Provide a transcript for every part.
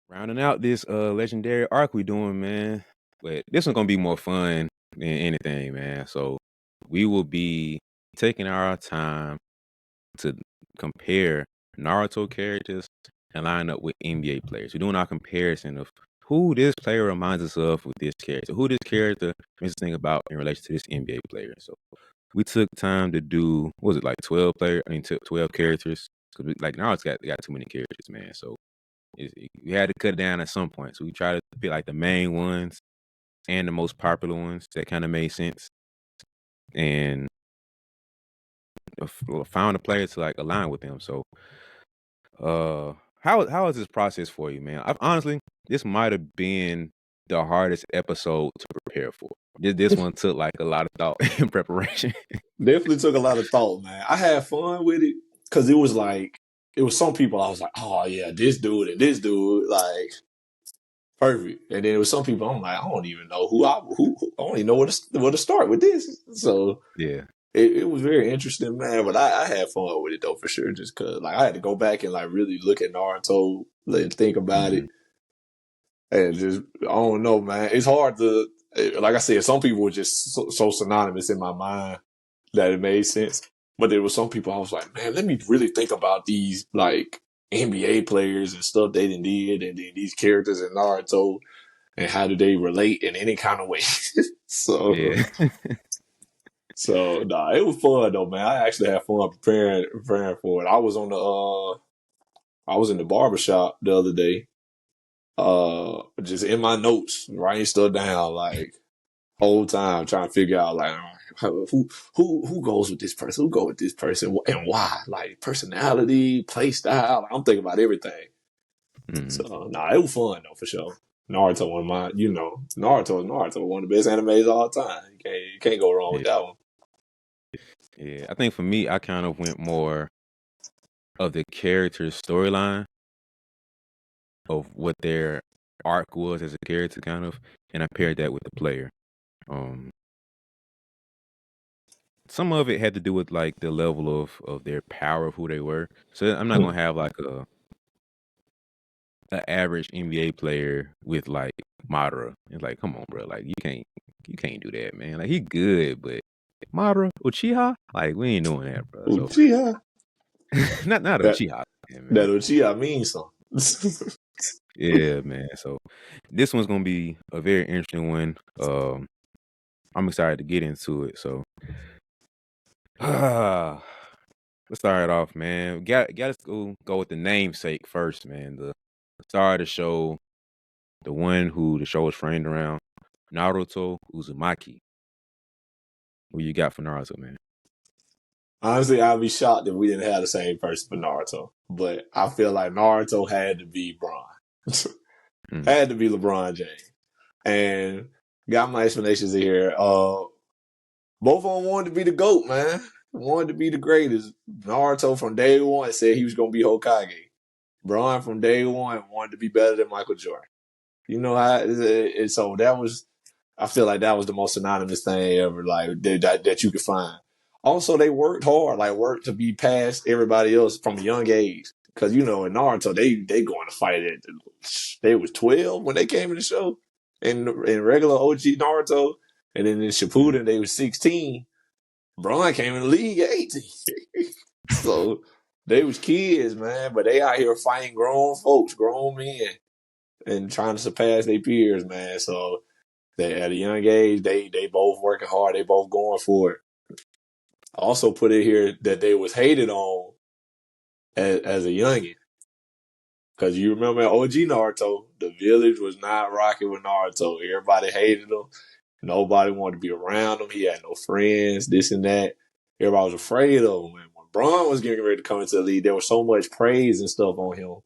Rounding out this legendary arc we doing, man. But this one's gonna be more fun than anything, man. So we will be taking our time to compare Naruto characters and line up with NBA players. We're doing our comparison of who this player reminds us of with this character, who this character makes us think about in relation to this NBA player. So we took time to do, what was it, like 12 characters? Because like Naruto's got too many characters, man. So we had to cut it down at some point. So we tried to pick like the main ones and the most popular ones that kind of made sense, and found a player to like align with them. So, how is this process for you, man? Honestly, this might have been the hardest episode to prepare for. This one took like a lot of thought and preparation. Definitely took a lot of thought, man. I had fun with it because it was some people I was like, oh yeah, this dude and this dude, like perfect. And then there was some people I'm like, I don't even know I don't even know where to start with this. So Yeah. it was very interesting, man. But I had fun with it though for sure, just because like I had to go back and like really look at Naruto and think about it, and just I don't know, man. It's hard to like I said, some people were just so synonymous in my mind that it made sense. But there were some people I was like, man, let me really think about these like NBA players and stuff they did, and then these characters in Naruto, and how do they relate in any kind of way. So Yeah. So nah, it was fun though, man. I actually had fun preparing for it. I was in the barbershop the other day, just in my notes, writing stuff down, like whole time trying to figure out like who goes with this person, who go with this person, and why, like personality, play style. I'm thinking about everything. So nah, it was fun though for sure. Naruto, Naruto, one of the best animes of all time. You can't go wrong with that one. Yeah, I think for me, I kind of went more of the character's storyline of what their arc was as a character, kind of, and I paired that with the player. Some of it had to do with like the level of their power of who they were. So I'm not gonna have like an average NBA player with like Madara. It's like, come on, bro, like you can't do that, man. Like he good, but Madara Uchiha, like we ain't doing that, bro. So Uchiha. not Uchiha, man. That Uchiha means something. Yeah, man. So this one's gonna be a very interesting one. I'm excited to get into it. So let's start it off, man. Got to go with the namesake first, man. The star of the show, the one who the show is framed around, Naruto Uzumaki. What you got for Naruto, man? Honestly, I'd be shocked if we didn't have the same person for Naruto. But I feel like Naruto had to be Bron. Had to be LeBron James. And got my explanations here. Both of them wanted to be the GOAT, man. Wanted to be the greatest. Naruto from day one said he was going to be Hokage. Bron from day one wanted to be better than Michael Jordan. You know how? So that was. I feel like that was the most synonymous thing ever, like that you could find. Also, they worked hard, like worked to be past everybody else from a young age. Because in Naruto, they going to fight it. They was 12 when they came in the show, in regular OG Naruto, and then in Shippuden they was 16. Braun came in the league at 18, so they was kids, man. But they out here fighting grown folks, grown men, and trying to surpass their peers, man. So they at a young age, they both working hard, they both going for it. I also put it here that they was hated on as a youngin. Because you remember OG Naruto, the village was not rocking with Naruto. Everybody hated him. Nobody wanted to be around him. He had no friends, this and that. Everybody was afraid of him. And when Braun was getting ready to come into the league, there was so much praise and stuff on him.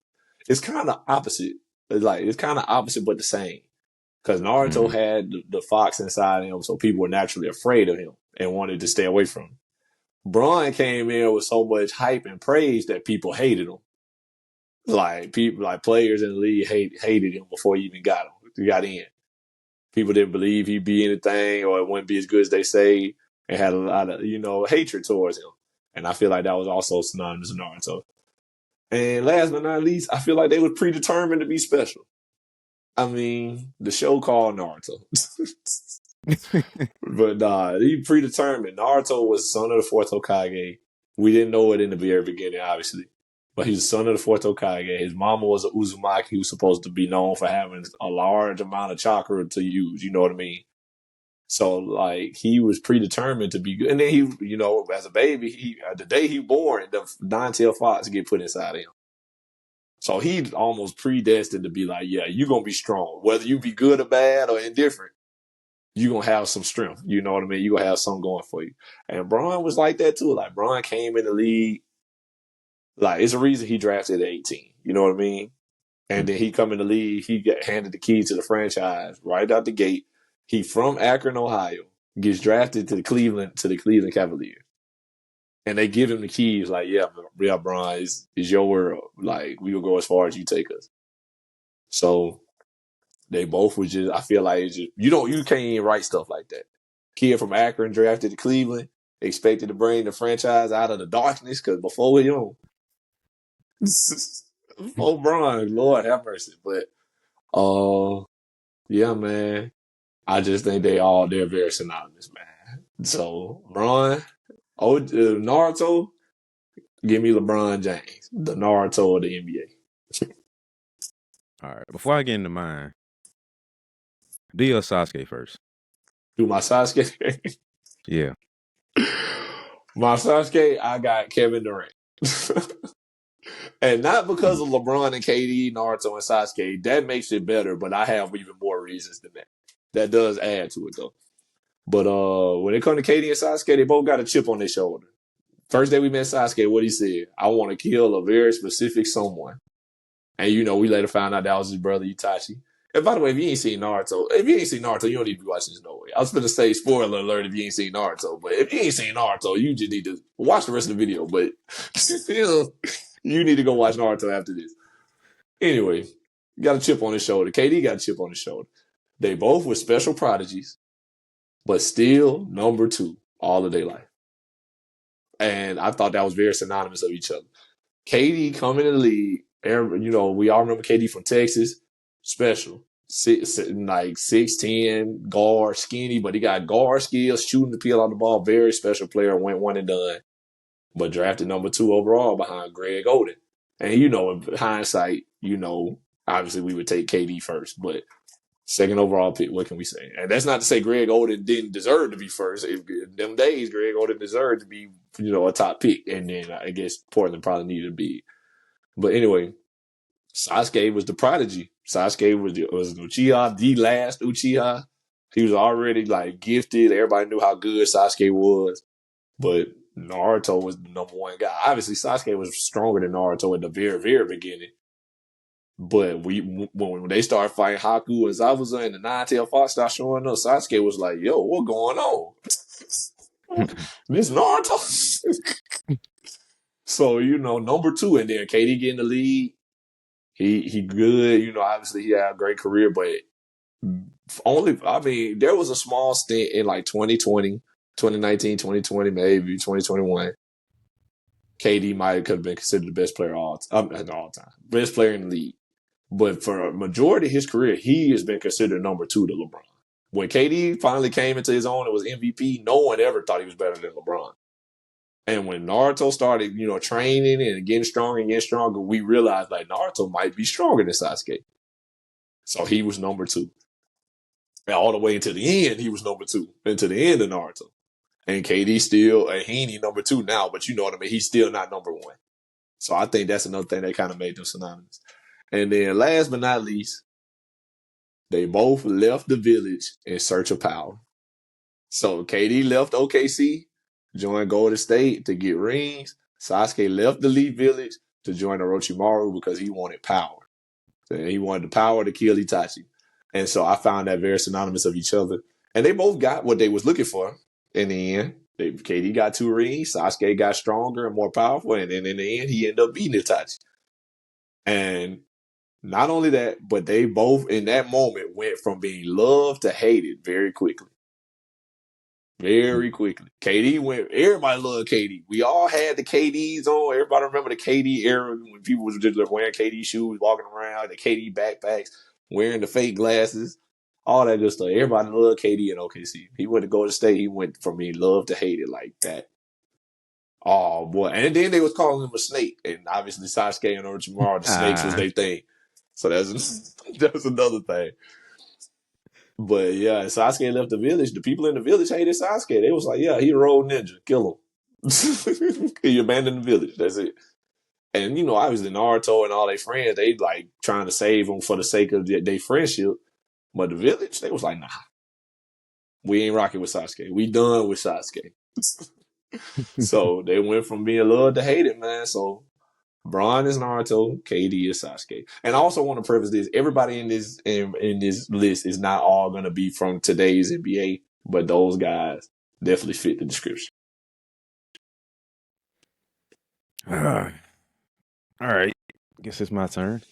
It's kind of opposite. It's kind of opposite, but the same. Because Naruto had the fox inside him, so people were naturally afraid of him and wanted to stay away from him. Braun came in with so much hype and praise that people hated him. Like people, like players in the league hated him before he even got in. People didn't believe he'd be anything or it wouldn't be as good as they say, and had a lot of hatred towards him. And I feel like that was also synonymous with Naruto. And last but not least, I feel like they were predetermined to be special. I mean, the show called Naruto. But he predetermined. Naruto was son of the fourth Hokage. We didn't know it in the very beginning, obviously. But he's the son of the fourth Hokage. His mama was an Uzumaki who was supposed to be known for having a large amount of chakra to use. You know what I mean? So, like, he was predetermined to be good. And then he, you know, as a baby, the day he born, the nine-tailed fox get put inside him. So he's almost predestined to be like, yeah, you're going to be strong. Whether you be good or bad or indifferent, you're going to have some strength. You know what I mean? You're going to have something going for you. And Braun was like that too. Like, Braun came in the league. Like, it's a reason he drafted at 18. You know what I mean? And then he come in the league. He got handed the key to the franchise right out the gate. He from Akron, Ohio, gets drafted to the Cleveland Cavaliers. And they give him the keys like, yeah, Braun, is your world. Like, we will go as far as you take us. So they both was just, I feel like it's just, you can't even write stuff like that. Kid from Akron drafted to Cleveland, expected to bring the franchise out of the darkness because before before Braun, Lord have mercy. But, yeah, man, I just think they're very synonymous, man. So, Braun, Naruto, give me LeBron James, the Naruto of the NBA. All right. Before I get into mine, do your Sasuke first. Do my Sasuke? Yeah. My Sasuke, I got Kevin Durant. And not because of LeBron and KD, Naruto, and Sasuke. That makes it better, but I have even more reasons than that. That does add to it, though. But when it comes to KD and Sasuke, they both got a chip on their shoulder. First day we met Sasuke, what he said, I want to kill a very specific someone. And, we later found out that was his brother, Itachi. And by the way, if you ain't seen Naruto, you don't need to be watching this no way. I was going to say spoiler alert if you ain't seen Naruto. But if you ain't seen Naruto, you just need to watch the rest of the video. But you need to go watch Naruto after this. Anyway, got a chip on his shoulder. KD got a chip on his shoulder. They both were special prodigies, but still number 2 all of their life. And I thought that was very synonymous of each other. KD coming in the league, we all remember KD from Texas, special. Like 6'10", guard, skinny, but he got guard skills, shooting the peel on the ball, very special player, went one and done. But drafted number 2 overall behind Greg Oden. And, in hindsight, obviously we would take KD first, but second overall pick, what can we say? And that's not to say Greg Oden didn't deserve to be first. In them days, Greg Oden deserved to be, a top pick. And then I guess Portland probably needed to be. But anyway, Sasuke was the prodigy. Sasuke was Uchiha, the last Uchiha. He was already like gifted. Everybody knew how good Sasuke was. But Naruto was the number 1 guy. Obviously, Sasuke was stronger than Naruto at the very, very beginning. But when they started fighting Haku and Zabuza and the Nine-Tailed Fox started showing up, Sasuke was like, yo, what going on? This Naruto? So, number 2, and then KD getting the lead. He good, obviously he had a great career, but there was a small stint in like 2020, 2019, 2020, maybe 2021. KD might have been considered the best player all time. Best player in the league. But for a majority of his career, he has been considered number 2 to LeBron. When KD finally came into his own and was MVP, no one ever thought he was better than LeBron. And when Naruto started, training and getting stronger, we realized like Naruto might be stronger than Sasuke. So he was number 2. And all the way into the end, he was number 2. Into the end of Naruto. And KD still, and he ain't number 2 now, but you know what I mean? He's still not number 1. So I think that's another thing that kind of made them synonymous. And then last but not least, they both left the village in search of power. So KD left OKC, joined Golden State to get rings. Sasuke left the Elite Village to join Orochimaru because he wanted power. And he wanted the power to kill Itachi. And so I found that very synonymous of each other. And they both got what they was looking for in the end. KD got 2 rings. Sasuke got stronger and more powerful. And then in the end, he ended up beating Itachi. And not only that, but they both in that moment went from being loved to hated very quickly. very quickly. KD went. Everybody loved KD. We all had the KDs on. Everybody remember the KD era when people was just wearing KD shoes, walking around, the KD backpacks, wearing the fake glasses, all that good stuff. Everybody loved KD in OKC. He went to Golden State. He went from being loved to hated like that. Oh boy! And then they was calling him a snake, and obviously Sasuke and Orochimaru, the snakes was their thing. So that's another thing. But yeah, Sasuke left the village. The people in the village hated Sasuke. They was like, yeah, he a road ninja. Kill him. He abandoned the village. That's it. And, obviously Naruto and all their friends, they like trying to save him for the sake of their friendship. But the village, they was like, nah, we ain't rocking with Sasuke. We done with Sasuke. So they went from being loved to hated, man. So Braun is Naruto, KD is Sasuke. And I also want to preface this: everybody in this list is not all going to be from today's NBA, but those guys definitely fit the description. All right, guess it's my turn.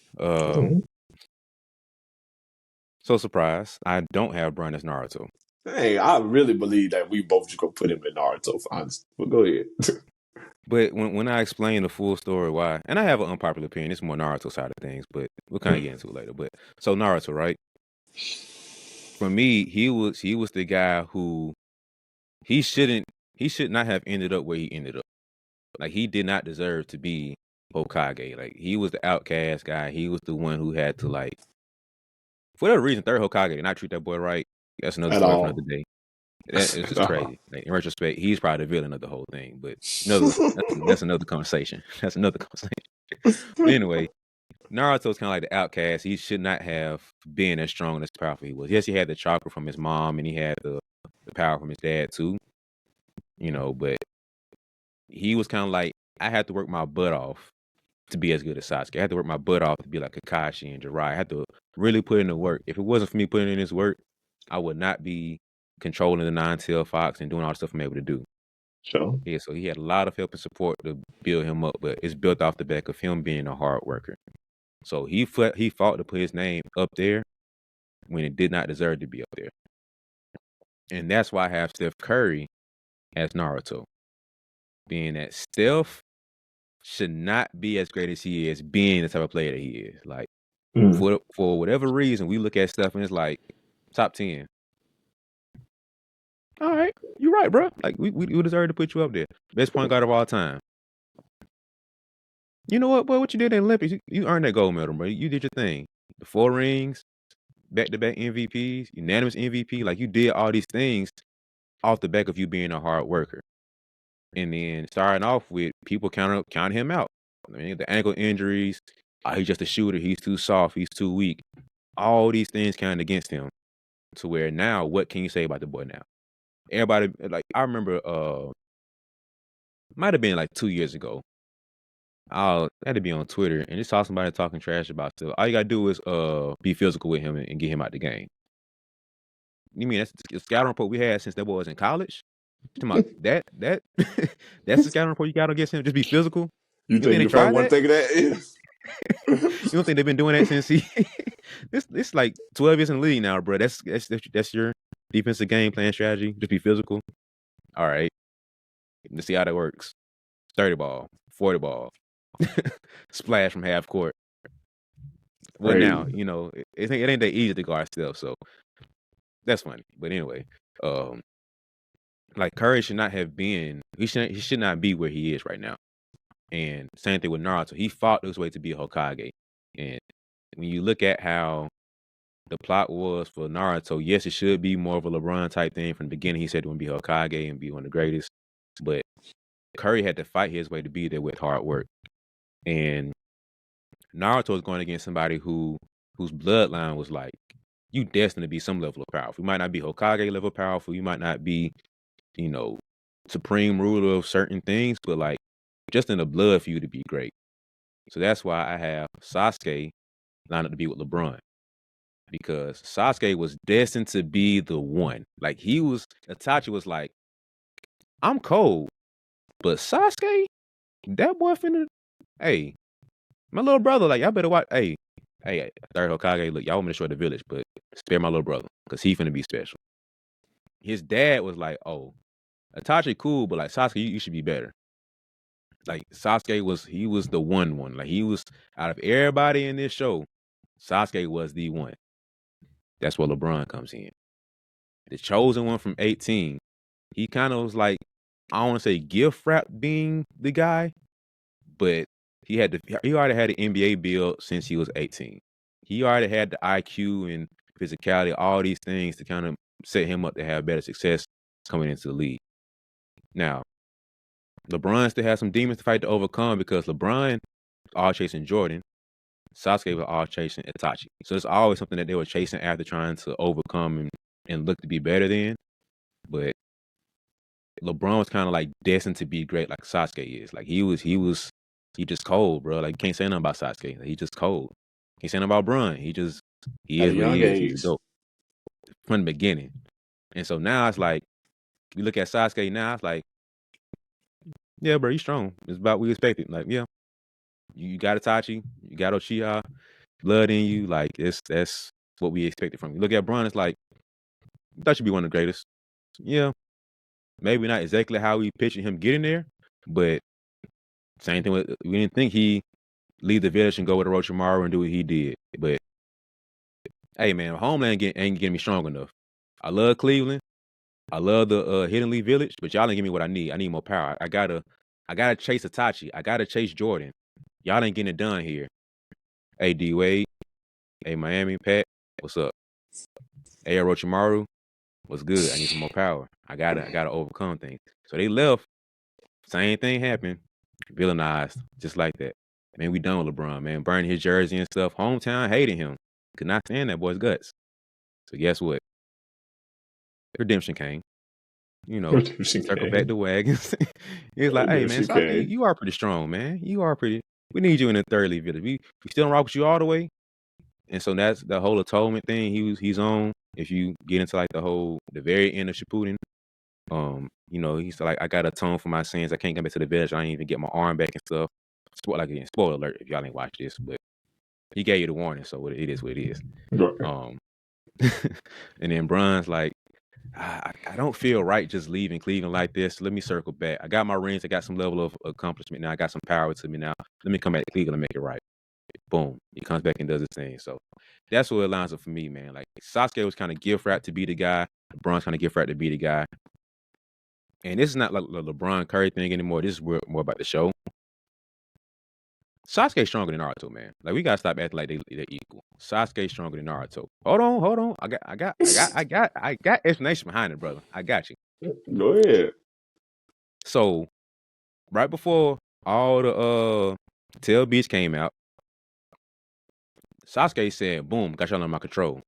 So surprised, I don't have Braun as Naruto. Hey, I really believe that we both just gonna put him in Naruto for honesty. But go ahead. But when I explain the full story why, and I have an unpopular opinion, it's more Naruto side of things, but we'll kind of get into it later. But so Naruto, right? For me, he was the guy who he should not have ended up where he ended up. Like, he did not deserve to be Hokage. Like, he was the outcast guy. He was the one who had to, like, for whatever reason, third Hokage did not treat that boy right. That's another story for another day. That is just crazy. Like, in retrospect, he's probably the villain of the whole thing. But that's another conversation. That's another conversation. But anyway, Naruto's kind of like the outcast. He should not have been as strong and as powerful he was. Yes, he had the chakra from his mom, and he had the power from his dad too. But he was kind of like, I had to work my butt off to be as good as Sasuke. I had to work my butt off to be like Kakashi and Jiriyah. I had to really put in the work. If it wasn't for me putting in this work, I would not be controlling the nine-tailed fox and doing all the stuff I'm able to do. Sure. Yeah, so he had a lot of help and support to build him up, but it's built off the back of him being a hard worker. So he fought to put his name up there when it did not deserve to be up there. And that's why I have Steph Curry as Naruto. Being that Steph should not be as great as he is, being the type of player that he is. Like, for whatever reason, we look at stuff and it's like top 10. All right, you're right, bro. Like, we deserve to put you up there. Best point guard of all time. You know what, boy? What you did in the Olympics, you earned that gold medal, bro. You did your thing. The 4 rings, back-to-back MVPs, unanimous MVP. Like, you did all these things off the back of you being a hard worker. And then starting off with people count him out. I mean, the ankle injuries, he's just a shooter. He's too soft. He's too weak. All these things counted against him. To where now, what can you say about the boy now? Everybody, like, I remember, might have been like 2 years ago. I had to be on Twitter and just saw somebody talking trash about stuff. All you gotta do is be physical with him and get him out the game. You mean that's the scouting report we had since that boy was in college? Talking about that that's the scouting report you got against him? Just be physical? You think they the tried first one that? think of that? You don't think they've been doing that since he this like 12 years in the league now, bro. That's your defensive game plan strategy. Just be physical. All right. Let's see how that works. 30 ball, 40 ball. Splash from half court. Well, now, it ain't that easy to guard Steph, so that's funny. But anyway, like, Curry should not have been. He should not be where he is right now. And same thing with Naruto. He fought his way to be a Hokage. And when you look at how the plot was for Naruto, yes, it should be more of a LeBron type thing. From the beginning, he said he would be Hokage and be one of the greatest. But Curry had to fight his way to be there with hard work. And Naruto is going against somebody whose bloodline was like, you destined to be some level of powerful. You might not be Hokage level powerful. You might not be, supreme ruler of certain things, but like, just in the blood for you to be great. So that's why I have Sasuke lined up to be with LeBron. Because Sasuke was destined to be the one. Like, Itachi was like, I'm cold, but Sasuke, that boy hey, my little brother, like, y'all better watch, hey, third Hokage, look, y'all want me to destroy the village, but spare my little brother, because he finna be special. his dad was like, "Oh, Itachi cool, but like Sasuke, you should be better." Like Sasuke was the one. Like he was out of everybody in this show, Sasuke was the one. That's where LeBron comes in. The chosen one from 18. He kind of was like, I don't want to say gift wrap being the guy, but he already had an NBA build since he was 18. He already had the IQ and physicality, all these things to kind of set him up to have better success coming into the league. Now, LeBron still has some demons to fight to overcome because LeBron all chasing Jordan. Sasuke was all chasing Itachi. So it's always something that they were chasing after trying to overcome and look to be better than. But LeBron was kind of like destined to be great like Sasuke is. Like he just cold, bro. Like you can't say nothing about Sasuke. Like, he just cold. Can't say nothing about Bron. He At a is what young he is. He's age. dope from the beginning. And so now it's like you look at Sasuke now, it's like, yeah, bro, he's strong. It's about we expected. Like, yeah, you got Itachi, you got Uchiha, blood in you. Like that's what we expected from you. Look at Bron, it's like that should be one of the greatest. Yeah, maybe not exactly how we pictured him getting there, but same thing with we didn't think he leave the village and go with Orochimaru and do what he did. But hey, man, Homeland ain't getting me strong enough. I love Cleveland. I love the Hidden Leaf Village, but y'all ain't give me what I need. I need more power. I gotta chase Itachi. I gotta chase Jordan. Y'all ain't getting it done here. Hey, D Wade. Hey, Miami Pat. What's up? Hey, Orochimaru. What's good? I need some more power. I gotta overcome things. So they left. Same thing happened. Villainized, just like that. Man, we done with LeBron, man. Burning his jersey and stuff. Hometown hated him. Could not stand that boy's guts. So guess what? Redemption came. You know, Redemption circle back came. the wagons. It's like, hey man, Redemption Sasuke, came. you are pretty strong, man. You are pretty. We need you in the third league village. We still don't rock with you all the way. And so that's the whole atonement thing he's on. If you get into like the very end of Shippuden, you know, he's like, I got to atone for my sins. I can't get back to the village. I ain't even get my arm back and stuff. Again, spoiler alert if y'all ain't watched this, but he gave you the warning, so it is what it is. Right. And then Bron's like, I don't feel right just leaving Cleveland like this. Let me circle back. I got my rings. I got some level of accomplishment now. I got some power to me now. Let me come back to Cleveland and make it right. Boom. He comes back and does his thing. So that's what it lines up for me, man. Like Sasuke was kind of gift wrapped to be the guy. LeBron's kind of gift wrapped to be the guy. And this is not like the LeBron Curry thing anymore. This is more about the show. Sasuke's stronger than Naruto, man. Like we gotta stop acting like they're equal. Sasuke's stronger than Naruto. Hold on. I got explanation behind it, brother. I got you. Go ahead. So right before all the Tail Beast came out, Sasuke said, boom, got y'all under my control.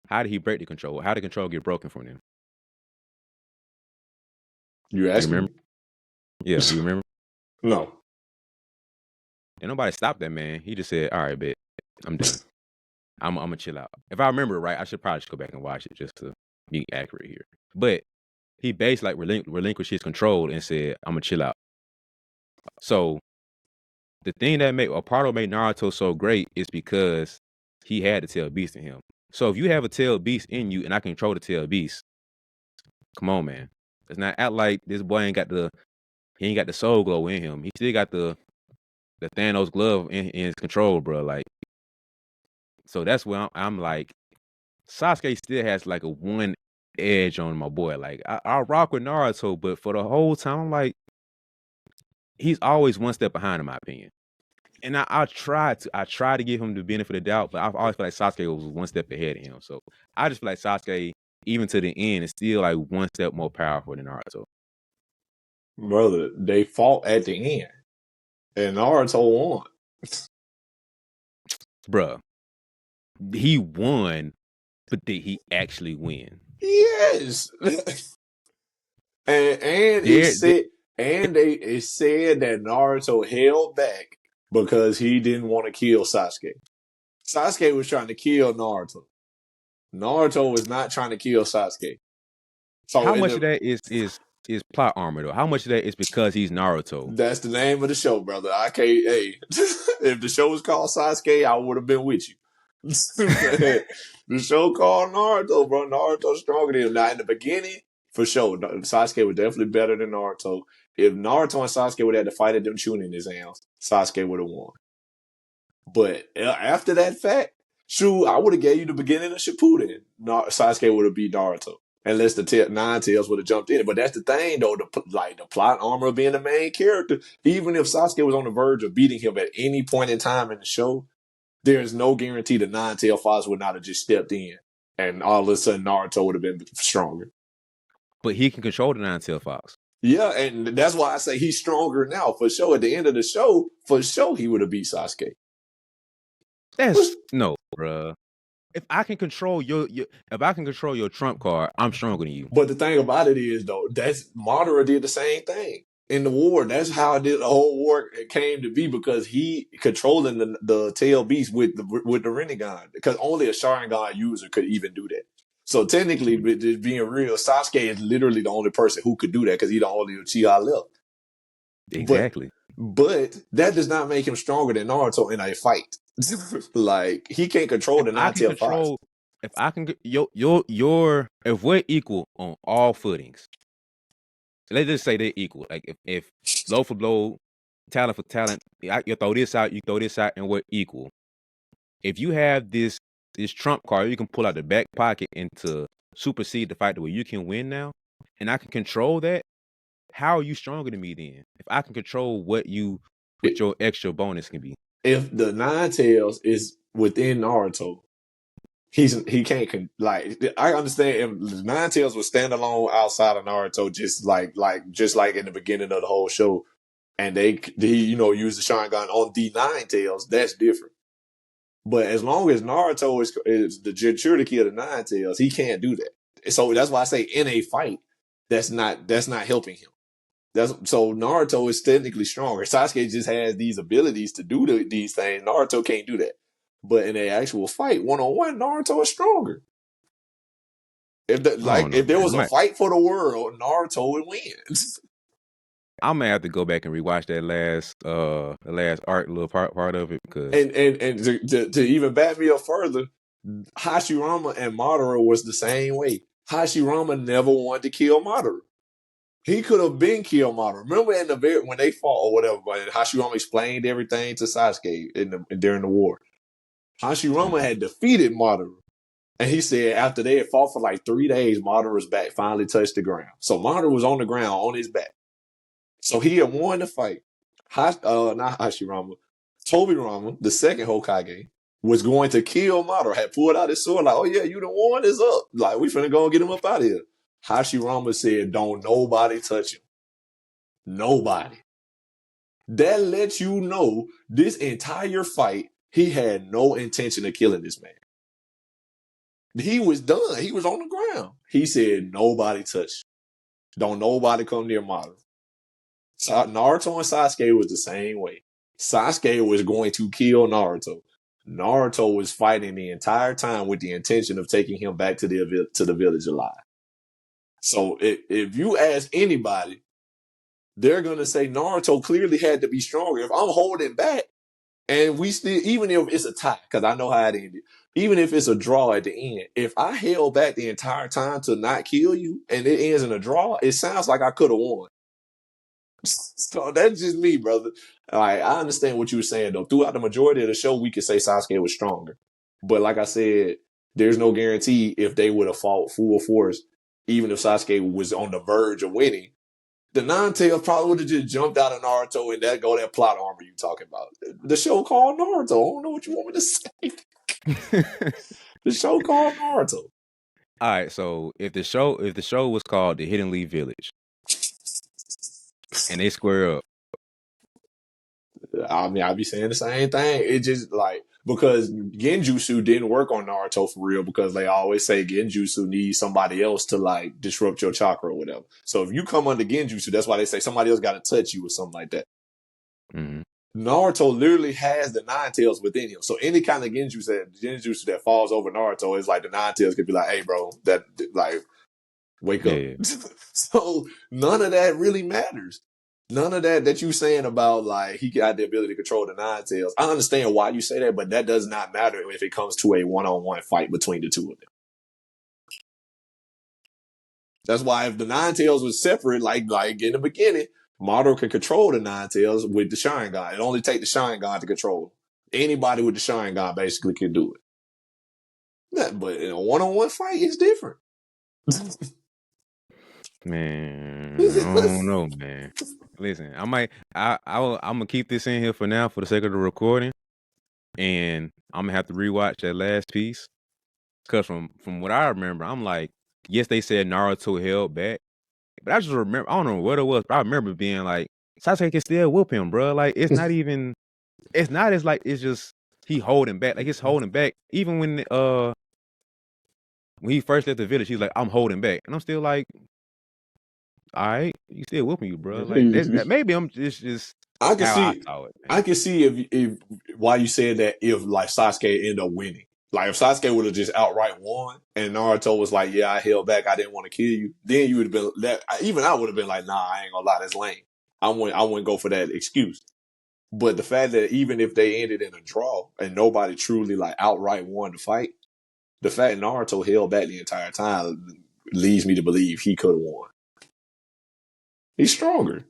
How did he break the control? How did control get broken from them? You You asking remember? me? Yeah, you remember? No. And nobody stopped that man. He just said, all right, bet. I'm done. I'm gonna chill out. If I remember it right, I should probably just go back and watch it just to be accurate here. But he basically like relinquished his control and said, I'm gonna chill out. So the thing that made Naruto so great is because he had the tail beast in him. So if you have a tail beast in you and I control the tail beast, come on, man. Let's not act like this boy ain't got the soul glow in him. He still got the Thanos glove in his control, bro. Like, so that's where I'm like, Sasuke still has like a one edge on my boy. Like, I rock with Naruto, but for the whole time, I'm like, he's always one step behind, in my opinion. And I try to give him the benefit of the doubt, but I always feel like Sasuke was one step ahead of him. So I just feel like Sasuke, even to the end, is still like one step more powerful than Naruto. Brother, they fought at the end. And Naruto won. Bruh, he won, but did he actually win? Yes. and There, it said that Naruto held back because he didn't want to kill Sasuke. Sasuke was trying to kill Naruto. Naruto was not trying to kill Sasuke. So how much of that is plot armor though? How much of that is because he's Naruto? that's the name of the show, brother. I can't. Hey, if the show was called Sasuke, I would have been with you. The show called Naruto, bro. Naruto's stronger than him. Now, in the beginning, for sure, Sasuke was definitely better than Naruto. If Naruto and Sasuke would have had to fight at them tuning his hands, Sasuke would have won. But after that fact, shoot, I would have gave you the beginning of Shippuden. Sasuke would have beat Naruto. Unless the Nine Tails would have jumped in. But that's the thing, though. The plot armor of being the main character. Even if Sasuke was on the verge of beating him at any point in time in the show, there's no guarantee the Nine Tail Fox would not have just stepped in, and all of a sudden Naruto would have been stronger. But he can control the Nine Tail Fox. Yeah, and that's why I say he's stronger now. For sure, at the end of the show, for sure he would have beat Sasuke. That's no, bruh. If I can control if I can control your trump card, I'm stronger than you. But the thing about it is, though, that's Madara did the same thing in the war. That's how the whole war came to be, because he controlling the tail beast with the Rinnegan, because only a Sharingan user could even do that. So technically, just being real, Sasuke is literally the only person who could do that, because he's the only Uchiha left. Exactly. But that does not make him stronger than Naruto in a fight. Like, he can't control the Nine Tail Fox. If I can if we're equal on all footings, let's just say they're equal. Like if blow for blow, talent for talent, you throw this out, and we're equal. If you have this trump card, you can pull out the back pocket and to supersede the fight where you can win now, and I can control that. How are you stronger than me then? If I can control what your extra bonus can be. If the Nine Tails is within Naruto, he can't I understand if the Nine Tails was standalone outside of Naruto, just like in the beginning of the whole show, and they use the Sharingan on the Nine Tails, that's different. But as long as Naruto is the Jinchuriki of the Nine Tails, he can't do that. So that's why I say in a fight, that's not helping him. So Naruto is technically stronger. Sasuke just has these abilities to do these things. Naruto can't do that. But in an actual fight, 1-on-1, Naruto is stronger. If there was a fight for the world, Naruto would win. I may have to go back and rewatch that last arc, little part of it, because and to even back me up further, Hashirama and Madara was the same way. Hashirama never wanted to kill Madara. He could have been killed Madara. Remember when they fought or whatever, but Hashirama explained everything to Sasuke during the war. Hashirama had defeated Madara. And he said after they had fought for like 3 days, Madara's back finally touched the ground. So Madara was on the ground on his back. So he had won the fight. Not Hashirama. Tobirama, the second Hokage, was going to kill Madara. Had pulled out his sword like, oh yeah, you done won this up. Like, we finna go and get him up out of here. Hashirama said, don't nobody touch him. Nobody. That lets you know this entire fight, he had no intention of killing this man. He was done. He was on the ground. He said, nobody touch. Don't nobody come near Madara. Naruto and Sasuke was the same way. Sasuke was going to kill Naruto. Naruto was fighting the entire time with the intention of taking him back to the village alive. So if you ask anybody, they're going to say Naruto clearly had to be stronger. If I'm holding back and we still, even if it's a tie, because I know how it ended, even if it's a draw at the end, if I held back the entire time to not kill you and it ends in a draw, it sounds like I could have won. So that's just me, brother. I understand what you were saying, though. Throughout the majority of the show, we could say Sasuke was stronger. But like I said, there's no guarantee if they would have fought full force, even if Sasuke was on the verge of winning. The Nine Tails probably would have just jumped out of Naruto and that plot armor you talking about. The show called Naruto. I don't know what you want me to say. The show called Naruto. All right, so if the show was called The Hidden Leaf Village, and they square up, I mean, I'd be saying the same thing. It just because Genjutsu didn't work on Naruto for real, because they always say Genjutsu needs somebody else to disrupt your chakra or whatever. So if you come under Genjutsu, that's why they say somebody else got to touch you or something like that. Mm-hmm. Naruto literally has the Nine Tails within him. So any kind of Genjutsu that falls over Naruto is like the Nine Tails could be like, hey, bro, wake up. So none of that really matters. None of that you saying about like he got the ability to control the nine tails. I understand why you say that, but that does not matter if it comes to a one-on-one fight between the two of them. That's why if the nine tails was separate, like in the beginning, Naruto could control the nine tails with the Sharingan. It only take the Sharingan to control. Anybody with the Sharingan basically can do it. Yeah, but in a one-on-one fight, it's different. Man, I don't know, man. Listen, I'm gonna keep this in here for now for the sake of the recording, and I'm gonna have to rewatch that last piece because from what I remember, I'm like, yes, they said Naruto held back, but I just remember I don't know what it was, but I remember being like, Sasuke can still whoop him, bro. Like it's not as like it's just he holding back, like he's holding back. Even when he first left the village, he's like, I'm holding back, and I'm still like, all right, you still whooping you, bro. Like that maybe I'm just I can how I see. saw it, man. I can see if why you said that if like Sasuke ended up winning. Like if Sasuke would have just outright won and Naruto was like, yeah, I held back, I didn't want to kill you, then you would have been that even I would have been like, nah, I ain't gonna lie, that's lame. I wouldn't go for that excuse. But the fact that even if they ended in a draw and nobody truly like outright won the fight, the fact Naruto held back the entire time leads me to believe he could have won. He's stronger.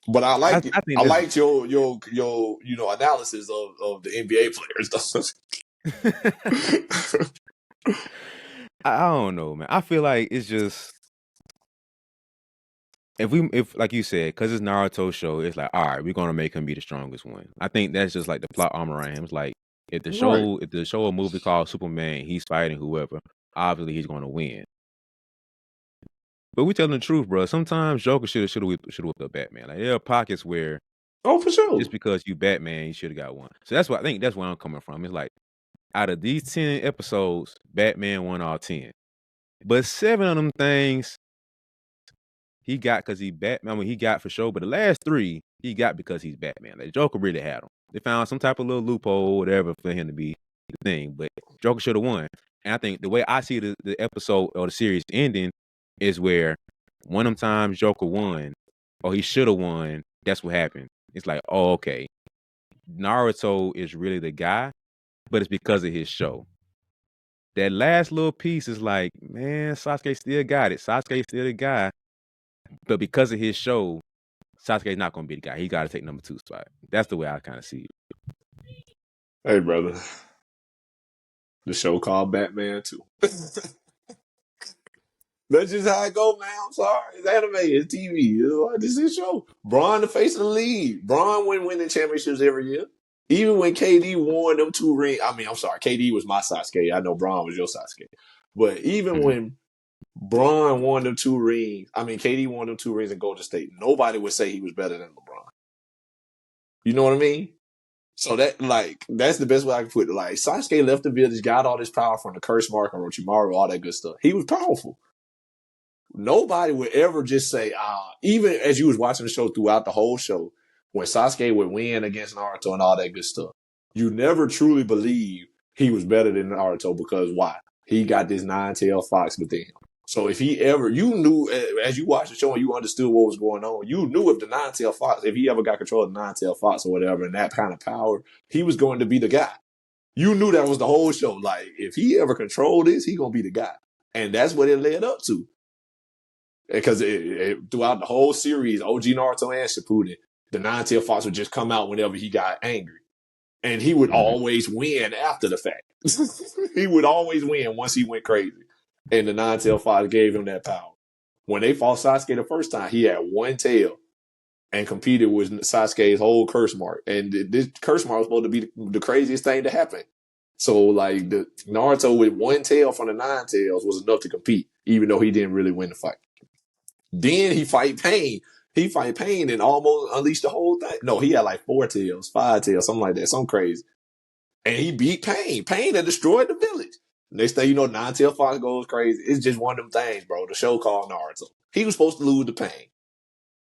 But I liked it. I think I this. liked your analysis of the NBA players. I don't know, man. I feel like it's just if like you said, because it's Naruto show, it's like all right, we're gonna make him be the strongest one. I think that's just like the plot armor around him. It's like Right. if the show a movie called Superman, he's fighting whoever. Obviously, he's gonna win. But we telling the truth, bro. Sometimes Joker should have whipped up Batman. Like there are pockets where Oh, for sure. just because you Batman, you should have got one. So that's why I think that's where I'm coming from. It's like out of these 10 episodes, Batman won all 10. But 7 of them things he got because he Batman. I mean, he got for sure. But the last 3, he got because he's Batman. Like Joker really had him. They found some type of little loophole, whatever, for him to be the thing. But Joker should have won. And I think the way I see the episode or the series ending is where one of them times Joker won, or he should have won. That's what happened. It's like, oh, okay. Naruto is really the guy, but it's because of his show. That last little piece is like, man, Sasuke still got it. Sasuke still the guy. But because of his show, Sasuke's not going to be the guy. He got to take number 2 spot. That's the way I kind of see it. Hey, brother. The show called Batman too. That's just how it go, man. I'm sorry. It's anime. It's TV. This is a show. Braun, the face of the league. Braun winning championships every year. Even when KD won them 2 rings. I mean, I'm sorry. KD was my Sasuke. I know Braun was your Sasuke. But even when Braun won them 2 rings, I mean, KD won them 2 rings in Golden State, nobody would say he was better than LeBron. You know what I mean? So that's the best way I can put it. Like Sasuke left the village, got all this power from the curse mark and Orochimaru, all that good stuff. He was powerful. Nobody would ever just say, even as you was watching the show throughout the whole show, when Sasuke would win against Naruto and all that good stuff, you never truly believe he was better than Naruto because why? He got this 9-tailed fox within him. So if he ever, you knew, as you watched the show and you understood what was going on, you knew if the 9-tailed fox, if he ever got control of the 9-tailed fox or whatever, and that kind of power, he was going to be the guy. You knew that was the whole show. Like, if he ever controlled this, he going to be the guy. And that's what it led up to. Because throughout the whole series, OG Naruto and Shippuden, the 9-tailed fox would just come out whenever he got angry. And he would always win after the fact. He would always win once he went crazy. And the 9-tailed fox gave him that power. When they fought Sasuke the first time, he had 1 tail and competed with Sasuke's whole curse mark. And this curse mark was supposed to be the craziest thing to happen. So, like, the Naruto with 1 tail from the 9 tails was enough to compete, even though he didn't really win the fight. Then he fight Pain. He fight Pain and almost unleashed the whole thing. No, he had like 4 tails, 5 tails, something like that, something crazy. And he beat Pain. Pain that destroyed the village. Next thing you know, 9-tailed fox goes crazy. It's just one of them things, bro. The show called Naruto. He was supposed to lose to Pain.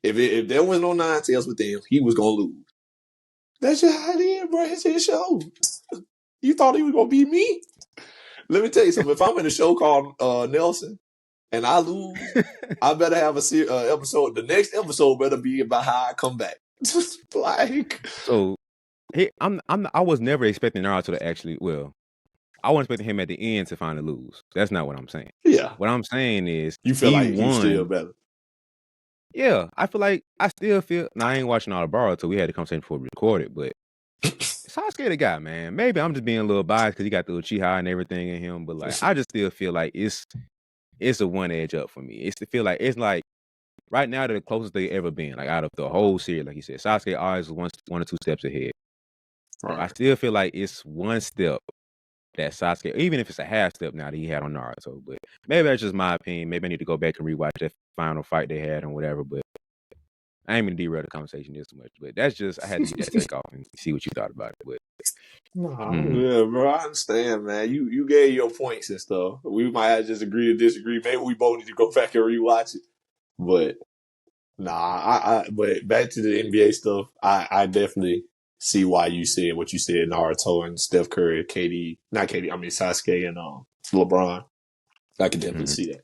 If there was no 9 tails with him, he was gonna lose. That's just how it is, bro. It's his show. You thought he was gonna beat me? Let me tell you something. If I'm in a show called Nelson, and I lose, I better have a episode. The next episode better be about how I come back. Like, So I was never expecting Naruto to actually. Well, I wasn't expecting him at the end to finally lose. That's not what I'm saying. yeah, What I'm saying is you feel he like he's still won. better. Yeah, I feel like I still feel. Now I ain't watching all the Borrow till we had the conversation before we recorded, but Sauske the guy, man. Maybe I'm just being a little biased because he got the Uchiha and everything in him, but like I just still feel like it's a one edge up for me. It's to feel like it's like right now they're the closest they ever been. Like out of the whole series, like you said, Sauske always was one or two steps ahead. Right. I still feel like it's one step that Sauske, even if it's a half step now that he had on Naruto. But maybe that's just my opinion. Maybe I need to go back and rewatch that final fight they had and whatever. But I ain't gonna derail the conversation this much. But that's just I had to get that take off and see what you thought about it. But Yeah, bro, I understand, man. You gave your points and stuff. We might have just agree to disagree. Maybe we both need to go back and rewatch it. But but back to the NBA stuff, I definitely see why you said what you said, Naruto and Steph Curry, Sasuke and LeBron. I can definitely see that.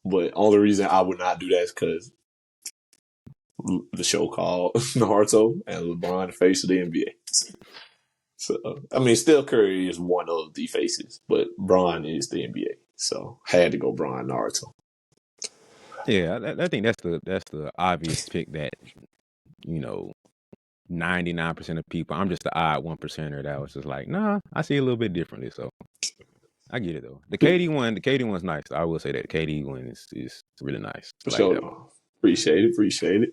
But only reason I would not do that is because the show called Naruto and LeBron, the face of the NBA. So, I mean, Steph Curry is one of the faces, but Bron is the NBA. So, had to go Bron Naruto. yeah, I think that's the obvious pick that 99% of people. I'm just the odd 1%er that was just like, nah, I see it a little bit differently. So I get it though. The KD one's nice. I will say that the KD one is really nice. For I like sure. that one. Appreciate it.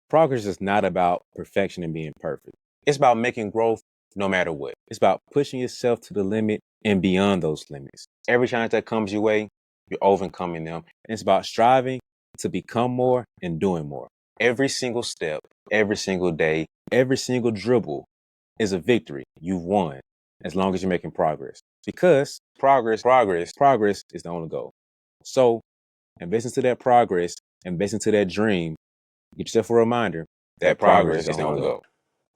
Progress is not about perfection and being perfect. It's about making growth no matter what. It's about pushing yourself to the limit and beyond those limits. Every challenge that comes your way, you're overcoming them. And it's about striving to become more and doing more. Every single step, every single day, every single dribble is a victory. You've won as long as you're making progress. Because progress is the only goal. So invest into that progress, invest into that dream. Get yourself a reminder that progress is the only goal.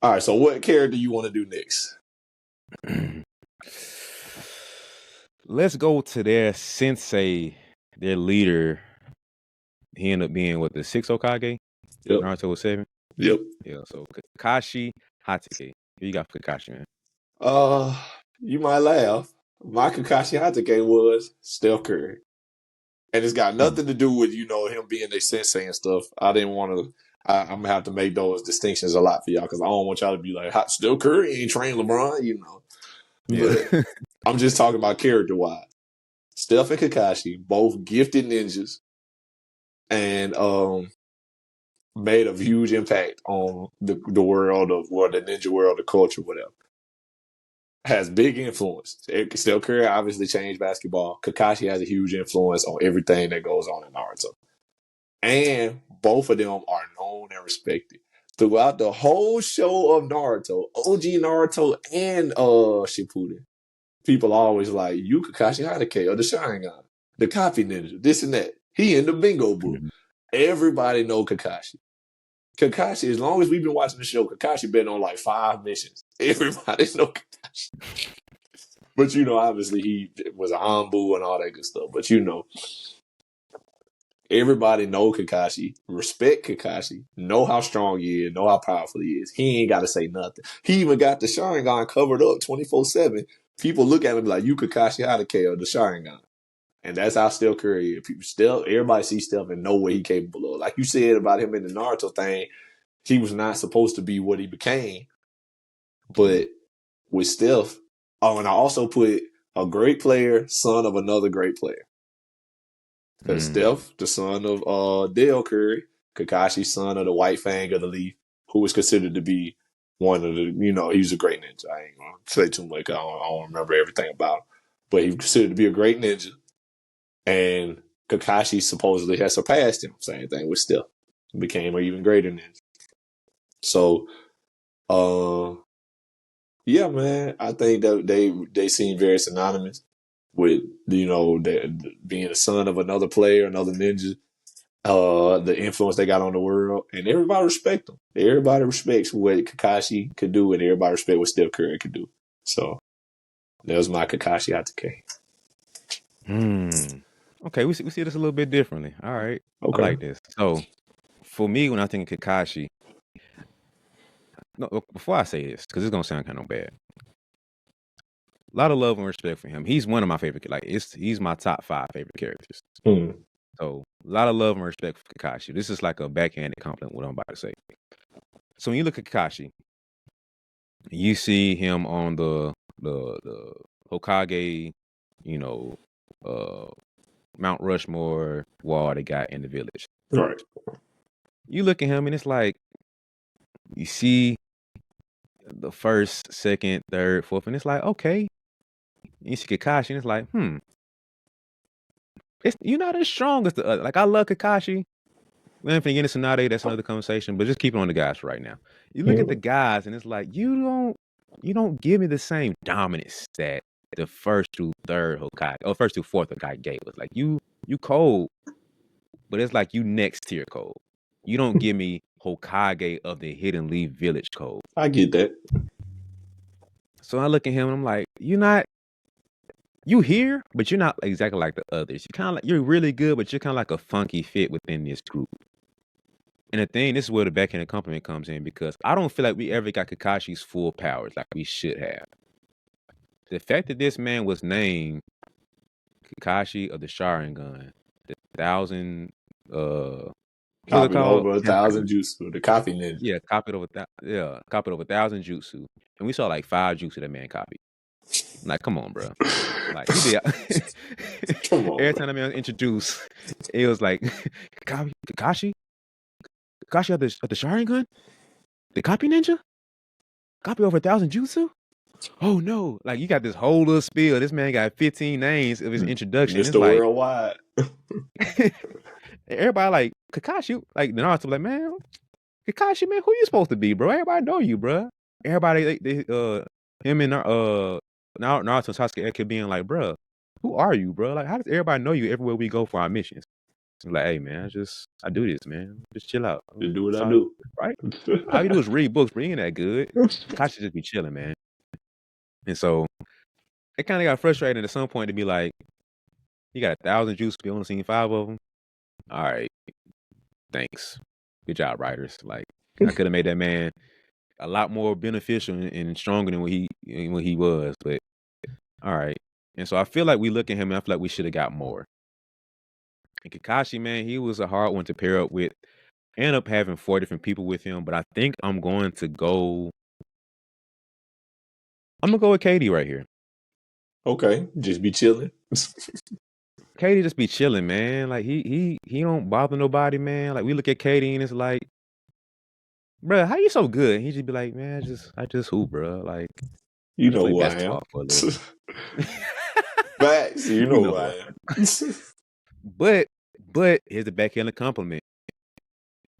All right, so what character you want to do next? Let's go to their sensei, their leader. He ended up being the 6th Hokage? Yep. Naruto was 7? Yep. Yeah, so Kakashi Hatake. Who you got for Kakashi, man? You might laugh. My Kakashi Hatake was Steph Curry. And it's got nothing to do with, him being a sensei and stuff. I didn't want to. I'm going to have to make those distinctions a lot for y'all because I don't want y'all to be like, Steph Curry ain't trained LeBron, Yeah. But I'm just talking about character-wise. Steph and Kakashi, both gifted ninjas, and made a huge impact on the world the ninja world, the culture, whatever. Has big influence. Steph Curry obviously changed basketball. Kakashi has a huge influence on everything that goes on in Naruto. And both of them are known and respected. Throughout the whole show of Naruto, OG Naruto and Shippuden, people are always like, you Kakashi Hatake or the Sharingan, the copy ninja, this and that. He in the bingo book. Mm-hmm. Everybody know Kakashi. Kakashi, as long as we've been watching the show, Kakashi been on like 5 missions. Everybody know Kakashi. But obviously he was a Hanbu and all that good stuff. But everybody know Kakashi, respect Kakashi, know how strong he is, know how powerful he is. He ain't got to say nothing. He even got the Sharingan covered up 24/7. People look at him like, you Kakashi Hatake or the Sharingan. And that's how Steph Curry is. Everybody sees Steph and know what he's capable of. Like you said about him in the Naruto thing, he was not supposed to be what he became. But with Steph, and I also put a great player, son of another great player. Because Steph, the son of Dale Curry, Kakashi, son of the White Fang of the Leaf, who was considered to be one of the, he was a great ninja. I ain't going to say too much. I don't remember everything about him. But he was considered to be a great ninja. And Kakashi supposedly has surpassed him. Same thing with Steph. Became an even greater ninja. So, yeah, man, I think that they seem very synonymous with, being the son of another player, another ninja, the influence they got on the world, and everybody respect them. Everybody respects what Kakashi could do, and everybody respect what Steph Curry could do. So that was my Kakashi Hatake. Okay, we see this a little bit differently. All right, I Okay. like this. So for me, when I think of Kakashi, no, before I say this, because it's gonna sound kind of bad. A lot of love and respect for him. He's one of my favorite. Like he's my top 5 favorite characters. Hmm. So a lot of love and respect for Kakashi. This is like a backhanded compliment. What I'm about to say. So when you look at Kakashi, you see him on the Hokage, you know, uh, Mount Rushmore wall they got in the village. Right. You look at him and it's like you see the first, second, third, fourth, and it's like okay. You see Kakashi and it's like it's you're not as strong as the other. Like I love Kakashi. Man, if you get into Tsunade, that's another conversation. But just keep it on the guys right now. You look at the Hmm. guys, and it's like you don't give me the same dominance that the first through third Hokage or first through fourth Hokage gave us. Like you cold, but it's like you next tier cold. You don't give me Hokage of the Hidden Leaf Village cold. I get that. So I look at him and I'm like, you here, but you're not exactly like the others. You kind of like you're really good, but you're kind of like a funky fit within this group. And the thing, this is where the backhand compliment comes in because I don't feel like we ever got Kakashi's full powers like we should have. The fact that this man was named Kakashi of the Sharingan, the thousand, what's it Copied called? over a Senpai. thousand jutsu. The copy ninja. Yeah, copied over 1,000 jutsu, and we saw like 5 jutsu that man copied. Like, come on, bro. Like he did. Come on, Every bro. time that man was introduced, it was like Kakashi, Kakashi of the Sharingan, the copy ninja. Copy over 1,000 jutsu? Oh no! Like you got this whole little spiel. This man got 15 names of his introduction. It's Mr. like Worldwide. everybody like Kakashi, like the Naruto, like man, Kakashi, man, who you supposed to be, bro? Everybody know you, bro. Everybody, him and Naruto and Sasuke kept being like, bro, who are you, bro? Like, how does everybody know you everywhere we go for our missions? Like, hey, man, I do this, man. Just chill out. Just do what That's I all, do. right? All you do is read books, but you ain't that good. Kakashi just be chilling, man. And so it kind of got frustrating at some point to be like, you got 1,000 juice, we only seen 5 of them. All right, thanks. Good job, writers. Like, I could have made that man a lot more beneficial and stronger than what he was. But all right. And so I feel like we look at him and I feel like we should have got more. And Kakashi, man, he was a hard one to pair up with. End up having 4 different people with him, but I think I'm going to go. I'm gonna go with Katie right here. Okay, just be chilling. Katie just be chilling, man. Like he don't bother nobody, man. Like we look at Katie and it's like, bro, how you so good? And he just be like, man, I just hoop, bro. Like You I just know play who I am. basketball for a little. Facts. You You know know who who I I am. but here's the backhand compliment.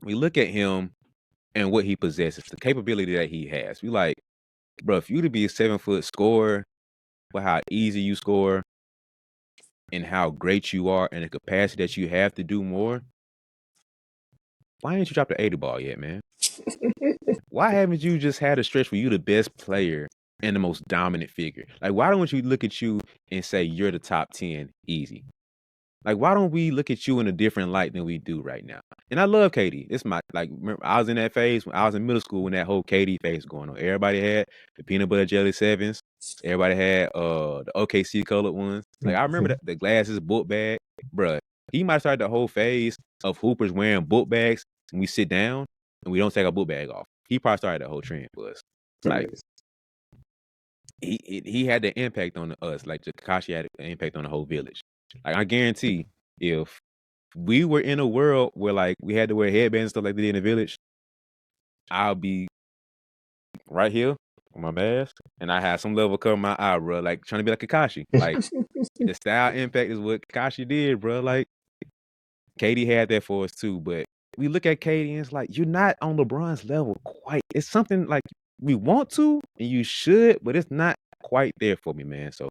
We look at him and what he possesses, the capability that he has. We like, bro, if you to be a 7-foot scorer, for how easy you score and how great you are and the capacity that you have to do more, why ain't you dropped the 80 ball yet, man? Why haven't you just had a stretch where you the best player and the most dominant figure? Like, why don't you look at you and say you're the top 10 easy? Like, why don't we look at you in a different light than we do right now? And I love Katie. It's my like. Remember, I was in that phase when I was in middle school when that whole Katie phase going on. Everybody had the peanut butter jelly sevens. Everybody had the OKC colored ones. Like I remember the glasses, book bag, bruh. He might start the whole phase of hoopers wearing book bags when we sit down and we don't take our book bag off. He probably started the whole trend for us. Like Facts. he had the impact on us. Like Kakashi had an impact on the whole village. Like I guarantee if we were in a world where like we had to wear headbands and stuff like they did in the village, I'll be right here with my mask and I have some level of cover my eye, bro. Like trying to be like Kakashi. Like the style impact is what Kakashi did, bro. Like Katie had that for us too, but we look at Katie and it's like you're not on LeBron's level quite. It's something like we want to and you should, but it's not quite there for me, man. So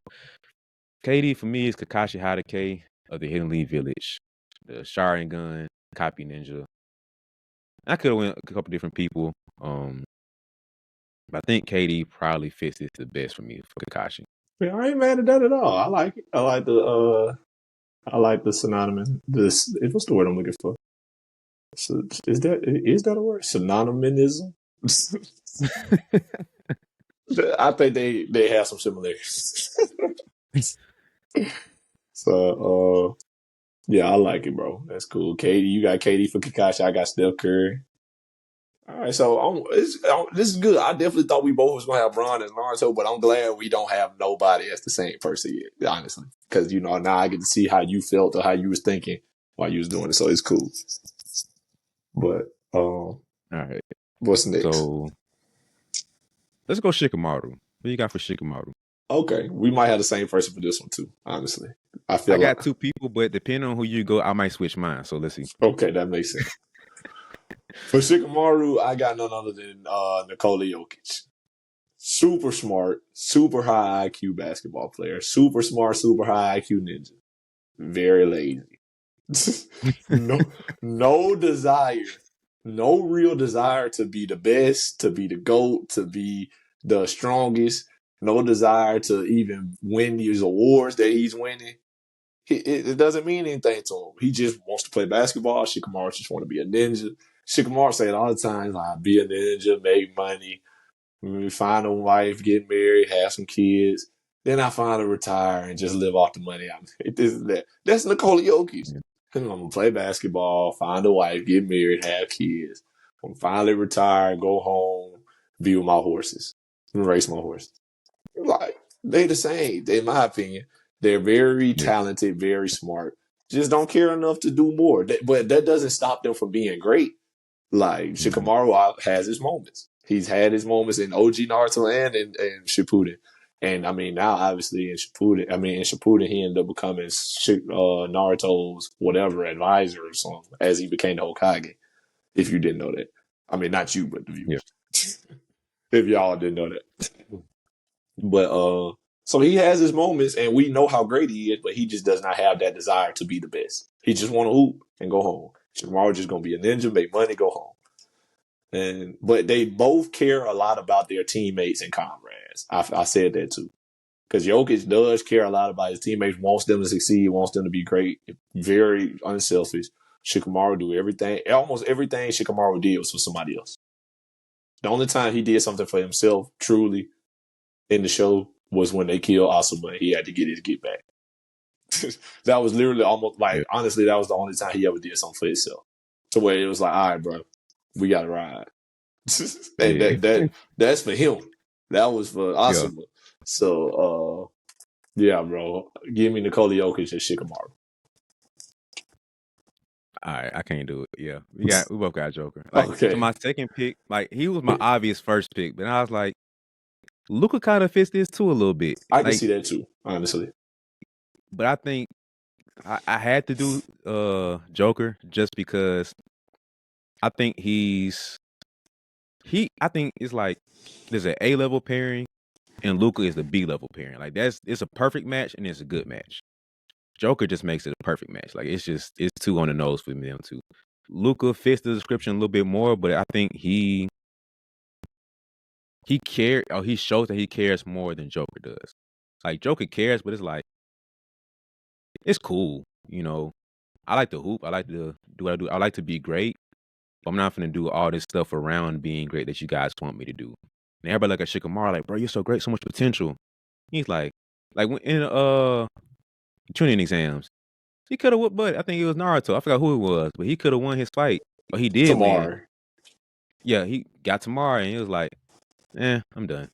Katie for me is Kakashi Hatake of the Hidden Leaf Village, the Sharingan, Copy Ninja. I could have went a couple different people, but I think Katie probably fits this the best for me for Kakashi. Yeah, I ain't mad at that at all. I like it. I like the I like the synonymous. This what's the word I'm looking for? So, is that a word? Synonymism. I think they have some similarities. So yeah, I like it, bro. That's cool. Katie, you got Katie for Kakashi. I got Steph Curry. All right, so this is good. I definitely thought we both was gonna have Bron and Naruto, but I'm glad we don't have nobody as the same person yet, honestly. Because now I get to see how you felt or how you was thinking while you was doing it, so it's cool. But All right. what's next? So let's go Shikamaru. What you got for Shikamaru? Okay, we might have the same person for this one too. Honestly, I I feel got like two people, but depending on who you go, I might switch mine. So let's see. okay, that makes sense. For Shikamaru, I got none other than Nikola Jokic. Super smart, super high IQ basketball player. Super smart, super high IQ ninja. Very lazy. no desire, no real desire to be the best, to be the GOAT, to be the strongest. No desire to even win these awards that he's winning. It doesn't mean anything to him. He just wants to play basketball. Shikamaru just want to be a ninja. Shikamaru say it all the time, like, be a ninja, make money, find a wife, get married, have some kids. Then I finally retire and just live off the money. This is that. That's Nikola Jokic. Yeah. I'm going to play basketball, find a wife, get married, have kids. I'm going to finally retire, go home, be with my horses, and race my horses. Like, they the same, in my opinion. They're very talented, very smart. Just don't care enough to do more. But that doesn't stop them from being great. Like, Shikamaru has his moments. He's had his moments in OG Naruto and in Shippuden. And I mean, now obviously in Shippuden, he ended up becoming Naruto's whatever advisor or something as he became the Hokage. If you didn't know that, I mean, not you, but the viewers. Yeah. If y'all didn't know that, but so he has his moments, and we know how great he is, but he just does not have that desire to be the best. He just want to hoop and go home. Shikamaru just gonna be a ninja, make money, go home. But they both care a lot about their teammates and comrades. I said that too. Because Jokic does care a lot about his teammates, wants them to succeed, wants them to be great, very unselfish. Shikamaru do everything. Almost everything Shikamaru did was for somebody else. The only time he did something for himself, truly, in the show was when they killed Asuma. He had to get his get back. That was literally almost like, honestly, that was the only time he ever did something for himself. To where it was like, all right, bro, we got to ride. And that's for him. That was for Asuma. Yeah. So, yeah, bro, give me Nikola Jokic and Shikamaru. All right, I can't do it. Yeah, we both got Joker. Like, okay. So my second pick, like, he was my obvious first pick, but I was like, Luka kind of fits this too a little bit. I can see that too, honestly. But I think I had to do Joker just because I think I think it's like there's an A level pairing and Luka is the B level pairing. Like, it's a perfect match and it's a good match. Joker just makes it a perfect match. Like, it's too on the nose for them too. Luka fits the description a little bit more, but I think he shows that he cares more than Joker does. Like, Joker cares, but it's like, it's cool, I like to hoop. I like to do what I do. I like to be great, but I'm not going to do all this stuff around being great that you guys want me to do. And everybody like a Shikamaru, like, bro, you're so great, so much potential. He's like in tuning exams, he could have whooped butt. I think it was Naruto. I forgot who it was, but he could have won his fight. But he did win. Yeah, he got Tamara, and he was like, I'm done.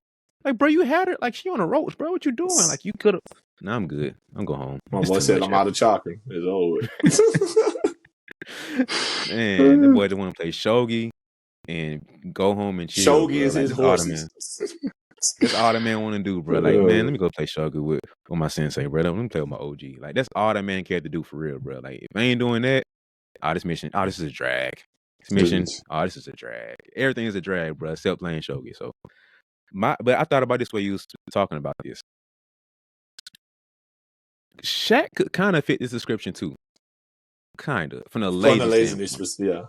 Like, bro, you had her. Like, she on the ropes, bro. What you doing? Like, you could have. Nah, I'm good. I'm going home. My boy said I'm out of chakra. It's over. Man, that boy just want to play shogi and go home and chill. Shogi is his horses. That's all that man want to do, bro. Like, man, let me go play shogi with my sensei, bro. Let me play with my OG. Like, that's all that man cared to do for real, bro. Like, if I ain't doing that, this mission, this is a drag. This mission, this is a drag. Everything is a drag, bro, except playing shogi. So, but I thought about this way you was talking about this. Shaq could kind of fit this description too. Kind of. From the laziness. Yeah.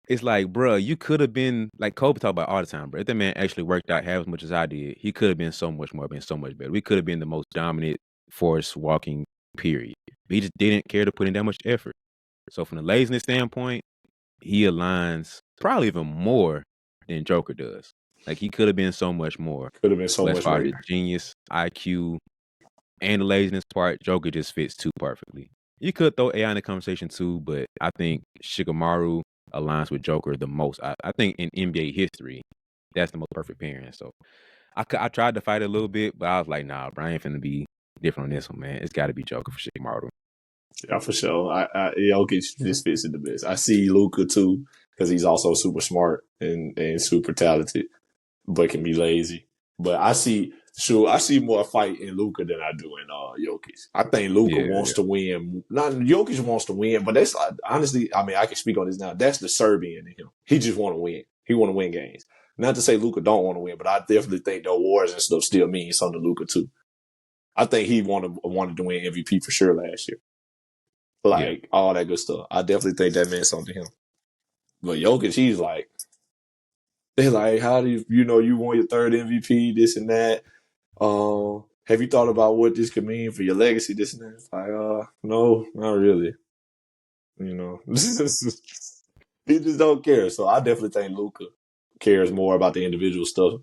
It's like, bro, you could have been, like Kobe talk about all the time, bro. If that man actually worked out half as much as I did, he could have been so much more, been so much better. We could have been the most dominant force walking, period. He just didn't care to put in that much effort. So from the laziness standpoint, he aligns probably even more than Joker does. Like he could have been so much more. Could have been so But as much far as the greater. genius, IQ, and the laziness part, Joker just fits too perfectly. You could throw AI in the conversation too, but I think Shikamaru aligns with Joker the most. I think in NBA history, that's the most perfect pairing. So I tried to fight it a little bit, but I was like, nah, Brian finna be different on this one, man. It's got to be Joker for Shikamaru. Yeah, for sure. Jokic just fits in the best. I see Luka too because he's also super smart and super talented, but can be lazy. But I see more fight in Luka than I do in Jokic. I think Luka Yeah. wants to win. Not Jokic wants to win, but that's honestly, I mean, I can speak on this now. That's the Serbian in him. He just want to win. He want to win games. Not to say Luka don't want to win, but I definitely think the awards and stuff still mean something to Luka too. I think he wanted to win MVP for sure last year. Yeah. Like all that good stuff. I definitely think that meant something to him. But Jokic, he's like, they're like, how do you won your third MVP, this and that. Have you thought about what this could mean for your legacy, this and that? It's like, no, not really. You know, he just don't care. So I definitely think Luka cares more about the individual stuff.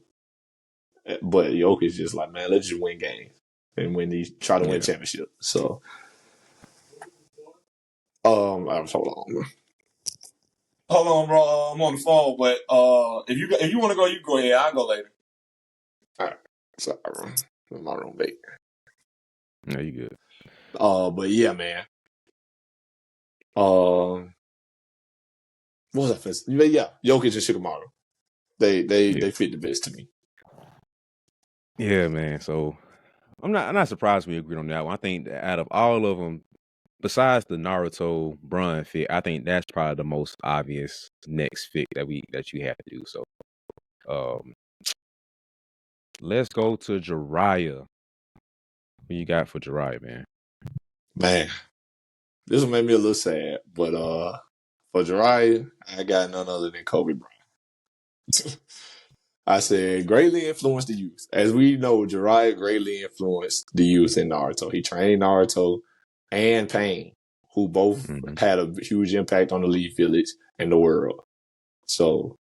But Jokic just like, man, let's just win games and try to win Yeah. championship. So, I was hold on. Hold on, bro. I'm on the phone, but if you want to go, you go ahead. I'll go later. All right. Sorry, bro. My roommate. No, you good. But yeah, man. What was that first? Yeah, Jokic and Shikamaru. Yeah. They fit the best to me. Yeah, man. So I'm not surprised we agreed on that one. I think that out of all of them, besides the Naruto Brun fit, I think that's probably the most obvious next fit that you have to do. So um let's go to Jiriyah. What you got for Jiriyah, man? Man, this one made me a little sad, but for Jiraiya, I got none other than Kobe Bryant. I said greatly influenced the youth. As we know, Jiraiya greatly influenced the youth in Naruto. He trained Naruto and Pain, who both Mm-hmm. had a huge impact on the Leaf Village and the world. So,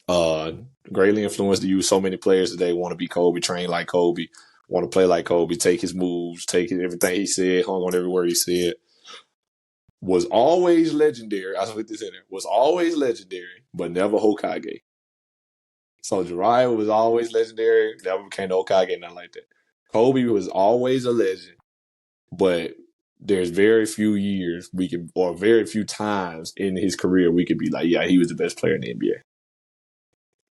uh, greatly influenced the youth. So many players today want to be Kobe, train like Kobe, want to play like Kobe, take his moves, everything he said, hung on every word he said. Was always legendary. I put this in there. Was always legendary, but never Hokage. So Jiraiya was always legendary, never became the Hokage, nothing like that. Kobe was always a legend, but there's very few years or very few times in his career we could be like, yeah, he was the best player in the NBA.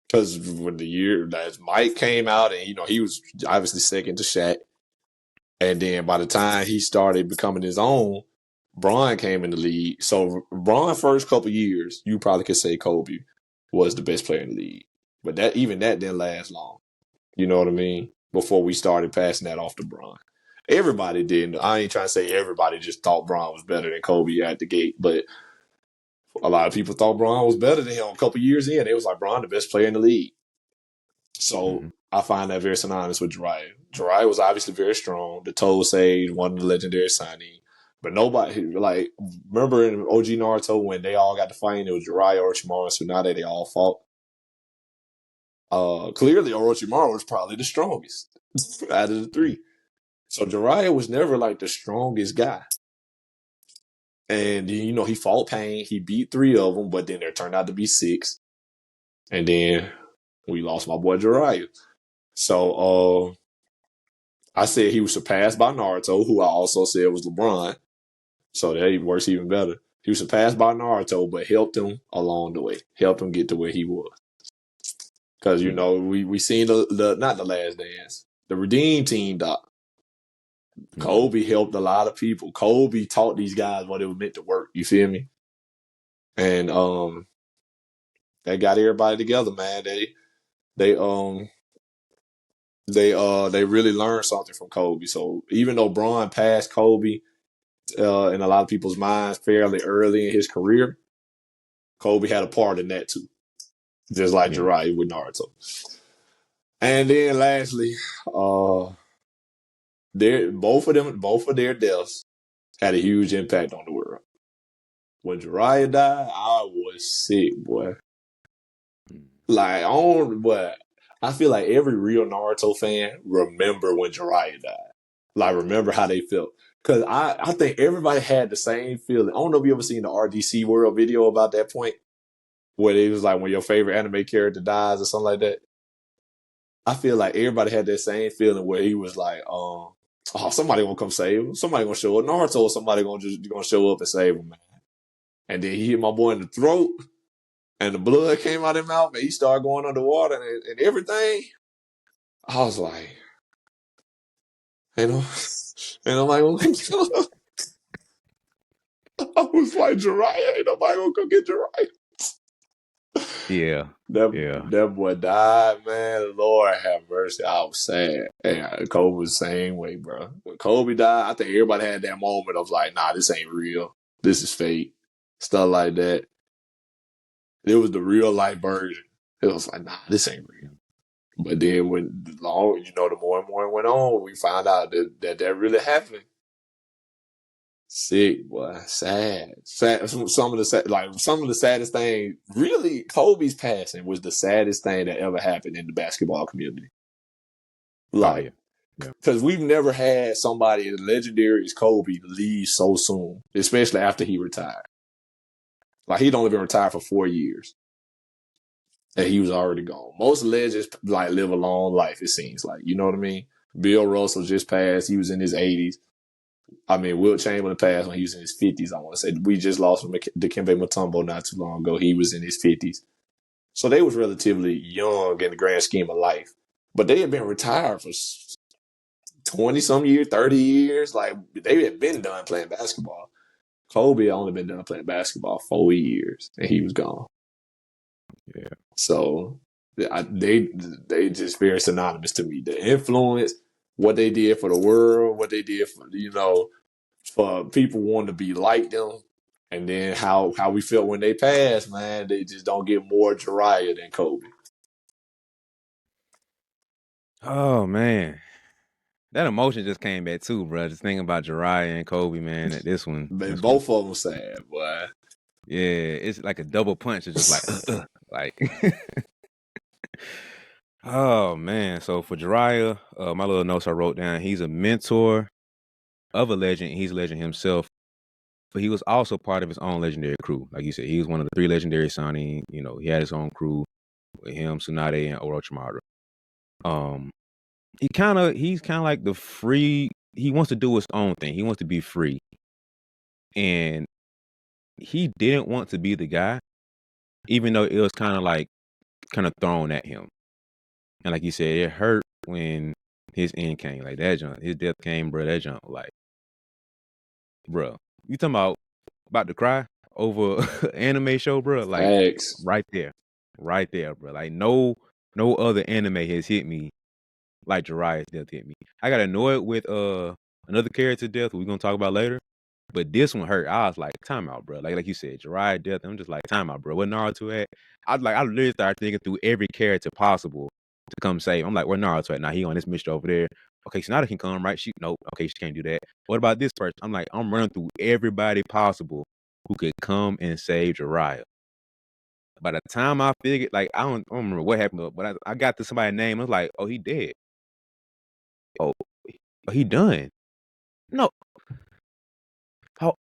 Because when the year that Mike came out, and he was obviously second to Shaq, and then by the time he started becoming his own, Bron came in the league. So Bron first couple years, you probably could say Kobe was the best player in the league. But that didn't last long. You know what I mean? Before we started passing that off to Bron. Everybody didn't. I ain't trying to say everybody just thought Bron was better than Kobe at the gate, but a lot of people thought Bron was better than him a couple years in. It was like Bron the best player in the league. So Mm-hmm. I find that very synonymous with Jiraiya. Jiraiya was obviously very strong. The Toe Sage, one of the legendary signees. But nobody, like, remember in OG Naruto when they all got to fighting, it was Jiraiya, Orochimaru, and Tsunade, they all fought. Clearly, Orochimaru was probably the strongest out of the three. So Jiraiya was never like the strongest guy. And, he fought Pain. He beat three of them, but then there turned out to be six. And then we lost my boy Jiraiya. So, I said he was surpassed by Naruto, who I also said was LeBron. So that works even better. He was surpassed by Naruto, but helped him along the way. Helped him get to where he was. Because, Mm-hmm. we seen the not the Last Dance, the Redeem Team, Doc. Mm-hmm. Kobe helped a lot of people. Kobe taught these guys what it was meant to work. You feel me? And they got everybody together, man. They they really learned something from Kobe. So even though Bron passed Kobe in a lot of people's minds fairly early in his career, Kobe had a part in that too. Just like Yeah. Jiraiya with Naruto. And then lastly, uh, both of their deaths had a huge impact on the world. When Jiriyah died, I was sick, boy. Like, I feel like every real Naruto fan remember when Jiriyah died. Like, remember how they felt. Because I think everybody had the same feeling. I don't know if you ever seen the RDC World video about that point, where it was like when your favorite anime character dies or something like that. I feel like everybody had that same feeling where he was like, oh, somebody gonna come save him. Somebody gonna show up. Naruto or somebody gonna show up and save him, man. And then he hit my boy in the throat, and the blood came out of his mouth, and he started going underwater and everything. I was like, and I'm like, I was like, Jiriyah, ain't nobody gonna come get Jiriyah. Yeah. That boy died, man. Lord have mercy. I was sad. And Kobe was the same way, bro. When Kobe died, I think everybody had that moment of like, nah, this ain't real. This is fake. Stuff like that. It was the real life version. It was like, nah, this ain't real. But then the more and more it went on, we found out that really happened. Sick, boy. Sad. Some of the saddest thing, really, Kobe's passing was the saddest thing that ever happened in the basketball community. Like, because we've never had somebody as legendary as Kobe leave so soon, especially after he retired. Like, he'd only been retired for 4 years. And he was already gone. Most legends like live a long life, it seems like. You know what I mean? Bill Russell just passed. He was in his 80s. I mean, Wilt Chamberlain passed when he was in his 50s, I want to say. We just lost Dikembe Mutombo not too long ago. He was in his 50s. So they was relatively young in the grand scheme of life. But they had been retired for 20-some years, 30 years. Like, they had been done playing basketball. Kobe had only been done playing basketball 4 years, and he was gone. Yeah. So they just very synonymous to me. The influence, what they did for the world, what they did for, for people wanting to be like them, and then how we felt when they passed, man. They just don't get more Jiriyah than Kobe. Oh man, that emotion just came back too, bro. Just thinking about Jiriyah and Kobe, man. At this one, Both of them sad, boy. Yeah, it's like a double punch. It's just like, like. Oh man! So for Jiriyah, my little notes I wrote down. He's a mentor of a legend. He's a legend himself, but he was also part of his own legendary crew. Like you said, he was one of the 3 legendary Sani. He had his own crew with him, Tsunade, and Orochimaru. He's kind of like the free. He wants to do his own thing. He wants to be free, and he didn't want to be the guy, even though it was kind of thrown at him. And like you said, it hurt when his end came. Like that junk, his death came, bro. That junk, like, bro, you talking about to cry over anime show, bro? Like, Thanks. right there, bro. Like no other anime has hit me like Jiraiya's death hit me. I got annoyed with another character death we're gonna talk about later, but this one hurt. I was like, time out, bro. Like you said, Jiraiya death. I'm just like, time out, bro. Where Naruto at? I literally started thinking through every character possible to come save. I'm like, where Naruto at? Now he on this mission over there. Okay, Sonata can come, right? Nope. Okay, she can't do that. What about this person? I'm like, I'm running through everybody possible who could come and save Jiraiya. By the time I figured, like, I don't remember what happened, but I got to somebody's name. I was like, oh, he dead. Oh, he done. No. Oh.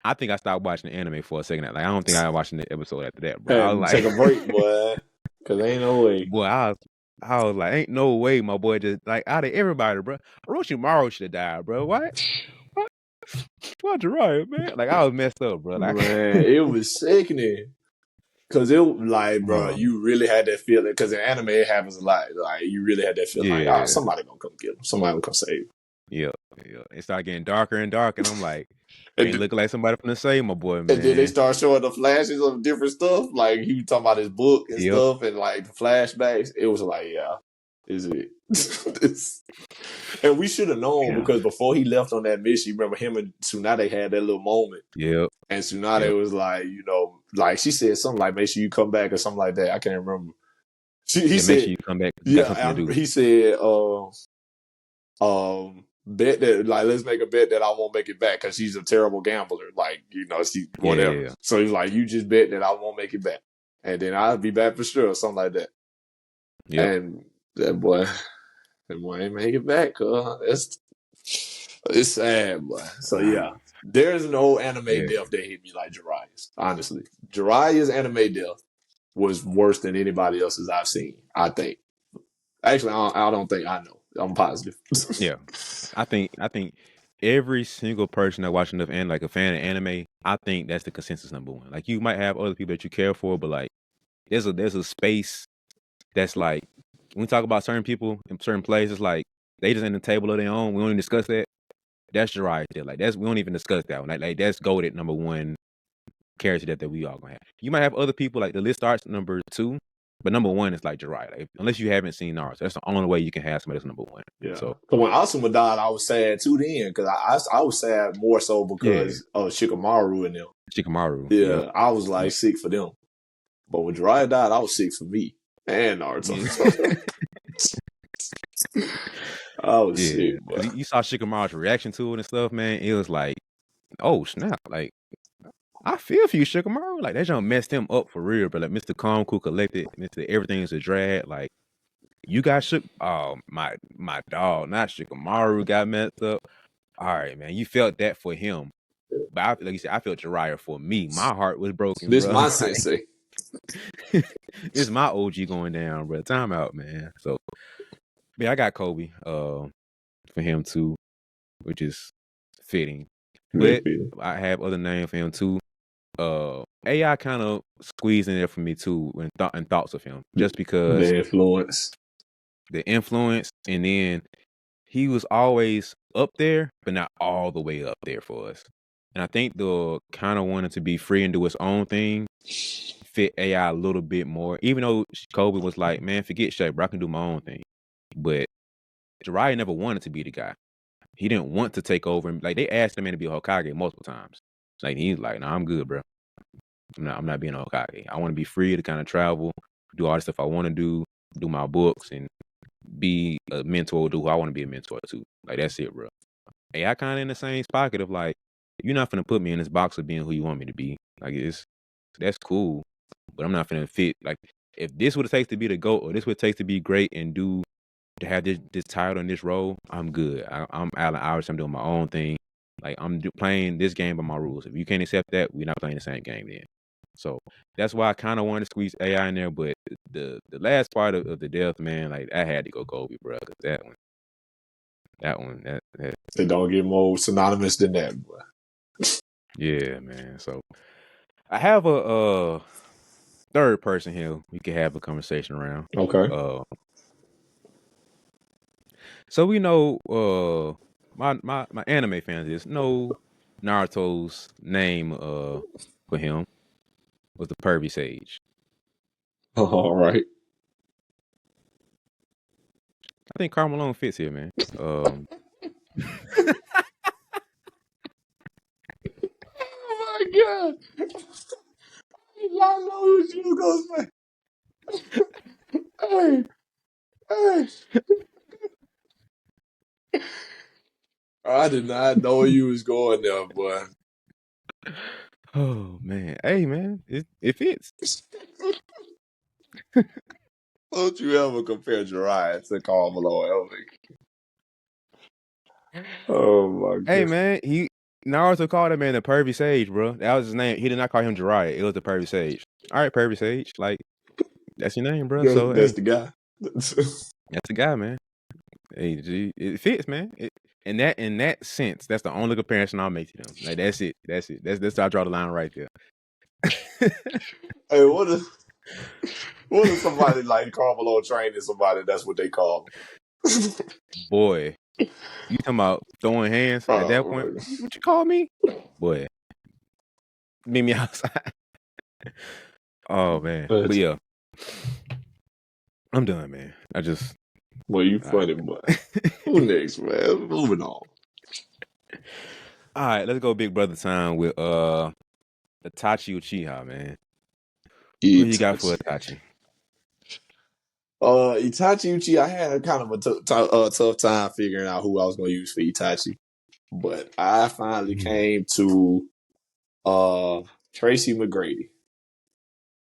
I think I stopped watching the anime for a second. Like, I don't think I was watching the episode after that, bro. I was like, take a break, boy, because ain't no way. Boy, I was like, ain't no way, my boy. Just like out of everybody, bro. Orochimaru should have died, bro. What? What Jiraiya, man? Like, I was messed up, bro. Like, Man, it was sickening. Cause it like, bro, you really had that feeling. Cause in anime it happens a lot. Like, you really had that feeling, like, oh, somebody gonna come get him. Somebody gonna come save him. Yeah. It started getting darker and darker, and I'm like, ain't looking like somebody from the same, my boy, man. And then they start showing the flashes of different stuff. Like, he was talking about his book and stuff, and like the flashbacks. It was like, yeah, is it? And we should have known because before he left on that mission, you remember him and Tsunade had that little moment. Yep. And Tsunade was like, like she said something like, make sure you come back or something like that. I can't remember. He Make sure said, you come back. You got something to yeah, do. he said, bet that like let's make a bet that I won't make it back because she's a terrible gambler. Like she whatever. Yeah. So he's like, you just bet that I won't make it back, and then I'll be back for sure, or something like that. Yep. And that boy ain't make it back. It's sad, boy. So yeah, there's no anime Yeah. death that hit me like Jiraiya's. Honestly, Jiraiya's anime death was worse than anybody else's I've seen. I think. Actually, I don't think I know. I'm positive. Yeah. I think every single person that watch enough and like a fan of anime, I think that's the consensus number one. Like you might have other people that you care for, but like there's a space that's like when we talk about certain people in certain places, like they just in the table of their own. We don't even discuss that. That's Jiraiya there. Like we don't even discuss that one. Like that's goated number one character that we all gonna have. You might have other people like the list starts number two, but number one is like Jiraiya. Like, unless you haven't seen Naruto, that's the only way you can have somebody that's number one. Yeah. So But when Asuma died, I was sad too then because I was sad more so yeah, because of Shikamaru and them. Shikamaru. Yep. Yeah, I was like Yep. sick for them. But when Jiraiya died, I was sick for me and Naruto. Yeah. I was Yeah, sick, because boy. you saw Shikamaru's reaction to it and stuff, man. It was like, oh snap! Like I feel for you, Shikamaru. Like that jump messed him up for real, but like Mr. Calm, Cool, Collected, Mr. Everything is a drag. Like you got shook. Oh my dog, not Shikamaru got messed up. All right, man, you felt that for him, but like you said, I felt Jiraiya for me. My heart was broken, This bro. my Like, sensei. this is my OG going down, bro. Time out, man. So yeah, I got Kobe. For him too, which is fitting. But I have other names for him too. AI kind of squeezed in there for me too, and thoughts of him, just because The influence. the influence, and then he was always up there, but not all the way up there for us. And I think the kind of wanted to be free and do his own thing fit AI a little bit more. Even though Kobe was like, "Man, forget Shaq, bro, I can do my own thing." But Jiraiya never wanted to be the guy. He didn't want to take over. Like they asked him to be a Hokage multiple times. Like he's like, "Nah, I'm good, bro. I'm not being a Hokage. I want to be free to kind of travel, do all the stuff I want to do my books, and be a mentor to who I want to be a mentor to. Like that's it, bro." Hey, I kind of in the same pocket of like, you're not gonna put me in this box of being who you want me to be. Like that's cool, but I'm not gonna fit. Like if this what it takes to be the GOAT, or this what it takes to be great and to have this title and this role, I'm good. I'm Allen Iverson. I'm doing my own thing. Like I'm playing this game by my rules. If you can't accept that, we're not playing the same game then. So that's why I kind of wanted to squeeze AI in there. But the last part of the death, man, like I had to go Kobe, bro. Cause that They don't get more synonymous than that, boy. yeah, man. So I have a third person here we can have a conversation around. Okay. So we know my anime fans just know Naruto's name for him was the Pervy Sage. All right. I think Karl Malone fits here, man. Oh my god! I know what you was gonna say. Hey, hey! I did not know you was going there, boy. Oh man, hey man, it fits. Don't you ever compare Jiraiya to Karl Malone ever? Oh my Hey god! man, Naruto called that man the Pervy Sage, bro. That was his name. He did not call him Jiraiya. It was the Pervy Sage. All right, Pervy Sage. Like that's your name, bro. So That's hey, the guy. that's the guy, man. Hey, G, it fits, man. In that sense, that's the only comparison I'll make to them. Like that's it. That's how I draw the line right there. Hey, what if somebody like Karl Malone training somebody? That's what they call him. Boy, you talking about throwing hands at that point? What you call me? Boy, meet me outside. Oh man, but yeah, I'm done, man. Well, you all right. funny, boy. Who next, man? Moving on. All right, let's go big brother time with Itachi Uchiha, man. What you got for Itachi? Itachi Uchi, I had kind of a tough time figuring out who I was going to use for Itachi, but I finally came to Tracy McGrady.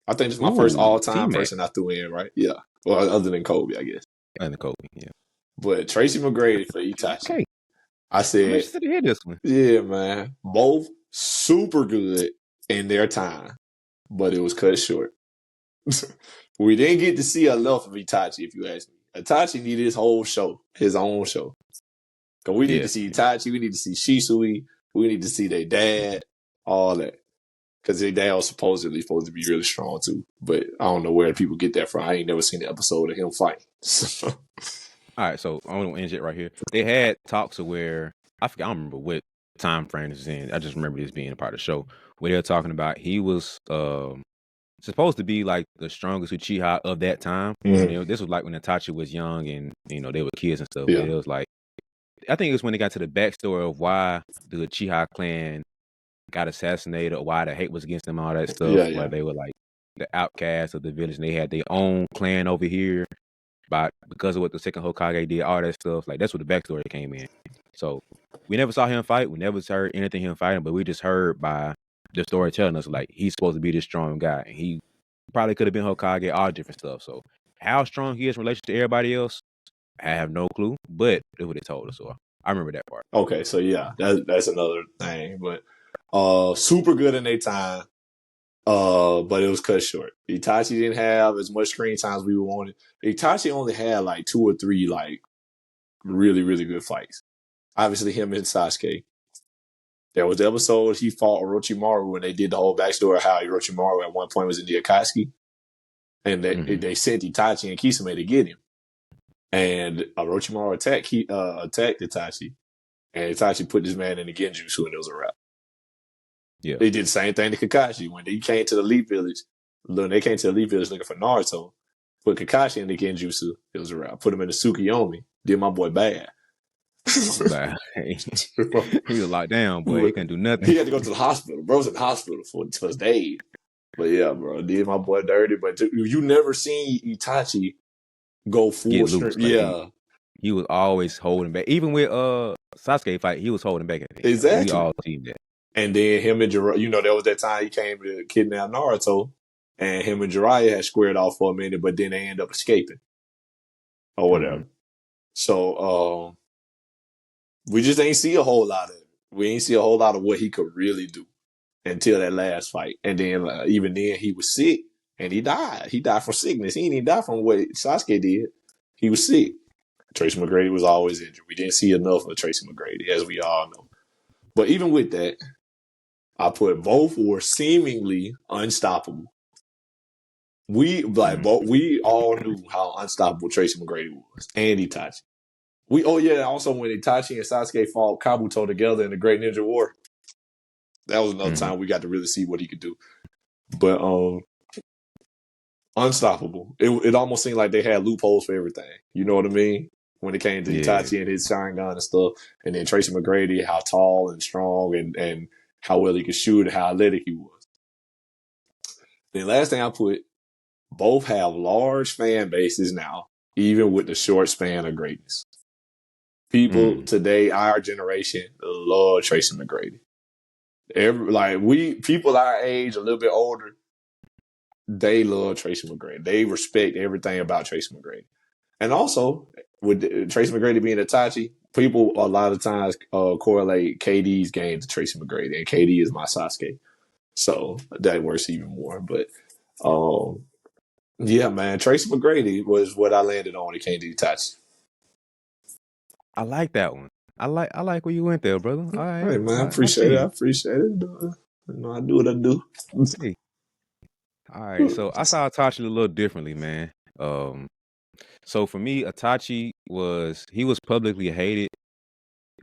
I think this is my first Ooh, all-time T-Mac. person I threw in, right? Yeah. Well, other than Kobe, I guess. And Kobe, yeah. But Tracy McGrady for Itachi. Okay. I I'm said, interested to hear this one. yeah, man. Both super good in their time, but it was cut short. We didn't get to see enough of Itachi, if you ask me. Itachi needed his whole show, his own show. Because we need to Yeah. see Itachi, we need to see Shisui, we need to see their dad, all that. Because their dad was supposedly supposed to be really strong too. But I don't know where people get that from. I ain't never seen the episode of him fight. All right, so I'm gonna end it right here. They had talks of where I forget, I don't remember what time frame this is in. I just remember this being a part of the show where they were talking about he was supposed to be like the strongest Uchiha of that time. This was like when Itachi was young and they were kids and stuff. Yeah. But it was like I think it was when they got to the backstory of why the Uchiha clan got assassinated or why the hate was against them, all that stuff. Yeah. Where they were like the outcasts of the village and they had their own clan over here. Because of what the second Hokage did, all that stuff, like that's where the backstory came in. So we never saw him fight. We never heard anything him fighting, but we just heard by the story telling us like he's supposed to be this strong guy, and he probably could have been Hokage, all different stuff. So how strong he is in relation to everybody else, I have no clue. But that's what they told us. So I remember that part. Okay, so yeah, that's another thing. But super good in their time. But it was cut short. Itachi didn't have as much screen time as we wanted. Itachi only had like 2 or 3 like really, really good fights. Obviously, him and Sasuke. There was the episode he fought Orochimaru when they did the whole backstory of how Orochimaru at one point was in the Akatsuki. And they sent Itachi and Kisame to get him. And Orochimaru attacked Itachi. And Itachi put this man in the Genjutsu and it was a wrap. Yeah. They did the same thing to Kakashi when they came to the Elite Village. When they came to the Elite Village looking for Naruto, put Kakashi in the Genjutsu, it was a wrap. Put him in the Tsukuyomi, did my boy bad. He was locked down, boy. He couldn't do nothing. He had to go to the hospital. Bro was in the hospital for his days. But yeah, bro, did my boy dirty. But you never seen Itachi go full strength. Yeah. He was always holding back. Even with Sasuke fight, he was holding back at the end. Exactly. We all seen that. And then him and Jiriyah, there was that time he came to kidnap Naruto, and him and Jiriyah had squared off for a minute, but then they end up escaping or whatever. So we just ain't see a whole lot of it. We ain't see a whole lot of what he could really do until that last fight. And then even then he was sick and he died. He died from sickness. He didn't even die from what Sasuke did. He was sick. Tracy McGrady was always injured. We didn't see enough of Tracy McGrady, as we all know. But even with that, I put both were seemingly unstoppable. We all knew how unstoppable Tracy McGrady was, and Itachi. Also when Itachi and Sasuke fought Kabuto together in the Great Ninja War, that was another time we got to really see what he could do. But unstoppable. It almost seemed like they had loopholes for everything. You know what I mean? When it came to Itachi and his Sharingan and stuff, and then Tracy McGrady, how tall and strong and how well he could shoot and how athletic he was. The last thing I put, both have large fan bases now, even with the short span of greatness. People today, our generation, love Tracy McGrady. People our age, a little bit older, they love Tracy McGrady. They respect everything about Tracy McGrady. And also, with Tracy McGrady being Itachi, people a lot of times correlate KD's game to Tracy McGrady, and KD is my Sauske. So that works even more. But yeah, man, Tracy McGrady was what I landed on when it came to Itachi. I like that one. I like where you went there, brother. All right. Hey, man, I appreciate it. I do what I do. Hey. All right. So I saw Itachi a little differently, man. So for me, Itachi was publicly hated,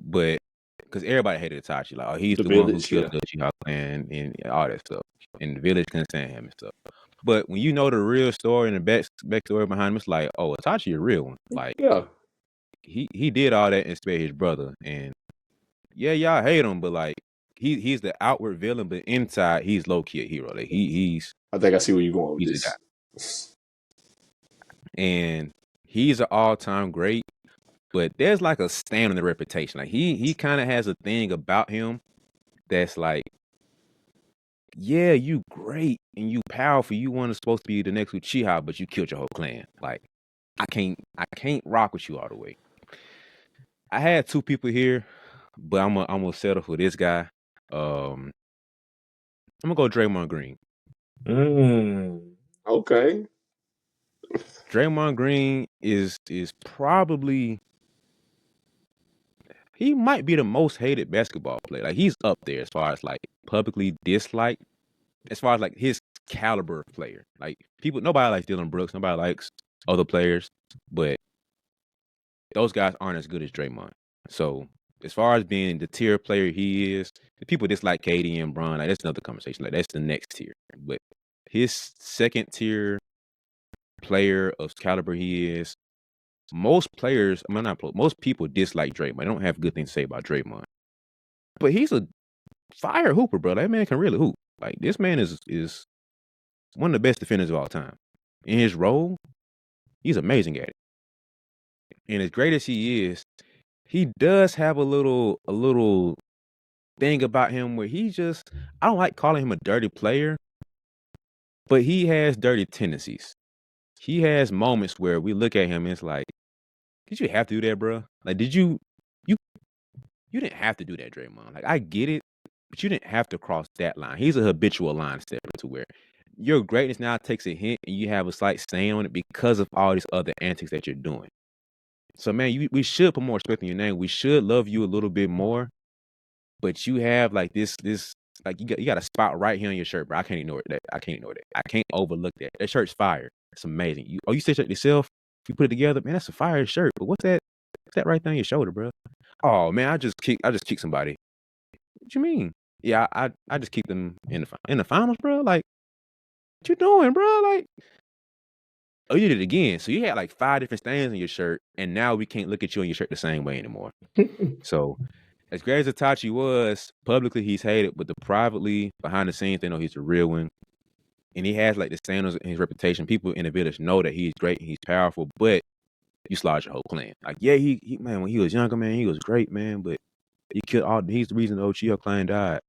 but because everybody hated Itachi, like he's the one who killed the Uchiha clan and all that stuff, and the village couldn't stand him and stuff. But when you know the real story and the backstory behind him, it's like, oh, Itachi a real one. Like, he did all that and spared his brother, and y'all hate him, but like he's the outward villain, but inside he's low key a hero. Like he's. I think I see where you're going with this. and he's an all-time great. But there's like a stamp on the reputation. Like he kind of has a thing about him that's like, yeah, you great and you powerful. You want to supposed to be the next Uchiha, but you killed your whole clan. Like I can't rock with you all the way. I had two people here, but I'm gonna settle for this guy. I'm gonna go Draymond Green. Okay. Draymond Green is probably, he might be the most hated basketball player. Like he's up there as far as like publicly disliked, as far as like his caliber of player. Like people, nobody likes Dylan Brooks, nobody likes other players, but those guys aren't as good as Draymond. So as far as being the tier player he is, the people dislike KD and Bron, like that's another conversation. Like that's the next tier. But his second tier player of caliber he is, most players, I mean not most people dislike Draymond. They don't have good things to say about Draymond. But he's a fire hooper, bro. That man can really hoop. Like this man is one of the best defenders of all time. In his role, he's amazing at it. And as great as he is, he does have a little thing about him where he just, I don't like calling him a dirty player, but he has dirty tendencies. He has moments where we look at him and it's like, did you have to do that, bro? Like, you you didn't have to do that, Draymond. Like, I get it, but you didn't have to cross that line. He's a habitual line stepper to where your greatness now takes a hint and you have a slight stain on it because of all these other antics that you're doing. So, man, we should put more respect in your name. We should love you a little bit more. But you have like this like you got a spot right here on your shirt, bro. I can't ignore that. I can't ignore that. I can't overlook that. That shirt's fire. It's amazing. You stitch it yourself. You put it together, man. That's a fire shirt. But what's that? What's that right there on your shoulder, bro? Oh man, I just kicked somebody. What you mean? Yeah, I just kicked them in the finals, bro. Like, what you doing, bro? Like, oh, you did it again. So you had like 5 different stains on your shirt, and now we can't look at you on your shirt the same way anymore. So as great as Itachi was, publicly he's hated, but privately, behind the scenes, they know he's the real one. And he has like the standards in his reputation. People in the village know that he's great and he's powerful, but you slaughtered your whole clan. Like, yeah, he man, when he was younger, man, he was great, man, but he killed he's the reason the Uchiha clan died.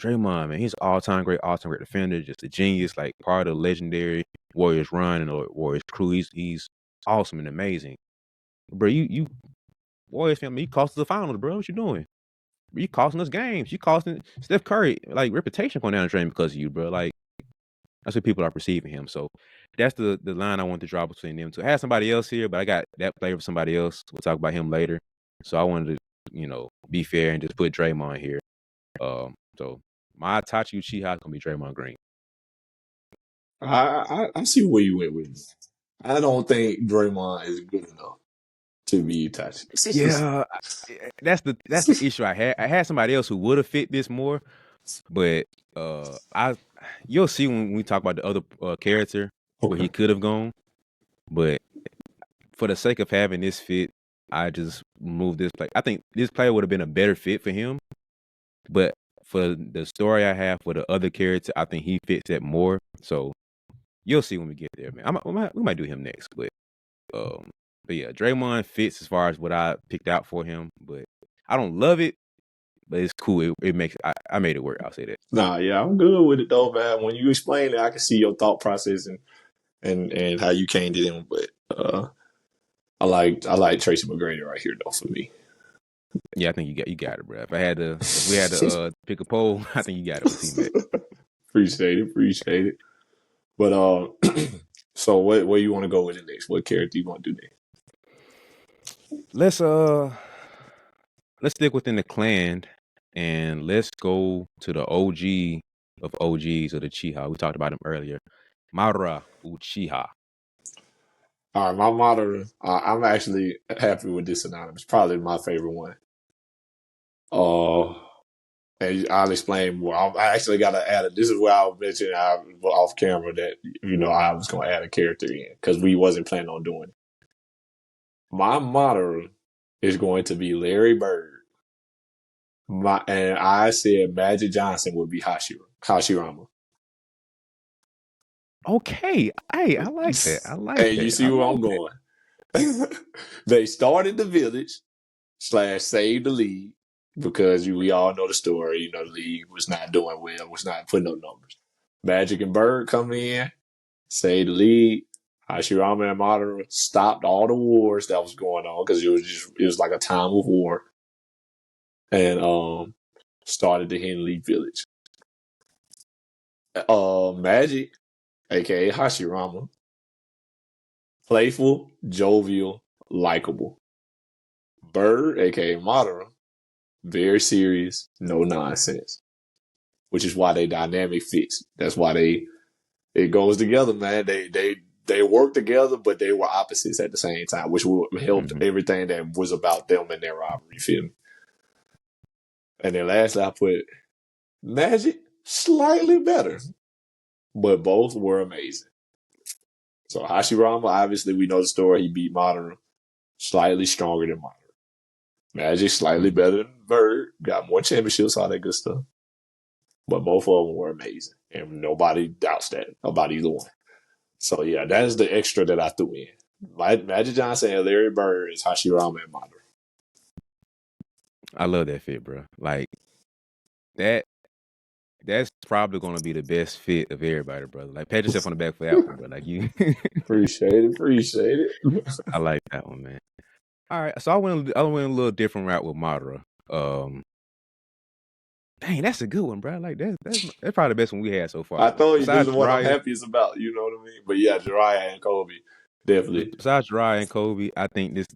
Draymond, man, he's all-time great defender, just a genius, like part of the legendary Warriors run and Warriors crew. He's awesome and amazing. Bro, you Warriors family, you cost us the finals, bro. What you doing? You costing us games. You costing Steph Curry like reputation going down the drain because of you, bro. Like that's what people are perceiving him. So that's the line I want to draw between them two. I had somebody else here, but I got that player for somebody else. We'll talk about him later. So I wanted to, be fair and just put Draymond here. So my Itachi Uchiha is gonna be Draymond Green. I see where you went with it. I don't think Draymond is good enough to be Itachi. Yeah, that's the issue I had. I had somebody else who would have fit this more, but you'll see when we talk about the other character where he could have gone. But for the sake of having this fit, I just moved this play. I think this player would have been a better fit for him, but for the story I have for the other character, I think he fits that more. So you'll see when we get there, man. We might do him next, but yeah, Draymond fits as far as what I picked out for him, but I don't love it, but it's cool. It makes I made it work. I'll say that. Nah, yeah, I'm good with it though, man. When you explain it, I can see your thought process and how you came to them. But I like Tracy McGrady right here though for me. Yeah, I think you got it, bro. If we had to pick a poll, I think you got it with teammate. Appreciate it. But so where you want to go with it next? What character you want to do next? Let's stick within the clan and let's go to the OG of OGs of the Chiha. We talked about him earlier. Madara Uchiha. All right, my motto. I'm actually happy with this anonymous. Probably my favorite one. And I'll explain more. I actually got to add it. This is where I mentioned off camera that I was going to add a character in because we wasn't planning on doing it. My motto is going to be Larry Bird. And I said Magic Johnson would be Hashirama. Okay. Hey, I like that. I like Hey, you that. see I where like I'm that. going? They started the village / saved the league because we all know the story. You know, the league was not doing well, was not putting up numbers. Magic and Bird come in, saved the league. Hashirama and Madara stopped all the wars that was going on because it was like a time of war, and started the Hidden Leaf Village. Magic, aka Hashirama, playful, jovial, likable. Bird, aka Madara, very serious, no nonsense. Which is why they dynamic fits. That's why it goes together, man. They work together, but they were opposites at the same time, which helped Mhm. everything that was about them and their rivalry. You feel me? And then lastly, I put Magic slightly better, but both were amazing. So Hashirama, obviously, we know the story. He beat Madara, slightly stronger than Madara. Magic slightly Mhm. better than Bird, got more championships, all that good stuff. But both of them were amazing, and nobody doubts that about either one. So yeah, that is the extra that I threw in. Magic Johnson and Larry Bird is Hashirama and Madara. I love that fit, bro. Like that. That's probably gonna be the best fit of everybody, brother. Like pat yourself on the back for that one, bro. Like you. Appreciate it. I like that one, man. All right, so I went a little different route with Madara. Um, Dang, that's a good one, bro. Like that's probably the best one we had so far. I told you this Besides is what I'm Jiriyah, happiest about. You know what I mean? But yeah, Jiraiya and Kobe definitely. besides Jiriyah and Kobe, I think this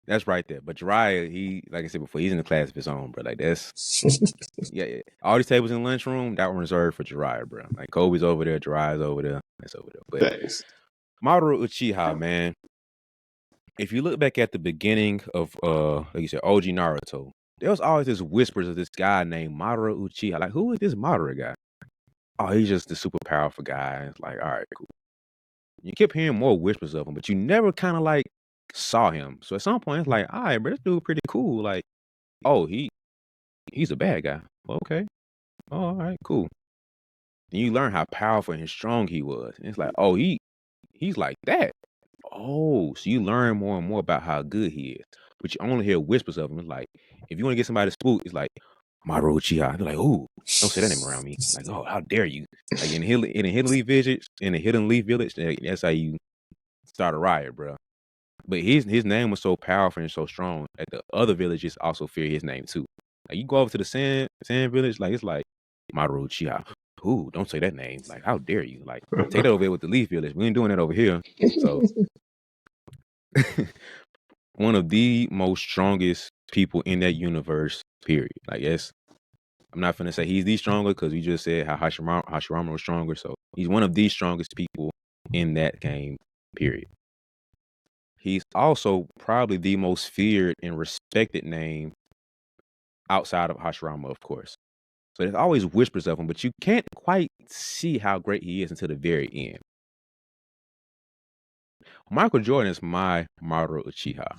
that's right there. But Jiriyah, he like I said before, he's in a class of his own, bro. Like that's yeah. All these tables in the lunchroom, that one reserved for Jiriyah, bro. Like Kobe's over there, Jiraiya's over there, that's over there. But Thanks. Mamoru Uchiha, man. If you look back at the beginning of like you said, OG Naruto, there was always this whispers of this guy named Mamoru Uchiha. Like, who is this Mamoru guy? Oh, he's just the super powerful guy. It's like, all right, cool. You kept hearing more whispers of him, but you never kind of like saw him. So at some point, it's like, all right, bro, this dude pretty cool. Like, oh, he's a bad guy. Okay. Oh, all right, cool. Then you learn how powerful and strong he was. And it's like, oh, he's like that. Oh, so you learn more and more about how good he is. But you only hear whispers of him. It's like, if you want to get somebody spooked, it's like, Maru Uchiha. They're like, ooh, don't say that name around me. Like, oh, how dare you? Like in the Hidden Leaf Village, that's how you start a riot, bro. But his name was so powerful and so strong that the other villages also fear his name too. Like you go over to the Sand Village, like it's like Maru Uchiha. Ooh, don't say that name. Like, how dare you? Like, take that over here with the Leaf Village. We ain't doing that over here. So one of the most strongest people in that universe, period. Like, yes, I'm not gonna say he's the stronger because we just said how Hashirama was stronger. So he's one of the strongest people in that game, period. He's also probably the most feared and respected name outside of Hashirama, of course. So there's always whispers of him, but you can't quite see how great he is until the very end. Michael Jordan is my Maru Uchiha.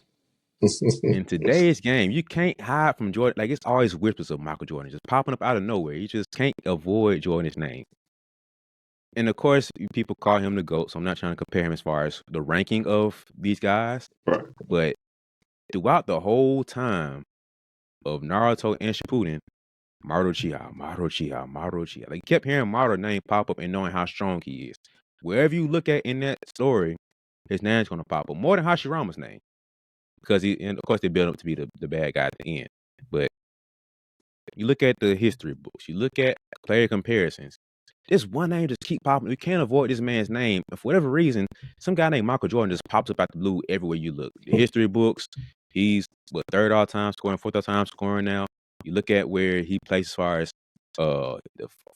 In today's game, you can't hide from Jordan. Like it's always whispers of Michael Jordan just popping up out of nowhere. You just can't avoid Jordan's name. And of course, people call him the GOAT. So I'm not trying to compare him as far as the ranking of these guys. Right. But throughout the whole time of Naruto and Shippuden, Maru Uchiha, Maru Uchiha, Maru Uchiha. Like you kept hearing Maru's name pop up and knowing how strong he is. Wherever you look at in that story, his name's gonna pop up more than Hashirama's name. Because and of course they build up to be the bad guy at the end. But you look at the history books, you look at player comparisons. This one name just keep popping. You can't avoid this man's name. And for whatever reason, some guy named Michael Jordan just pops up out the blue everywhere you look. The history books, he's third all time scoring, fourth all time scoring now. You look at where he plays as far as the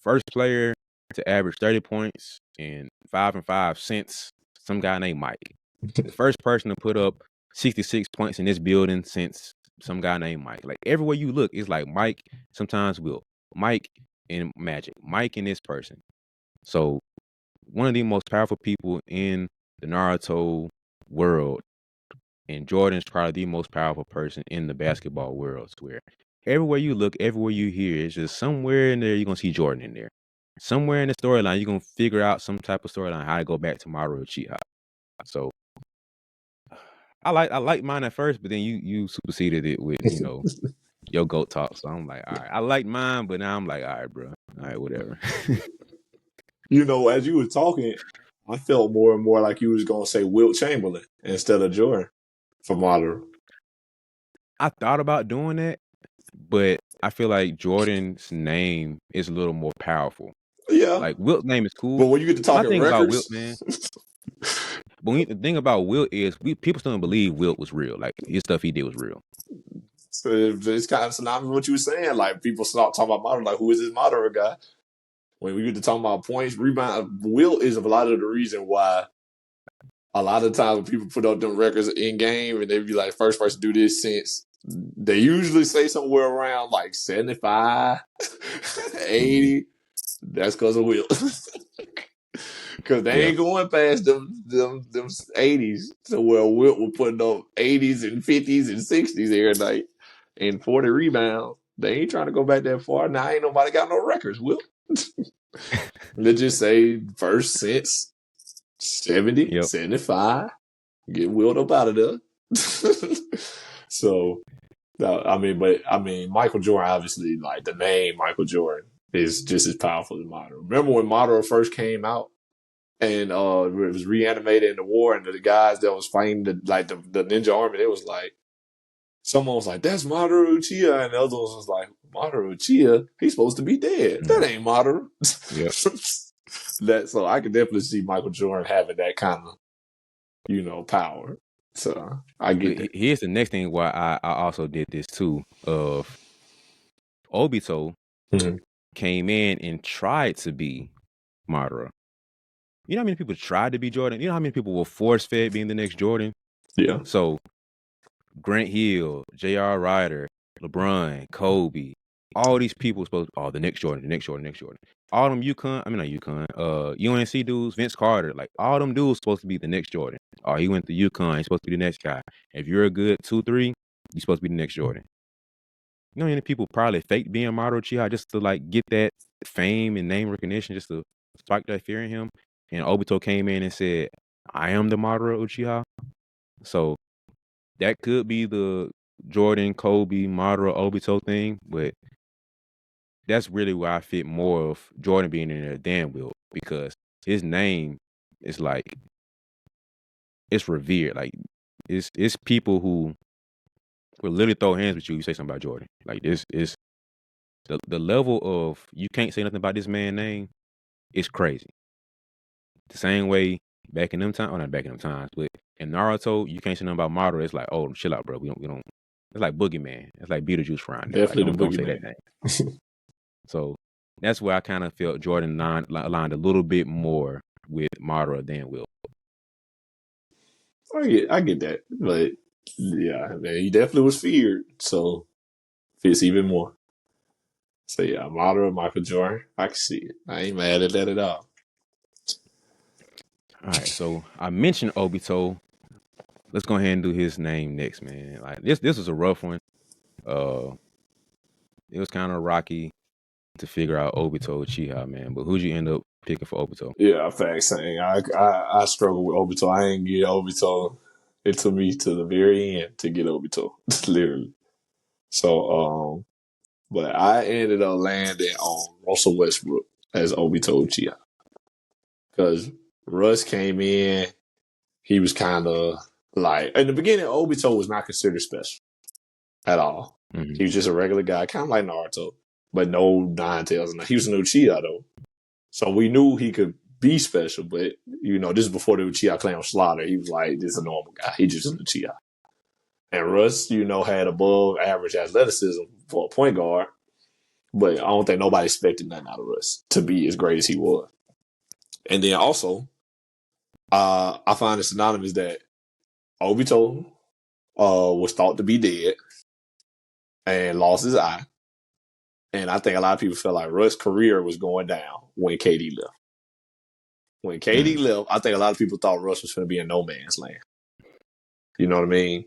first player to average 30 points in 5-and-5 since some guy named Mike. The first person to put up 66 points in this building since some guy named Mike. Like everywhere you look, it's like Mike, sometimes Will. Mike and Magic. Mike and this person. So one of the most powerful people in the Naruto world, and Jordan's probably the most powerful person in the basketball world. Where everywhere you look, everywhere you hear, it's just somewhere in there you're gonna see Jordan in there. somewhere in the storyline, you're gonna figure out some type of storyline how to go back to Maru Uchiha. So I like mine at first, but then you superseded it with your GOAT talk. So I'm like, all right, I liked mine, but now I'm like, all right, bro, all right, whatever. As you were talking, I felt more and more like you was gonna say Wilt Chamberlain instead of Jordan for Maru. I thought about doing that, but I feel like Jordan's name is a little more powerful. Yeah, Like Wilt's name is cool. but when you get to My talking thing about Wilt, records, man. But the thing about Wilt is people still don't believe Wilt was real. Like his stuff he did was real. so it's kind of synonymous with what you were saying. Like people start talking about Maru, like who is this Maru guy? When we get to talking about points, rebound, Wilt is a lot of the reason why a lot of times when people put up them records in game and they be like, first person to do this since, they usually say somewhere around like 75, 80. Mm-hmm. That's because of Will. Because they Yeah. ain't going past them 80s. So where Wilt was putting up 80s and 50s and 60s every night and 40 rebounds. They ain't trying to go back that far. Now ain't nobody got no records, Wilt. Let's just say first since 70, Yep. 75. Get Wilt up out of there. So, Michael Jordan, obviously, like the name Michael Jordan is just as powerful as Madara. Remember when Madara first came out and it was reanimated in the war, and the guys that was fighting the Ninja Army, it was like, someone was like, "That's Madara Uchiha," and the other one was like, "Madara Uchiha, he's supposed to be dead. That ain't Madara." Yep. So I could definitely see Michael Jordan having that kind of, power. So I get that. Here's the next thing why I also did this too. Of Obito Mm-hmm. came in and tried to be Madara. You know how many people tried to be Jordan? You know how many people were force fed being the next Jordan? Yeah. So Grant Hill, J.R. Ryder, LeBron, Kobe, all these people supposed the next Jordan, the next Jordan, next Jordan. All them UNC dudes, Vince Carter, like all them dudes supposed to be the next Jordan. Oh, he went to UConn, he's supposed to be the next guy. If you're a good 2-3, you're supposed to be the next Jordan. You know how many people probably fake being Maru Uchiha just to like get that fame and name recognition, just to spark that fear in him. And Obito came in and said, I am the Maru Uchiha. So that could be the Jordan, Kobe, Madara, Obito thing, but that's really where I fit more of Jordan being in there than Wilt, because his name is like, it's revered. Like it's people who will literally throw hands with you. You say something about Jordan. Like this is the level of you can't say nothing about this man's name is crazy. The same way back in them times, not back in them times, but in Naruto, you can't say nothing about Madara. It's like, oh, chill out, bro. We don't. It's like Boogeyman. It's like Beetlejuice around there. Like, Definitely the don't say that boogeyman. name. So that's where I kind of felt Jordan aligned a little bit more with Madara than Will. I get that, but yeah, man, he definitely was feared, so fits even more. So yeah, Madara, Michael Jordan, I can see it. I ain't mad at that at all. All right, so I mentioned Obito. Let's go ahead and do his name next, man. Like this was a rough one. It was kind of rocky to figure out Obito Uchiha, man. But who'd you end up picking for Obito? Yeah, facts saying I struggle with Obito. I ain't get Obito. It took me to the very end to get Obito, literally. So, but I ended up landing on Russell Westbrook as Obito Uchiha because Russ came in. He was kind of like in the beginning. Obito was not considered special at all. Mm-hmm. He was just a regular guy, kind of like Naruto, but no nine tails. He was an Uchiha though, so we knew he could be special. But this is before the Uchiha clan was slaughtered. He was like, "This is a normal guy. He just an Uchiha." And Russ, had above average athleticism for a point guard, but I don't think nobody expected nothing out of Russ to be as great as he was. And then also, I find it synonymous that Obito was thought to be dead and lost his eye. And I think a lot of people felt like Russ's career was going down when KD left. When KD left, I think a lot of people thought Russ was going to be in no man's land. You know what I mean?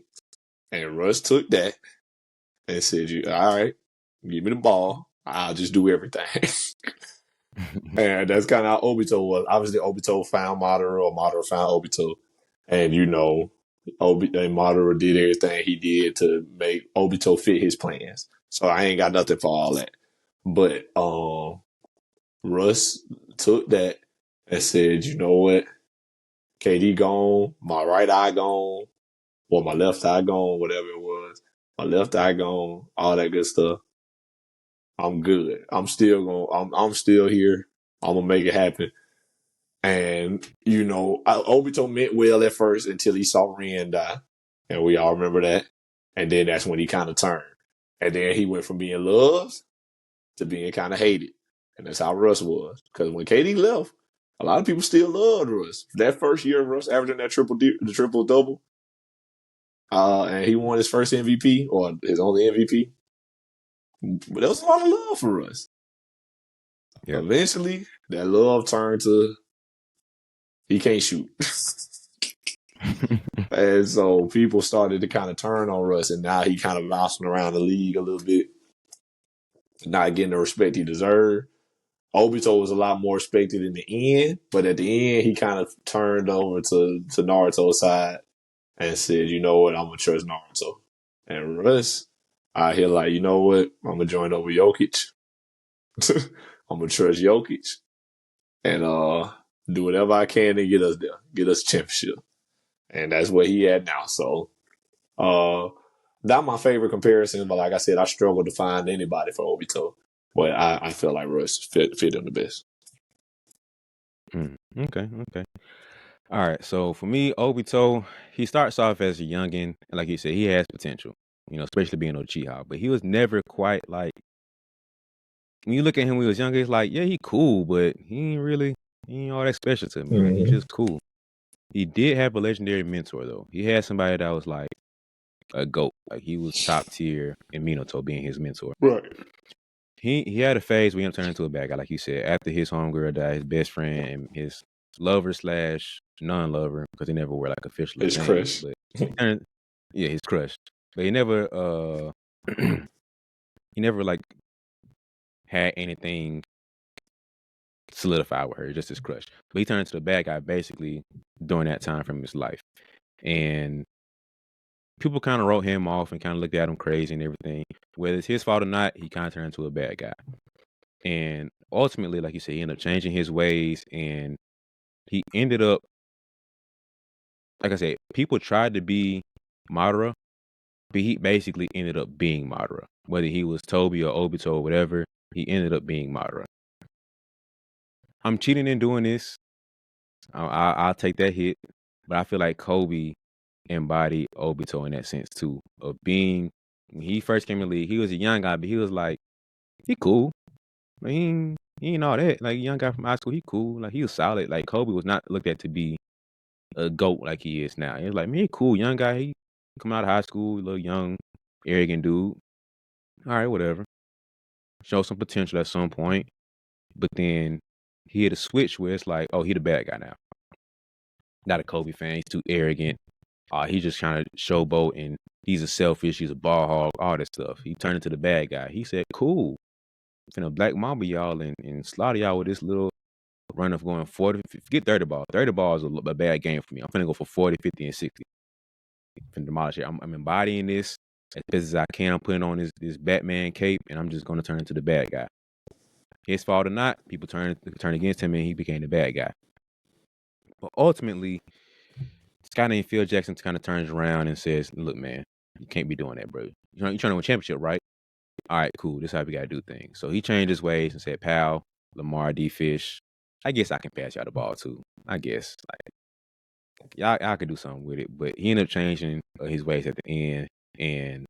And Russ took that and said, all right, give me the ball. I'll just do everything. And that's kind of how Obito was. Obviously, Obito found Madara, or Madara found Obito. And, and Madara did everything he did to make Obito fit his plans. So I ain't got nothing for all that. But Russ took that and said, you know what? KD gone, my right eye gone, or my left eye gone, whatever it was. My left eye gone, all that good stuff. I'm good. I'm still here. I'm gonna make it happen. And, Obito meant well at first until he saw Ren die. And we all remember that. And then that's when he kind of turned. And then he went from being loved to being kind of hated. And that's how Russ was. Because when KD left, a lot of people still loved Russ. That first year of Russ averaging that the triple double, and he won his first MVP, or his only MVP. But there was a lot of love for Russ. Yeah. Eventually, that love turned to he can't shoot. And so people started to kind of turn on Russ, and now he kind of bouncing around the league a little bit, not getting the respect he deserved. Obito was a lot more respected in the end, but at the end, he kind of turned over to Naruto's side and said, you know what, I'm going to trust Naruto. And Russ out here like, you know what, I'm going to join over Jokic. I'm going to trust Jokic and do whatever I can to get us there, get us championship. And that's where he at now. So, not my favorite comparison, but like I said, I struggle to find anybody for Obito. But I feel like Russ fit him the best. Okay. All right. So for me, Obito, he starts off as a youngin, and like you said, he has potential. Especially being Uchiha, but he was never quite like. When you look at him when he was younger, it's like, yeah, he cool, but he ain't all that special to me. Like, he's just cool. He did have a legendary mentor though. He had somebody that was like a GOAT. Like he was top tier in Minato being his mentor. Right. He had a phase where he turned into a bad guy, like you said, after his homegirl died, his best friend and his lover / non-lover, because he never wore like official His name. crush. But his crush. But he never he never like had anything solidified with her, just his crush. But he turned into the bad guy basically during that time from his life. And people kind of wrote him off and kind of looked at him crazy and everything. Whether it's his fault or not, he kind of turned into a bad guy. And ultimately, like you said, he ended up changing his ways, and he ended up, like I said, people tried to be Madara, but he basically ended up being Madara. Whether he was Toby or Obito or whatever, he ended up being Madara. I'm cheating in doing this. I'll take that hit, but I feel like Kobe embodied Obito in that sense too, of being, when he first came in the league, he was a young guy, but he was like, he cool. Like, he ain't all that. Like, young guy from high school, he cool. Like, he was solid. Like, Kobe was not looked at to be a GOAT like he is now. He was like, man, he cool, young guy. He come out of high school, a little young, arrogant dude. All right, whatever. Show some potential at some point. But then he hit a switch where it's like, oh, he the bad guy now. Not a Kobe fan. He's too arrogant. He's just trying to showboat, and he's a selfish. He's a ball hog, all that stuff. He turned into the bad guy. He said, cool. Finna black mamba y'all and slaughter y'all with this little run of going 40, get 30 ball. 30 ball is a bad game for me. I'm finna go for 40, 50, and 60. Finna demolish it. I'm embodying this as best as I can. I'm putting on this Batman cape, and I'm just gonna turn into the bad guy. His fault or not, people turn against him, and he became the bad guy. But ultimately, Scott named Phil Jackson kind of turns around and says, look, man, you can't be doing that, bro. You're trying to win a championship, right? All right, cool. This is how we got to do things. So he changed his ways and said, pal, Lamar, D-Fish, I guess I can pass y'all the ball too. I guess. Like, y'all could do something with it. But he ended up changing his ways at the end. And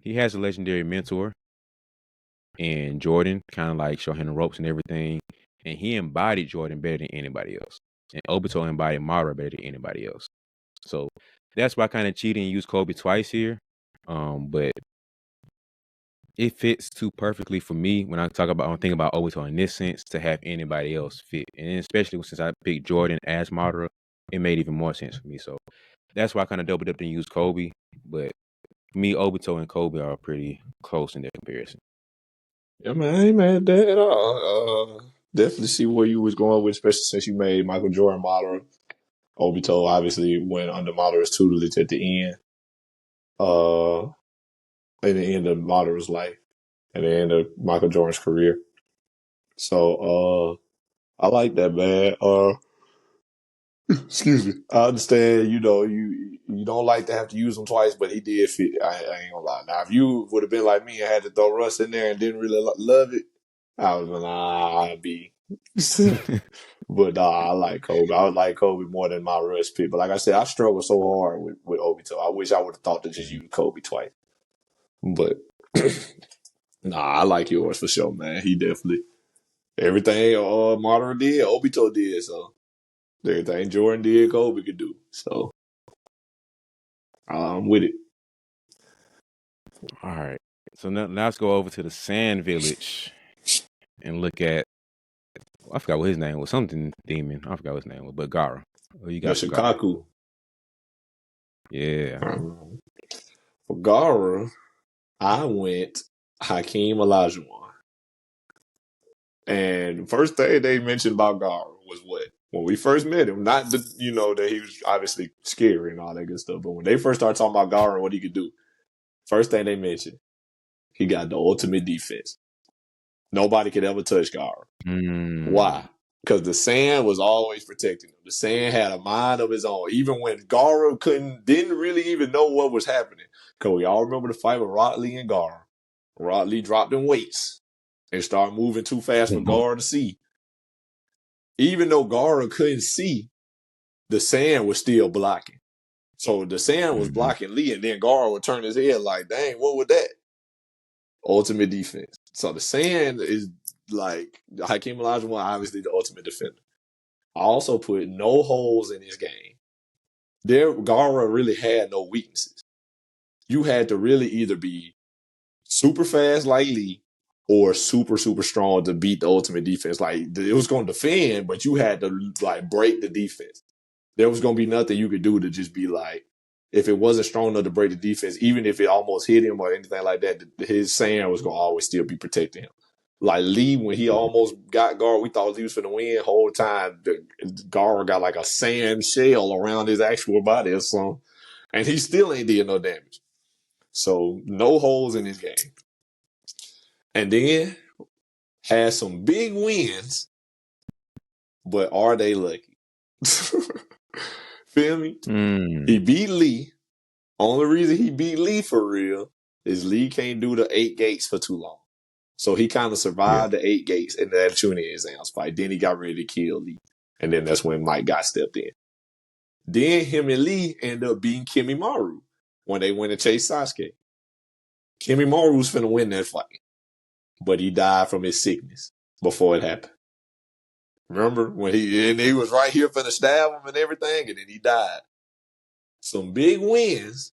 he has a legendary mentor in Jordan, kind of like show him the ropes and everything. And he embodied Jordan better than anybody else. And Obito embodied Madara better than anybody else. So that's why I kind of cheated and used Kobe twice here. But it fits too perfectly for me when I think about Obito in this sense to have anybody else fit. And especially since I picked Jordan as Madara, it made even more sense for me. So that's why I kind of doubled up and used Kobe. But for me, Obito and Kobe are pretty close in their comparison. Yeah, man, I ain't mad at that at all. Definitely see where you was going with, especially since you made Michael Jordan model. Obito obviously went under Madara's tutelage at the end. In the end of Madara's life, and the end of Michael Jordan's career. So, I like that, man. Excuse me. I understand, you don't like to have to use them twice, but he did fit. I ain't gonna lie. Now, if you would have been like me and had to throw Russ in there and didn't really love it, I was like, I'd be. But I like Kobe. I would like Kobe more than my Russ pick. But like I said, I struggle so hard with Obito. I wish I would have thought to just use Kobe twice. But nah, I like yours for sure, man. He definitely everything Madara did, Obito did. So everything Jordan did, Kobe could do. So I'm with it. All right. So now let's go over to the Sand Village and look at. I forgot what his name was. Something demon. I forgot what his name was. But Gaara. What you got for Gaara? Yoshikaku. Yeah. For Gaara, I went Hakeem Olajuwon. And first thing they mentioned about Gaara was what? When we first met him, not that he was obviously scary and all that good stuff, but when they first started talking about Gaara and what he could do, first thing they mentioned, he got the ultimate defense. Nobody could ever touch Gaara. Why? Because the Sand was always protecting him. The Sand had a mind of his own. Even when Gaara didn't really even know what was happening. Because we all remember the fight with Rod Lee and Gaara. Rod Lee dropped in weights and started moving too fast for Gaara to see. Even though Gaara couldn't see, the Sand was still blocking. So the Sand was blocking Lee, and then Gaara would turn his head like, dang, what was that? Ultimate defense. So the Sand is like Hakeem Olajuwon, obviously the ultimate defender. I also put no holes in his game. Gaara really had no weaknesses. You had to really either be super fast like Lee or super, super strong to beat the ultimate defense. Like, it was going to defend, but you had to like break the defense. There was going to be nothing you could do to just be like, if it wasn't strong enough to break the defense, even if it almost hit him or anything like that, his Sand was going to always still be protecting him. Like Lee, when he almost got Gaara, we thought he was going to win. Whole time, Gaara got like a sand shell around his actual body or something. And he still ain't did no damage. So, no holes in his game. And then, had some big wins, but are they lucky? Feel me? He beat Lee. Only reason he beat Lee for real is Lee can't do the 8 gates for too long. So he kind of survived the 8 gates in that tuning exams fight. Then he got ready to kill Lee. And then that's when Mike got stepped in. Then him and Lee ended up beating Kimimaro when they went to chase Sauske. Kimimaro was finna win that fight. But he died from his sickness before it happened. Remember when he was right here finna stab him and everything, and then he died. Some big wins.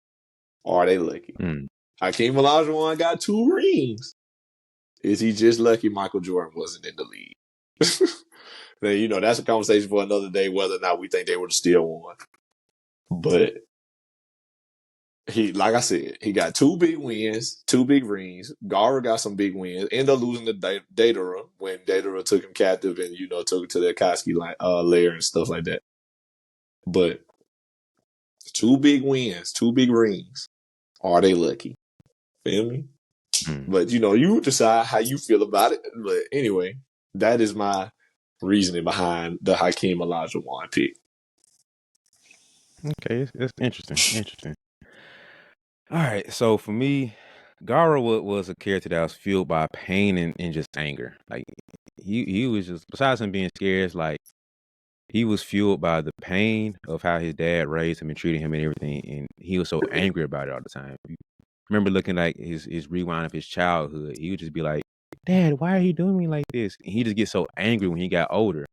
Are they lucky? Hakeem Olajuwon got 2 rings. Is he just lucky Michael Jordan wasn't in the league? Then, that's a conversation for another day, whether or not we think they would have still won. But like I said, he got 2 big wins, 2 big rings. Gaara got some big wins. Ended up losing to Datara when Datara took him captive and, took him to the Koski lair and stuff like that. But 2 big wins, 2 big rings. Are they lucky? Feel me? But, you decide how you feel about it. But anyway, that is my reasoning behind the Hakeem Olajuwon pick. Okay, it's interesting. All right, so for me, Gaara was a character that was fueled by pain and just anger. Like he was just, besides him being scared, it's like he was fueled by the pain of how his dad raised him and treated him and everything, and he was so angry about it all the time. Remember looking like his rewind of his childhood, he would just be like, "Dad, why are you doing me like this?" And he just get so angry when he got older,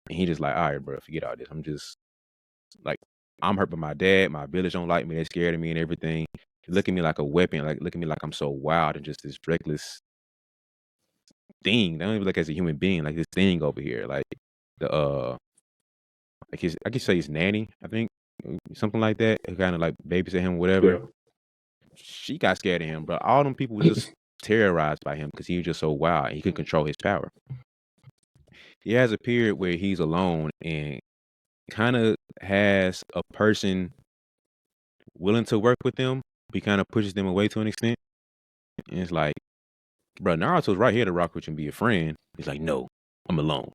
and he just like, "All right, bro, forget all this. I'm just like, I'm hurt by my dad. My village don't like me. They're scared of me and everything. Look at me like a weapon. Like look at me like I'm so wild and just this reckless thing. They don't even look as a human being. Like this thing over here. Like the like I could say his nanny. I think something like that. Who kind of like babysit him, whatever. Yeah. She got scared of him, but all them people were just terrorized by him because he was just so wild. And he could control his power. He has a period where he's alone and kind of has a person willing to work with them. He kind of pushes them away to an extent. And it's like, bro, Naruto's right here to rock with you and be a friend. He's like, no, I'm alone.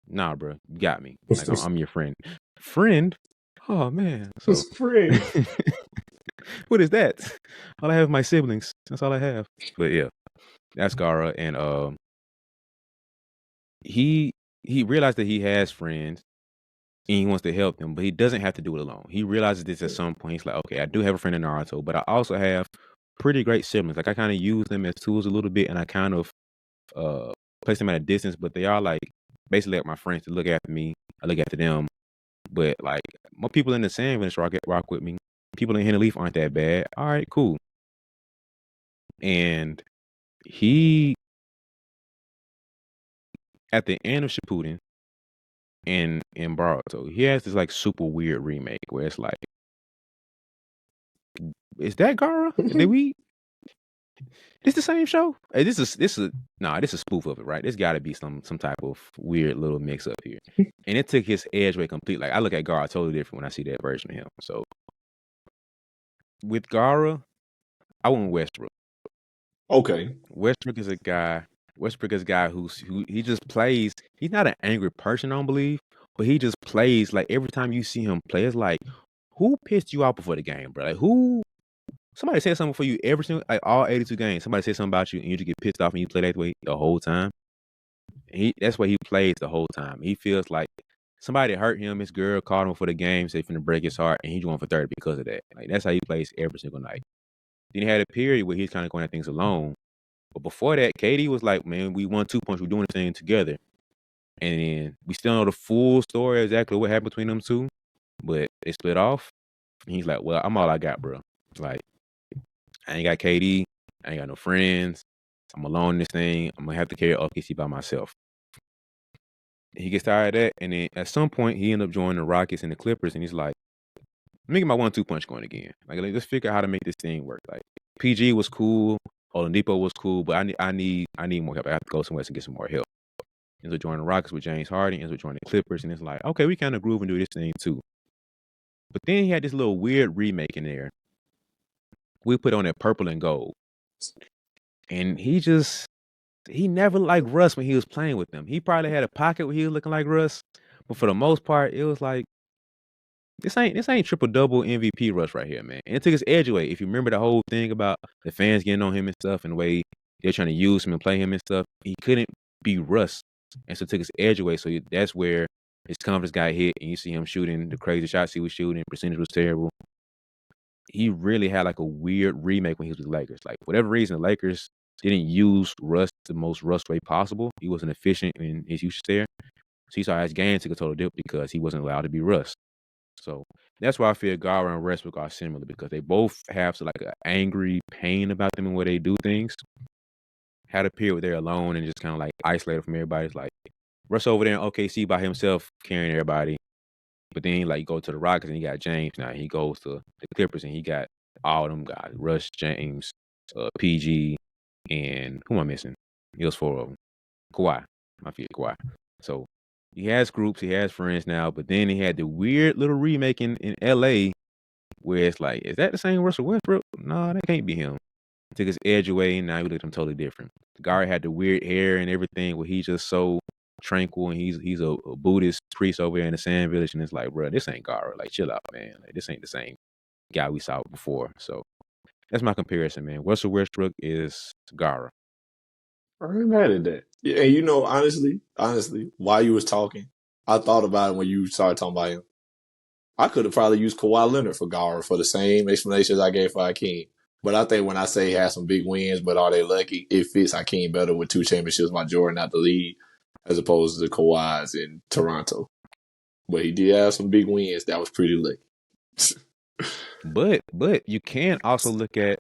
Nah, bro, you got me. Like, I'm your friend. Friend? Oh, man. So, friend. what is that? All I have is my siblings. That's all I have. But yeah, that's Gaara. And he realized that he has friends and he wants to help them, but he doesn't have to do it alone. He realizes this at some point. He's like, okay, I do have a friend in Naruto, but I also have pretty great siblings. Like, I kind of use them as tools a little bit, and I kind of place them at a distance, but they are like basically like my friends to look after me. I look after them. But like more people in the sand village rock with me. People in Hidden Leaf aren't that bad. All right, cool. And he at the end of Shippuden in Boruto, he has this like super weird remake where it's like, is that Gaara? Did we? This the same show? Hey, this is a spoof of it, right? There's got to be some type of weird little mix up here, and it took his edge away completely. Like I look at Gaara totally different when I see that version of him. So with Gaara, I went Westbrook. Okay. Westbrook is a guy. Westbrook is a guy who he just plays. He's not an angry person, I don't believe, but he just plays like every time you see him play, it's like, who pissed you off before the game, bro? Like who? Somebody said something for you every single like all 82 games. Somebody said something about you, and you just get pissed off, and you play that way the whole time. That's why he plays the whole time. He feels like somebody hurt him. His girl called him for the game, said finna break his heart, and he's going for 30 because of that. Like that's how he plays every single night. Then he had a period where he's kind of going at things alone. But before that, KD was like, man, we won 2 points. We're doing this thing together. And then we still know the full story, exactly what happened between them two. But they split off. And he's like, well, I'm all I got, bro. Like, I ain't got KD. I ain't got no friends. I'm alone in this thing. I'm going to have to carry OKC by myself. He gets tired of that. And then at some point, he ended up joining the Rockets and the Clippers. And he's like, let me get my 1-2 punch going again. Like, let's figure out how to make this thing work. Like, PG was cool. Oladipo was cool, but I need more help. I have to go somewhere to get some more help. Ends up joining the Rockets with James Harden. Ends up joining the Clippers, and it's like, okay, we kind of groove and do this thing too. But then he had this little weird remake in there. We put on that purple and gold, and he never liked Russ when he was playing with them. He probably had a pocket where he was looking like Russ, but for the most part, it was like this ain't triple double MVP Russ right here, man. And it took his edge away. If you remember the whole thing about the fans getting on him and stuff, and the way they're trying to use him and play him and stuff, he couldn't be Russ, and so it took his edge away. So that's where his confidence got hit, and you see him shooting the crazy shots he was shooting. Percentage was terrible. He really had like a weird remake when he was with the Lakers. Like for whatever reason, the Lakers didn't use Russ the most Russ way possible. He wasn't efficient in his usage there. So you saw his game took a total dip because he wasn't allowed to be Russ. So that's why I feel Gaara and Westbrook are similar because they both have like an angry pain about them and where they do things. Had a period where they're alone and just kind of like isolated from everybody. It's like Russ over there in OKC by himself carrying everybody. But then like go to the Rockets and he got James now. He goes to the Clippers and he got all them guys. Russ, James, PG, and who am I missing? He was 4 of them. Kawhi. I feel Kawhi. So he has groups, he has friends now, but then he had the weird little remake in LA where it's like, is that the same Russell Westbrook? No, that can't be him. Took his edge away, and now he looked at him totally different. The guy had the weird hair and everything where he's just so tranquil and he's a Buddhist priest over there in the Sand Village, and it's like, bro, this ain't Gaara. Like, chill out, man. Like, this ain't the same guy we saw before. So that's my comparison, man. Russell Westbrook is Gaara. I ain't mad at that. Yeah, and you know, honestly, while you was talking, I thought about it when you started talking about him. I could have probably used Kawhi Leonard for Gaara for the same explanations I gave for Hakeem. But I think when I say he has some big wins, but are they lucky? It fits Hakeem better with 2 championships by Jordan out the league as opposed to the Kawhis in Toronto. But he did have some big wins. That was pretty lucky. But you can also look at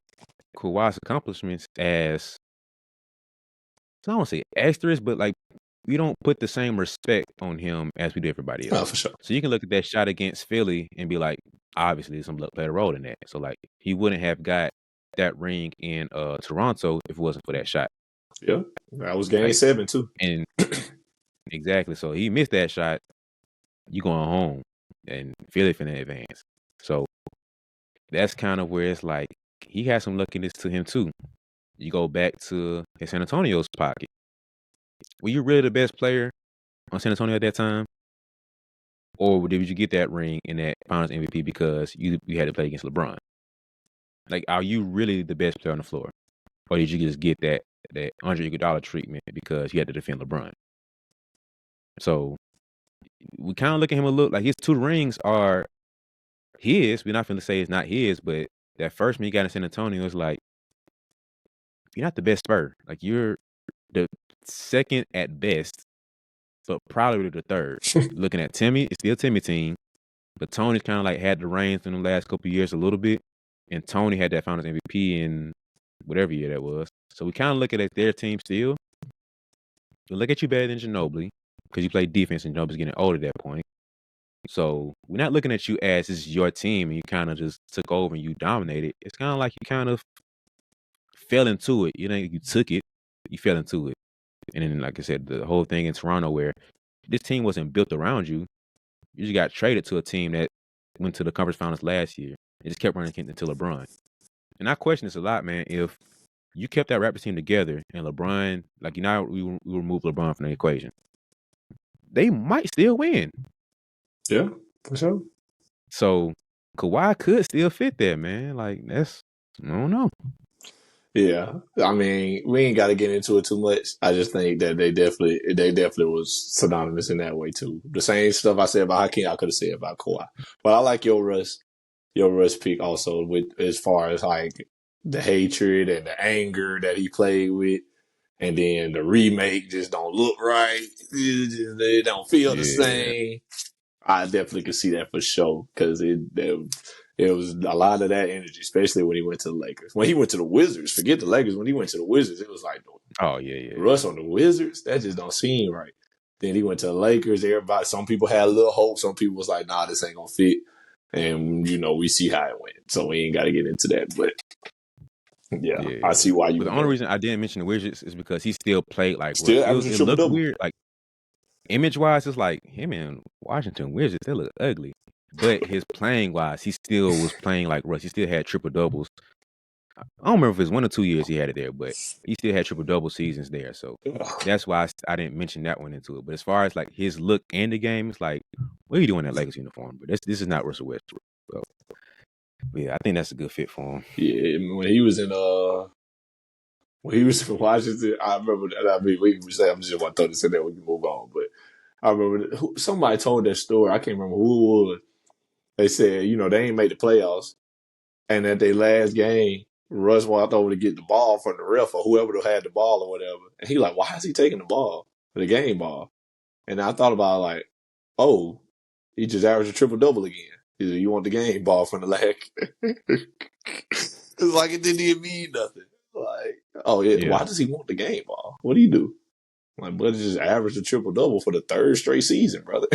Kawhi's accomplishments as, I don't want to say extras, but like we don't put the same respect on him as we do everybody else. Oh, for sure. So you can look at that shot against Philly and be like, obviously some luck played a role in that. So like he wouldn't have got that ring in Toronto if it wasn't for that shot. Yeah, that was game Like, 7 too. And exactly, so he missed that shot. You going home, and Philly finna advance. So that's kind of where it's like he has some luckiness to him too. You go back to San Antonio's pocket. Were you really the best player on San Antonio at that time? Or did you get that ring in that Finals MVP because you had to play against LeBron? Like, are you really the best player on the floor? Or did you just get that Andre Iguodala treatment because you had to defend LeBron? So we kind of look at him a little like his 2 rings are his. We're not going to say it's not his, but that first one he got in San Antonio is like, you're not the best Spur. Like, you're the second at best, but probably the third. Looking at Timmy, it's still Timmy team, but Tony's kind of like had the reins in the last couple of years a little bit, and Tony had that Finals MVP in whatever year that was. So we kind of look at their team still. We look at you better than Ginobili because you play defense and Ginobili's getting older at that point. So we're not looking at you as this is your team and you kind of just took over and you dominated. It's kind of like you kind of fell into it. You know, you took it, you fell into it. And then, like I said, the whole thing in Toronto where this team wasn't built around you. You just got traded to a team that went to the conference finals last year. It just kept running into LeBron. And I question this a lot, man. If you kept that Raptors team together and LeBron, like, you know, we remove LeBron from the equation, they might still win. Yeah, for sure. So Kawhi could still fit there, man. Like, that's, I don't know. Yeah, I mean, we ain't got to get into it too much. I just think that they definitely was synonymous in that way too. The same stuff I said about Hakeem, I could have said about Kawhi. But I like your Russ pick also with as far as like the hatred and the anger that he played with, and then the remake just don't look right. They don't feel the same. I definitely could see that for sure because it was a lot of that energy, especially when he went to the Lakers. When he went to the Wizards, forget the Lakers. When he went to the Wizards, it was like, oh yeah. Russ on the Wizards, that just don't seem right. Then he went to the Lakers. Everybody, some people had a little hope. Some people was like, nah, this ain't gonna fit. And we see how it went. So we ain't got to get into that. But yeah, I see why you. But the only reason I didn't mention the Wizards is because he still played like still Russ. It looked double. weird, like image wise. It's like him and Washington Wizards. They look ugly, but his playing wise, he still was playing like Russ. He still had triple doubles. I don't remember if it's 1 or 2 years he had it there, but he still had triple double seasons there. So that's why I didn't mention that one into it. But as far as like his look and the game, it's like, what are you doing in that Lakers uniform? But this is not Russell Westbrook. So yeah, I think that's a good fit for him. Yeah, when he was in Washington, I remember. I mean, we say I'm just want to throw this in there. We can move on, but I remember somebody told that story. I can't remember who it was. They said, they ain't made the playoffs, and at their last game, Russ walked over to get the ball from the ref or whoever had the ball or whatever, and he like, why is he taking the ball, the game ball? And I thought about it, like, oh, he just averaged a triple double again. He said, you want the game ball from the leg? It's like it didn't even mean nothing. Like, oh yeah, why does he want the game ball? What do you do? My buddy just averaged a triple double for the 3rd straight season, brother.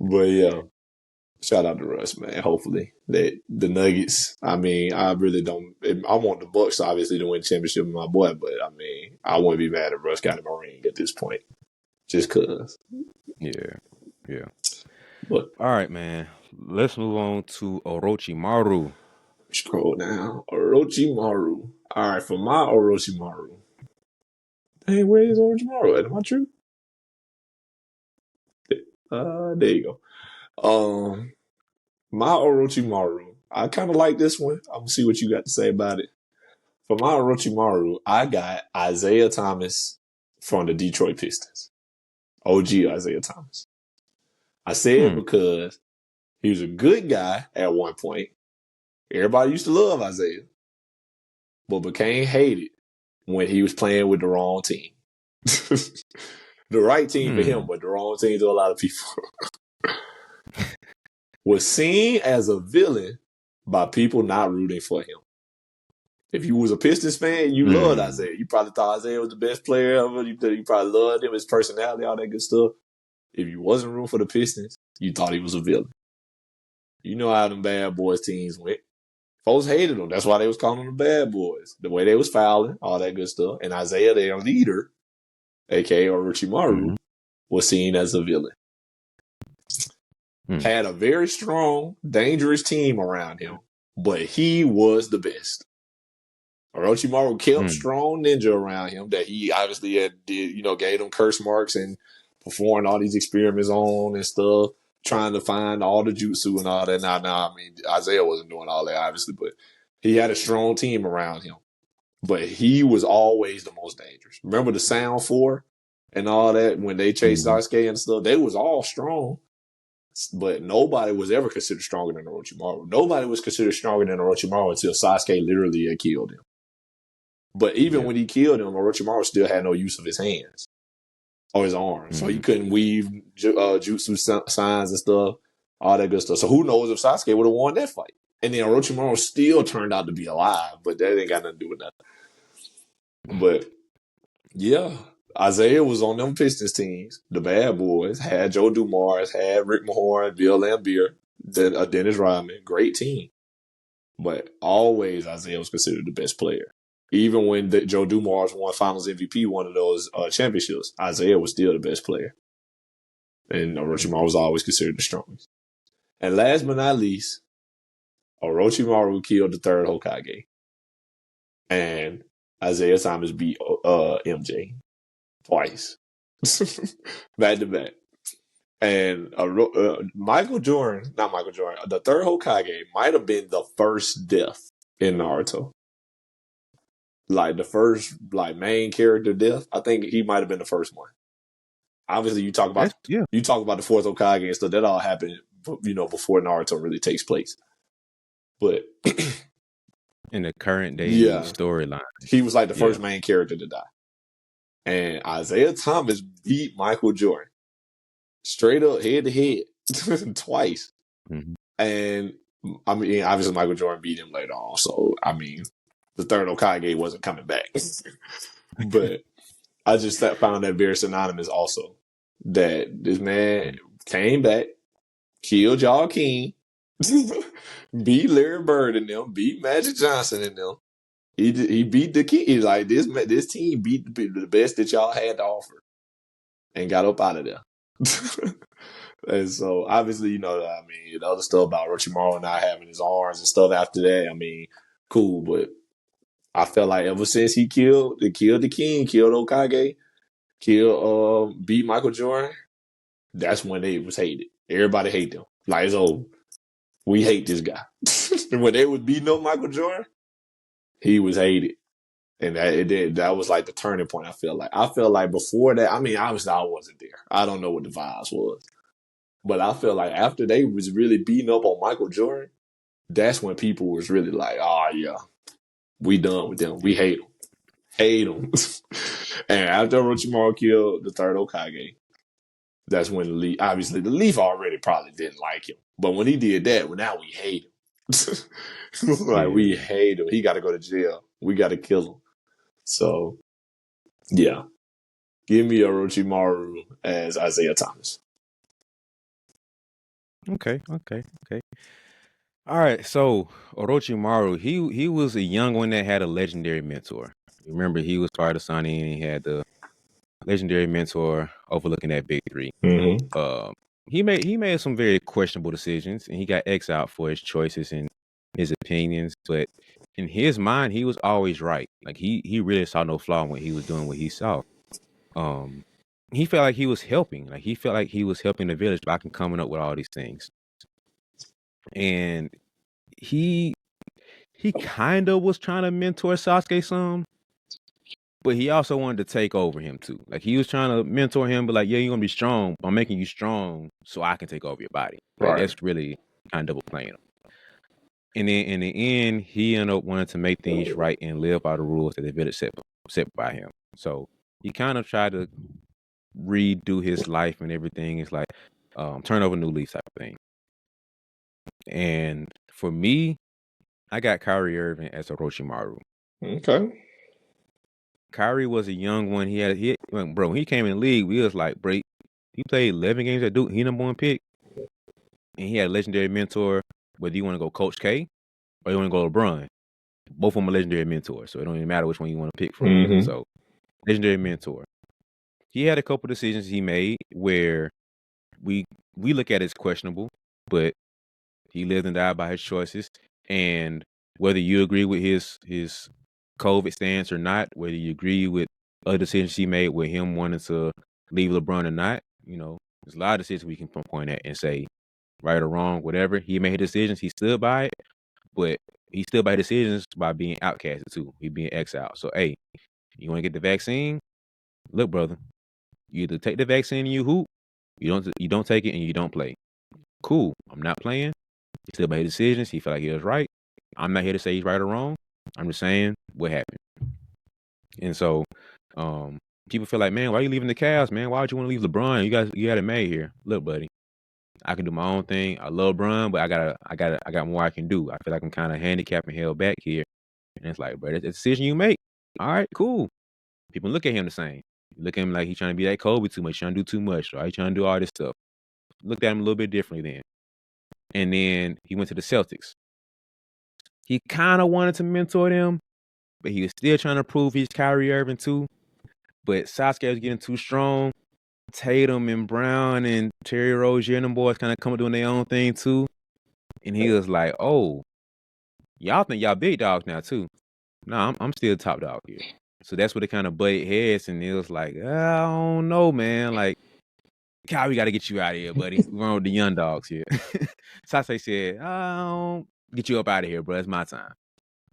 But yeah, shout out to Russ, man. Hopefully that the Nuggets. I mean, I really don't. I want the Bucks obviously to win championship with my boy, but I mean, I wouldn't be mad if Russ got him a ring at this point, just cause. Yeah. But all right, man. Let's move on to Orochimaru. Scroll down. Orochimaru. All right, for my Orochimaru. Hey, where is Orochimaru? Am I true? There you go. My Orochimaru. I kind of like this one. I'm gonna see what you got to say about it. For my Orochimaru, I got Isaiah Thomas from the Detroit Pistons. OG Isaiah Thomas. I say it because he was a good guy at one point. Everybody used to love Isaiah, but became hated when he was playing with the wrong team. The right team for him, but the wrong team to a lot of people. Was seen as a villain by people not rooting for him. If you was a Pistons fan, you loved Isaiah. You probably thought Isaiah was the best player ever. You probably loved him, his personality, all that good stuff. If you wasn't rooting for the Pistons, you thought he was a villain. You know how them bad boys teams went. Folks hated them. That's why they was calling them the bad boys. The way they was fouling, all that good stuff. And Isaiah, their leader, aka Orochimaru, Mm-hmm. was seen as a villain. Mm-hmm. Had a very strong, dangerous team around him, but he was the best. Orochimaru kept strong ninja around him that he obviously gave them curse marks and performed all these experiments on and stuff, trying to find all the jutsu and all that. Now, I mean, Isaiah wasn't doing all that, obviously, but he had a strong team around him. But he was always the most dangerous. Remember the Sound Four and all that when they chased Sauske and stuff? They was all strong, but nobody was ever considered stronger than Orochimaru. Nobody was considered stronger than Orochimaru until Sasuke literally had killed him. But even when he killed him, Orochimaru still had no use of his hands or his arms. So he couldn't weave jutsu signs and stuff, all that good stuff. So who knows if Sasuke would have won that fight. And then Orochimaru still turned out to be alive, but that ain't got nothing to do with that. But yeah, Isaiah was on them Pistons teams. The bad boys had Joe Dumars, had Rick Mahorn, Bill Laimbeer, Dennis Rodman. Great team. But always Isaiah was considered the best player. Even when Joe Dumars won Finals MVP, one of those championships, Isaiah was still the best player. And Orochimaru was always considered the strongest. And last but not least, Orochimaru killed the third Hokage. And Isaiah Thomas beat MJ twice. Back to back. And the third Hokage might have been the first death in Naruto. Like the first main character death. I think he might have been the first one. Obviously, you talk about the fourth Hokage and stuff. That all happened, before Naruto really takes place. But in the current day storyline, he was like the first main character to die. And Isaiah Thomas beat Michael Jordan straight up head to head twice. Mm-hmm. And I mean, obviously Michael Jordan beat him later on. So I mean, the third Hokage wasn't coming back. But I just found that very synonymous also. That this man came back, killed y'all King, beat Larry Bird and them, beat Magic Johnson and them. He beat the King. He's like, this team beat the best that y'all had to offer and got up out of there. And so obviously, the other stuff about Orochimaru not having his arms and stuff after that, I mean, cool, but I felt like ever since he killed the King, killed Hokage, beat Michael Jordan, that's when they was hated. Everybody hate them. Like, so we hate this guy. When they was beating up Michael Jordan, he was hated. And that was like the turning point, I feel like before that, I mean, obviously I wasn't there. I don't know what the vibes was. But I feel like after they was really beating up on Michael Jordan, that's when people was really like, oh yeah, we done with them. We hate them. Hate them. And after Orochimaru killed the third Hokage, that's when obviously the Leaf already probably didn't like him. But when he did that, now we hate him. We hate him. He got to go to jail. We got to kill him. So, yeah. Give me Orochimaru as Isaiah Thomas. Okay. All right, so Orochimaru, he was a young one that had a legendary mentor. Remember, he was part of Sonny and he had the legendary mentor overlooking that big three. Mm-hmm. He made some very questionable decisions and he got exiled for his choices and his opinions, but in his mind, he was always right. Like he really saw no flaw in what he was doing, what he saw. He felt like he was helping. Like he felt like he was helping the village by coming up with all these things. And he kind of was trying to mentor Sasuke some, but he also wanted to take over him too. Like he was trying to mentor him, but like, yeah, you're gonna be strong. I'm making you strong so I can take over your body. Like Right. that's really kind of double playing. And then in the end, he ended up wanting to make things right and live by the rules that the village set by him. So he kind of tried to redo his life and everything. It's like turn over new leaf type of thing. And for me, I got Kyrie Irving as Orochimaru. Okay. Kyrie was a young one. When he came in the league, we was like, bro, he played 11 games at Duke. He number one pick. And he had a legendary mentor, whether you want to go Coach K or you want to go LeBron. Both of them are legendary mentors, so it don't even matter which one you want to pick from. Mm-hmm. So, legendary mentor. He had a couple decisions he made where we look at it as questionable, but he lived and died by his choices. And whether you agree with his COVID stance or not, whether you agree with other decisions he made with him wanting to leave LeBron or not, there's a lot of decisions we can point at and say right or wrong, whatever. He made his decisions, he stood by it, but he stood by decisions by being outcasted too. He being exiled. So, hey, you want to get the vaccine? Look, brother, you either take the vaccine and you hoop, you don't take it and you don't play. Cool. I'm not playing. He still made decisions. He felt like he was right. I'm not here to say he's right or wrong. I'm just saying what happened. And so, people feel like, man, why are you leaving the Cavs, man? Why would you want to leave LeBron? You got it made here. Look, buddy, I can do my own thing. I love LeBron, but I got more I can do. I feel like I'm kind of handicapped and held back here. And it's like, bro, that's a decision you make. All right, cool. People look at him the same. Look at him like he's trying to be that Kobe too much, trying to do too much, or he's trying to do all this stuff. Looked at him a little bit differently then. And then he went to the Celtics. He kind of wanted to mentor them, but he was still trying to prove he's Kyrie Irving too. But Sauske was getting too strong. Tatum and Brown and Terry Rozier and them boys kind of coming doing their own thing too. And he was like, oh, y'all think y'all big dogs now too. No, I'm still top dog here. So that's what it kind of butted heads, and it was like, I don't know, man. Like, Kyrie got to get you out of here, buddy. We're on with the young dogs here. Sase said, I don't get you up out of here, bro. It's my time.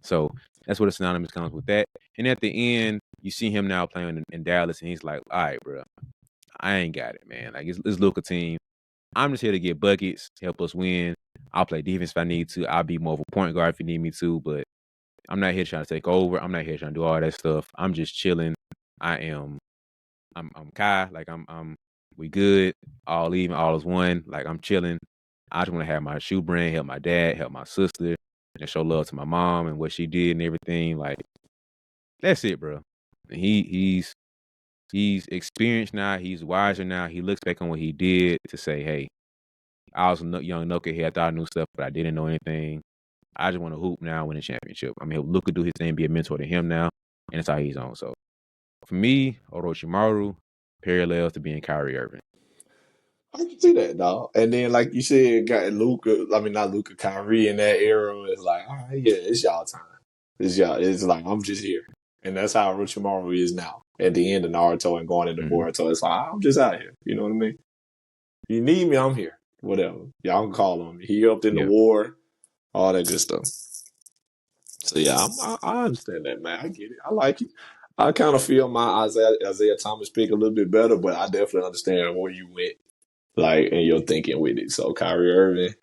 So that's what the synonymous comes with that. And at the end, you see him now playing in Dallas, and he's like, all right, bro, I ain't got it, man. Like, it's Luka team. I'm just here to get buckets, help us win. I'll play defense if I need to. I'll be more of a point guard if you need me to, but I'm not here trying to take over. I'm not here trying to do all that stuff. I'm just chilling. I'm Kai. Like, we good. All even, all is one. Like, I'm chilling. I just want to have my shoe brand, help my dad, help my sister, and show love to my mom and what she did and everything. Like, that's it, bro. And he's experienced now. He's wiser now. He looks back on what he did to say, hey, I was a young knucklehead. I thought I knew stuff, but I didn't know anything. I just want to hoop now, win a championship. I mean, Luka do his thing, be a mentor to him now, and that's how he's on. So, for me, Orochimaru parallels to being Kyrie Irving. I can see that, dog. And then, like you said, got Luka. I mean, not Luka, Kyrie in that era. It's like, all right, yeah, it's y'all time. It's y'all. It's like I'm just here, and that's how Orochimaru is now. At the end of Naruto and going into Boruto, it's like I'm just out here. You know what I mean? If you need me, I'm here. Whatever. Y'all can call on me. He helped in the war, all that good stuff. So yeah, I understand that, man. I get it. I like it. I kind of feel my Isaiah Thomas pick a little bit better, but I definitely understand where you went, like, and your thinking with it. So Kyrie Irving,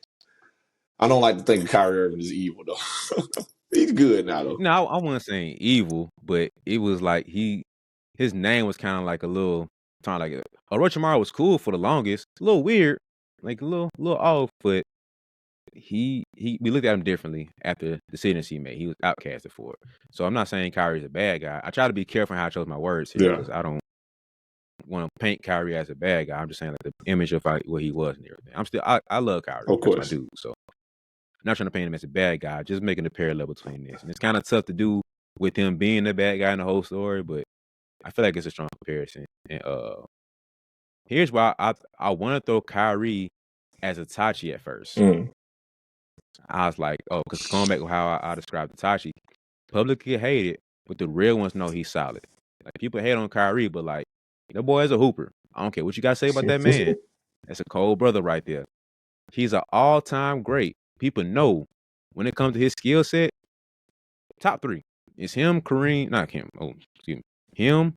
I don't like to think of Kyrie Irving as evil though. He's good now though. No, I wasn't saying evil, but it was like his name was kind of like a little, like Orochimaru was cool for the longest. A little weird, like a little off, but we looked at him differently after the decisions he made. He was outcasted for it. So I'm not saying Kyrie's a bad guy. I try to be careful how I chose my words here because I don't want to paint Kyrie as a bad guy. I'm just saying like the image of what he was and everything. I love Kyrie. Of course. That's my dude. So I'm not trying to paint him as a bad guy, just making a parallel between this. And it's kind of tough to do with him being the bad guy in the whole story, but I feel like it's a strong comparison. And here's why I want to throw Kyrie as Itachi at first. I was like, oh, because going back to how I described Itachi, publicly hated, but the real ones know he's solid. Like, people hate on Kyrie, but like, the boy is a hooper. I don't care what you got to say about that man. That's a cold brother right there. He's an all-time great. People know when it comes to his skill set, top three. It's him, Kareem, not him. Oh, excuse me. Him,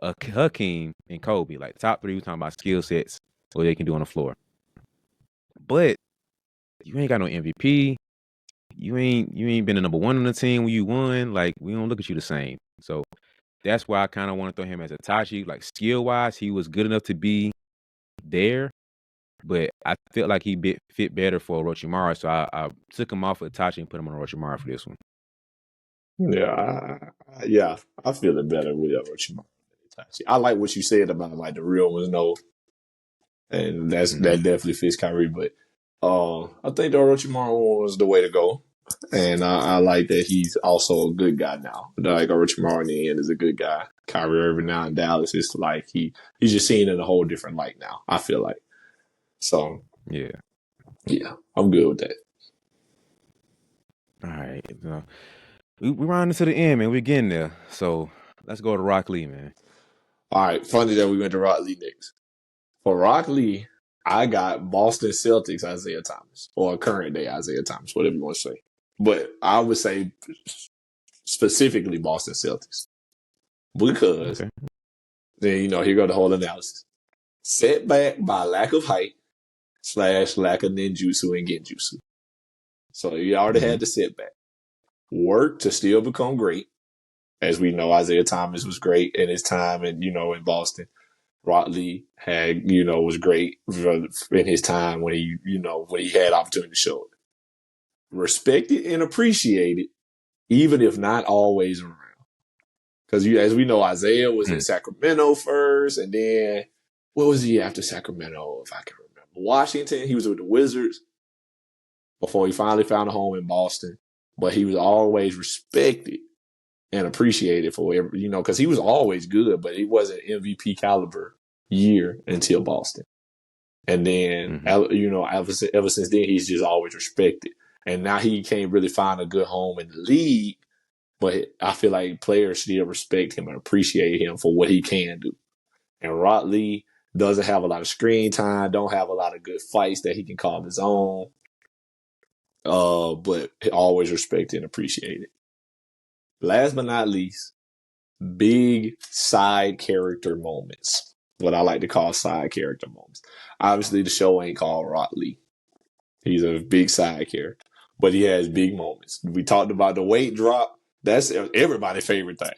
Hakeem, and Kobe. Like, top three, we're talking about skill sets, what they can do on the floor. But you ain't got no MVP. You ain't been the number one on the team when you won. Like, we don't look at you the same. So that's why I kind of want to throw him as Itachi. Like, skill-wise, he was good enough to be there. But I felt like he fit better for Orochimaru, so I took him off of Itachi and put him on Orochimaru for this one. Yeah, I feel it better with Orochimaru. I like what you said about like the real ones know, and that definitely fits Kyrie. But I think the Orochimaru one was the way to go. And I like that he's also a good guy now. Like Orochimaru in the end is a good guy. Kyrie Irving now in Dallas is like he's just seen in a whole different light now. I feel like so. Yeah. Yeah, I'm good with that. All right. We're rounding to the end, man. We're getting there. So let's go to Rock Lee, man. All right, funny that we went to Rock Lee next. For Rock Lee, I got Boston Celtics Isaiah Thomas, or current day Isaiah Thomas, whatever you want to say. But I would say specifically Boston Celtics. Because then, here go the whole analysis. Setback by lack of height / lack of ninjutsu and genjutsu. So you already had the setback. Work to still become great. As we know, Isaiah Thomas was great in his time and, in Boston. Rock Lee had, was great in his time when he had opportunity to show it. Respected and appreciated, even if not always around. Because as we know, Isaiah was in Sacramento first, and then what was he after Sacramento, if I can remember? Washington, he was with the Wizards before he finally found a home in Boston. But he was always respected and appreciated for because he was always good, but he wasn't MVP caliber year until Boston. And then, ever since then, he's just always respected. And now he can't really find a good home in the league, but I feel like players still respect him and appreciate him for what he can do. And Rock Lee doesn't have a lot of screen time, don't have a lot of good fights that he can call his own, but always respected and appreciated. Last but not least, big side character moments. What I like to call side character moments. Obviously, the show ain't called Rock Lee. He's a big side character, but he has big moments. We talked about the weight drop. That's everybody's favorite thing.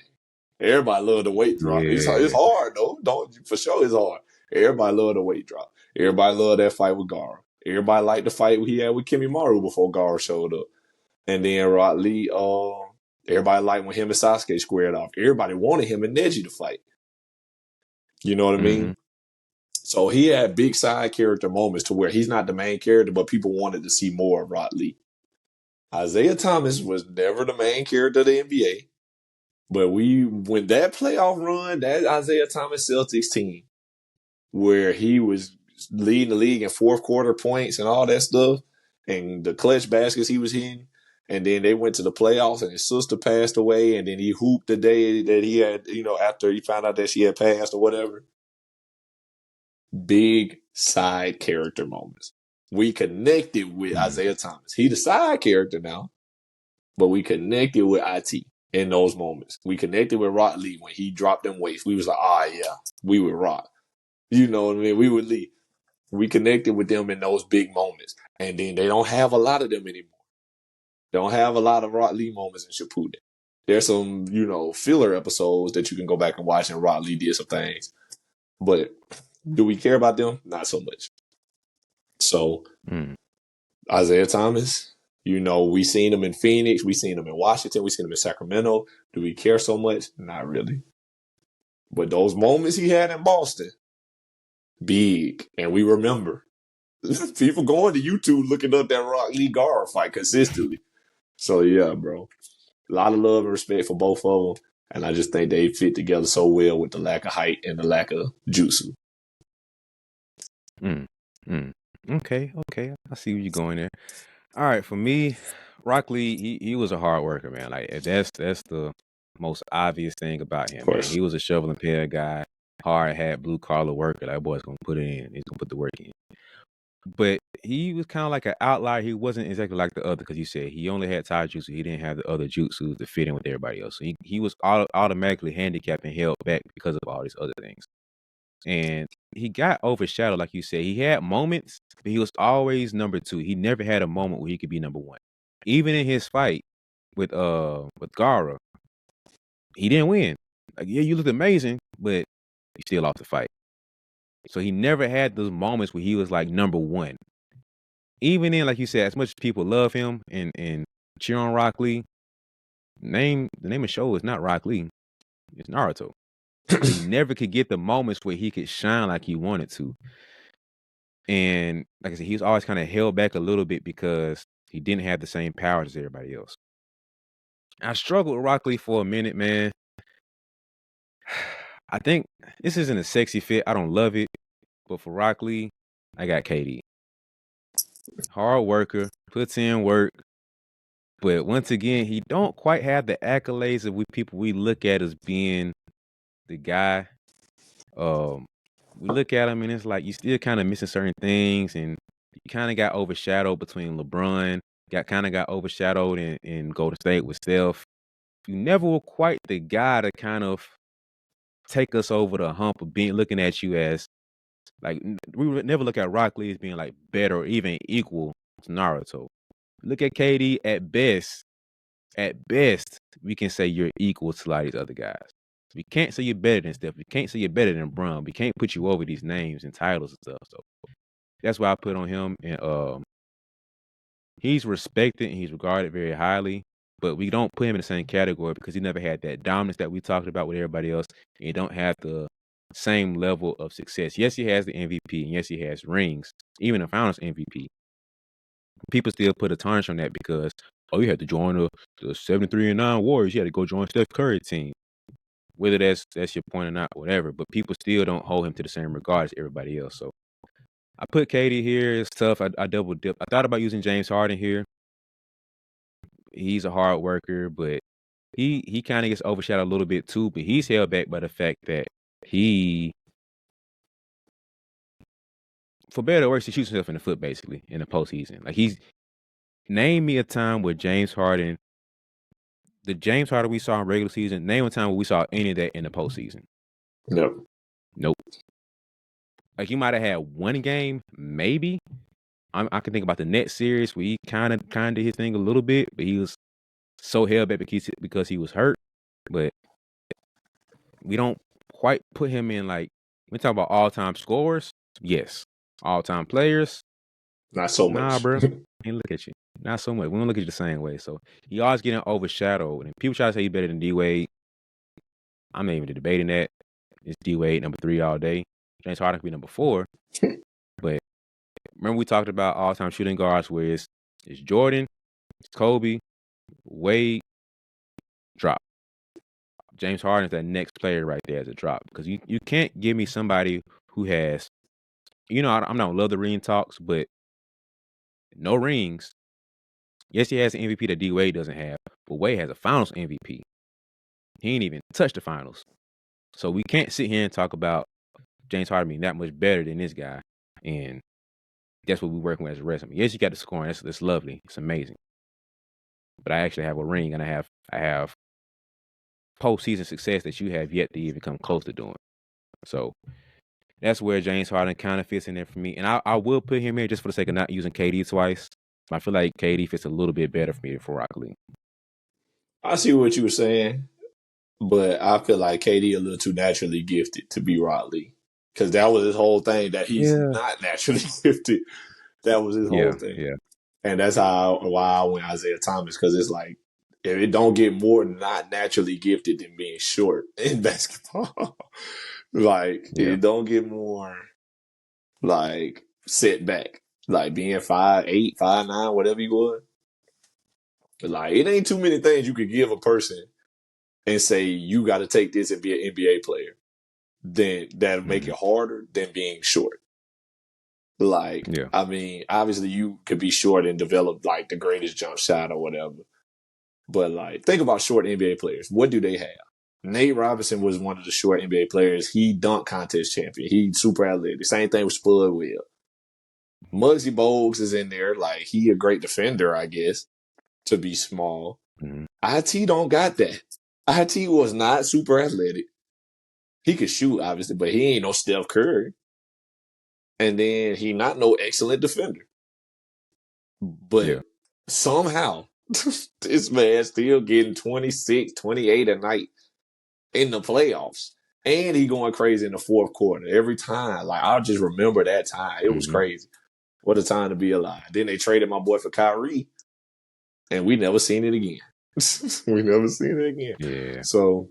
Everybody love the weight drop. Yeah. It's hard though. For sure it's hard. Everybody love the weight drop. Everybody love that fight with Gaara. Everybody liked the fight he had with Kimimaro before Gaara showed up. And then Rock Lee, everybody liked when him and Sauske squared off. Everybody wanted him and Neji to fight. You know what I mean? So he had big side character moments to where he's not the main character, but people wanted to see more of Rock Lee. Isaiah Thomas was never the main character of the NBA. But when that playoff run, that Isaiah Thomas Celtics team, where he was leading the league in fourth quarter points and all that stuff, and the clutch baskets he was hitting, and then they went to the playoffs and his sister passed away, and then he hooped the day that he had, after he found out that she had passed or whatever. Big side character moments. We connected with Isaiah Thomas. He the side character now, but we connected with IT. In those moments, we connected with Rock Lee when he dropped them weights. We was like, yeah, we would Rock. You know what I mean? We would Lee. We connected with them in those big moments. And then they don't have a lot of them anymore. They don't have a lot of Rock Lee moments in Shippuden. There's some, filler episodes that you can go back and watch, and Rock Lee did some things. But do we care about them? Not so much. So, Isaiah Thomas, we seen him in Phoenix. We seen him in Washington. We seen him in Sacramento. Do we care so much? Not really. But those moments he had in Boston, big. And we remember. People going to YouTube looking up that Rock Lee Gaara fight consistently. So, yeah, bro. A lot of love and respect for both of them. And I just think they fit together so well with the lack of height and the lack of jutsu. Okay. I see where you're going there. All right, for me, Rock Lee, he was a hard worker, man. Like that's the most obvious thing about him, man. He was a shovel and pail guy, hard hat, blue collar worker. That boy's gonna put it in. He's gonna put the work in. But he was kind of like an outlier. He wasn't exactly like the other because you said he only had taijutsu. He didn't have the other jutsus to fit in with everybody else. So he was automatically handicapped and held back because of all these other things. And he got overshadowed, like you said. He had moments, but he was always number two. He never had a moment where he could be number one. Even in his fight with Gaara, he didn't win. Like, yeah, you looked amazing, but you still lost the fight. So he never had those moments where he was like number one. Even in, like you said, as much as people love him and cheer on Rock Lee, the name of the show is not Rock Lee, it's Naruto. But he never could get the moments where he could shine like he wanted to. And like I said, he was always kind of held back a little bit because he didn't have the same powers as everybody else. I struggled with Rock Lee for a minute, man. I think this isn't a sexy fit. I don't love it. But for Rock Lee, I got KD. Hard worker, puts in work. But once again, he don't quite have the accolades of people we look at as being the guy. We look at him and it's like you still kind of missing certain things, and you kind of got overshadowed between LeBron, got overshadowed in Golden State with Steph. You never were quite the guy to kind of take us over the hump of being looking at you as like we would never look at Rock Lee as being like better or even equal to Naruto. Look at KD at best. At best, we can say you're equal to a lot of these other guys. We can't say you're better than Steph. We can't say you're better than Bron. We can't put you over these names and titles and stuff. So that's why I put on him. And he's respected and he's regarded very highly. But we don't put him in the same category because he never had that dominance that we talked about with everybody else. And he don't have the same level of success. Yes, he has the MVP, and yes, he has rings, even the Finals MVP. People still put a tarnish on that because, oh, you had to join the 73-9 Warriors. You had to go join Steph Curry team. Whether that's your point or not, whatever. But people still don't hold him to the same regard as everybody else. So I put KD here. It's tough. I double dip. I thought about using James Harden here. He's a hard worker, but he kind of gets overshadowed a little bit too. But he's held back by the fact that he, for better or worse, he shoots himself in the foot basically in the postseason. Like name me a time where James Harden, the James Harden we saw in regular season, name a time where we saw any of that in the postseason. Nope. Like, you might have had one game, maybe. I can think about the Nets series where he kind of did his thing a little bit, but he was so held back because he was hurt. But we don't quite put him in, like, we talk about all-time scorers. Yes. All-time players. Not so much. Nah, bro. Ain't look at you. Not so much. We don't look at you the same way. So he always getting overshadowed. And people try to say he's better than D-Wade. I'm not even debating that. It's D-Wade number 3 all day. James Harden could be number 4. But remember we talked about all-time shooting guards where it's Jordan, it's Kobe, Wade, drop. James Harden is that next player right there as a drop. Because you can't give me somebody who has, I'm not love the ring talks, but no rings. Yes, he has an MVP that D-Wade doesn't have, but Wade has a finals MVP. He ain't even touched the finals. So we can't sit here and talk about James Harden being that much better than this guy. And that's what we're working with as a resume. Yes, you got the scoring. That's lovely. It's amazing. But I actually have a ring, and I have postseason success that you have yet to even come close to doing. So that's where James Harden kind of fits in there for me. And I will put him here just for the sake of not using KD twice. I feel like KD fits a little bit better for me for Rock Lee. I see what you were saying, but I feel like KD a little too naturally gifted to be Rock Lee. Because that was his whole thing, that he's not naturally gifted. That was his whole thing. Yeah. And that's why I went Isaiah Thomas, because it's like, if it don't get more not naturally gifted than being short in basketball, it don't get more like setback, like being 5'8", 5'9", whatever you was. Like, it ain't too many things you could give a person and say you got to take this and be an NBA player. Then that'll make it harder than being short. I mean, obviously you could be short and develop like the greatest jump shot or whatever. But like, think about short NBA players. What do they have? Nate Robinson was one of the short NBA players. He dunk contest champion. He's super athletic. Same thing with Spud Webb. Muggsy Bogues is in there. Like, he a great defender, I guess, to be small. IT don't got that. IT was not super athletic. He could shoot, obviously, but he ain't no Steph Curry. And then he not no excellent defender. But somehow, this man still getting 26, 28 a night in the playoffs. And he going crazy in the fourth quarter every time. Like, I'll just remember that time. It was crazy. What a time to be alive. Then they traded my boy for Kyrie. And we never seen it again. We never seen it again. Yeah. So,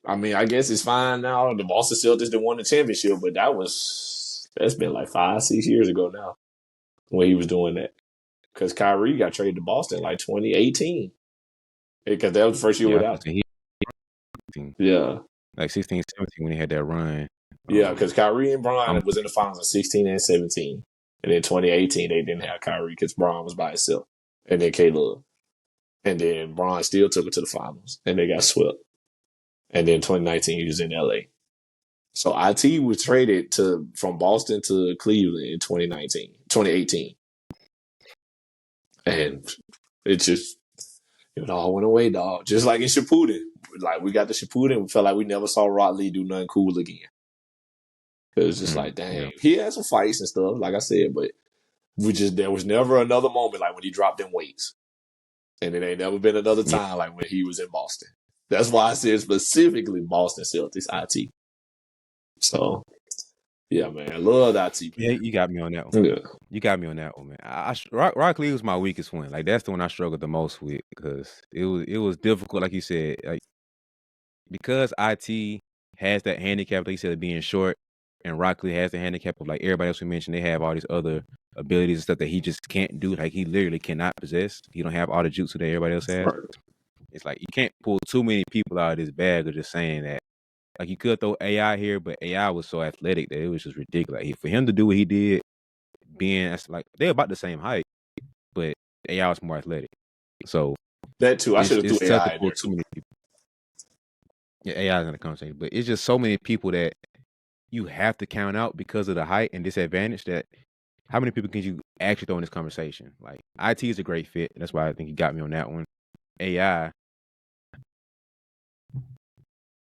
I mean, I guess it's fine now. The Boston Celtics done won the championship, but that's been like 5-6 years ago now when he was doing that. because Kyrie got traded to Boston like 2018 because that was the first year Yeah, I without was him. gonna say Yeah, like 16, 17 when he had that run. yeah, because Kyrie and I'm Bron was in the finals in 16 and 17, and then 2018 they didn't have Kyrie because Bron was by himself, and then K-Love, and then Bron still took it to the finals, and they got swept, and then 2019 he was in LA. So IT was traded from Boston to Cleveland in 2018. And it just it all went away, dog. Just like in Shippuden. Like we got the Shippuden, we felt like we never saw Rock Lee do nothing cool again. It was just like, yeah. dang. He had some fights and stuff, like I said, but there was never another moment like when he dropped them weights. And it ain't never been another Yeah. time like when he was in Boston. That's why I said specifically Boston Celtics IT. So yeah, man. I love IT, man. Yeah, you got me on that one. Yeah. You got me on that one, man. Rock Lee was my weakest one. Like that's the one I struggled the most with because it was difficult, like you said, like because IT has that handicap, like you said, of being short, and Rock Lee has the handicap of like everybody else we mentioned, they have all these other abilities and stuff that he just can't do. Like he literally cannot possess. He don't have all the jutsu that everybody else has. Right. It's like you can't pull too many people out of this bag of just saying that. Like you could throw AI here, but AI was so athletic that it was just ridiculous. Like, for him to do what he did, being like they're about the same height, but AI was more athletic. So That too. I should have threw it's tough to AI in pull there too too. many people. Yeah, AI is in the conversation, but it's just so many people that you have to count out because of the height and disadvantage. That how many people can you actually throw in this conversation? Like IT is a great fit. That's why I think you got me on that one. AI,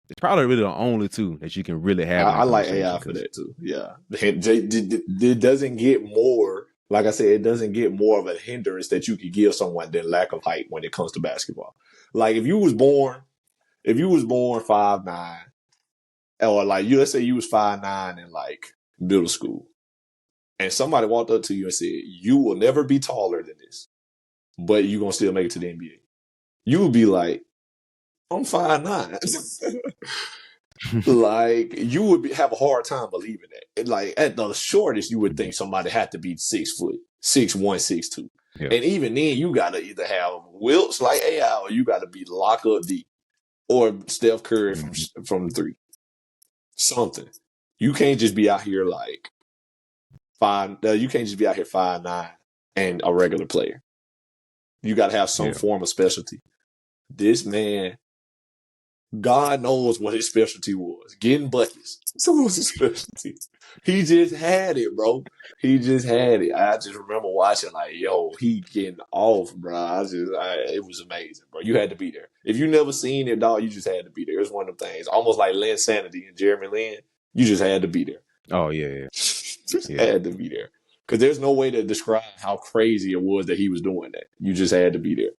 it's probably really the only two that you can really have in I that like conversation. AI for that too. Yeah, it doesn't get more. Like I said, it doesn't get more of a hindrance that you could give someone than lack of height when it comes to basketball. Like if you was born 5'9", or like let's say you was 5'9" in like middle school, and somebody walked up to you and said, "You will never be taller than this, but you gonna still make it to the NBA." You would be like, "I'm 5'9". Like you would have a hard time believing that. Like at the shortest, you would think somebody had to be 6', 6'1", 6'2", Yeah. and even then, you gotta either have wilts like AI or you gotta be lock up deep or Steph Curry from the three. Something. You can't just be out here like you can't just be out here 5'9" and a regular player. You got to have some Yeah. form of specialty. This man, God knows what his specialty was. Getting buckets. So was his specialty. He just had it, bro. He just had it. I just remember watching like, yo, he getting off, bro. It was amazing, bro. You had to be there. If you never seen it, dog, you just had to be there. It's one of them things. Almost like Lynn Sanity and Jeremy Lin. You just had to be there. Oh yeah. Just Yeah. had to be there. Because there's no way to describe how crazy it was that he was doing that. You just had to be there.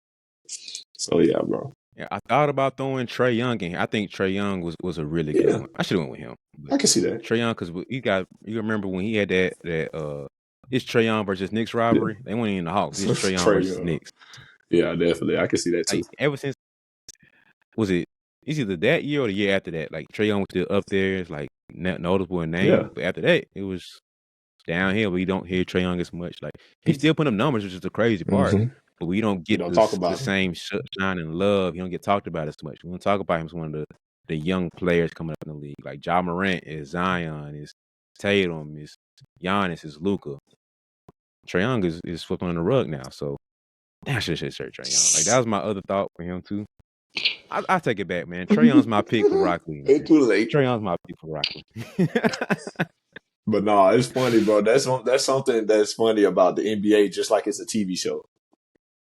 So yeah, bro. Yeah, I thought about throwing Trae Young in here. I think Trae Young was a really good one. I should have went with him. I can see that. Trae Young, because you remember when he had that it's Trae Young versus Knicks rivalry. They weren't even the Hawks. It's Trae Young versus Knicks. Yeah, definitely. I can see that too. Like ever since it's either that year or the year after that. Like Trae Young was still up there. It's like notable in name. Yeah. But after that, it was downhill. We don't hear Trae Young as much. Like he's still putting up numbers, which is the crazy part. Mm-hmm. But we don't get talk about the same shine and love. He don't get talked about as much. We don't talk about him as one of the young players coming up in the league. Like Ja Morant is Zion, is Tatum, is Giannis, is Luka. Trae Young is flipping on the rug now. So I should say Trae Young. Like that was my other thought for him too. I take it back, man. Trae Young's my pick for Rock Lee. It's too late. Trae Young's my pick for Rock Lee. But no, it's funny, bro. That's something that's funny about the NBA, just like it's a TV show.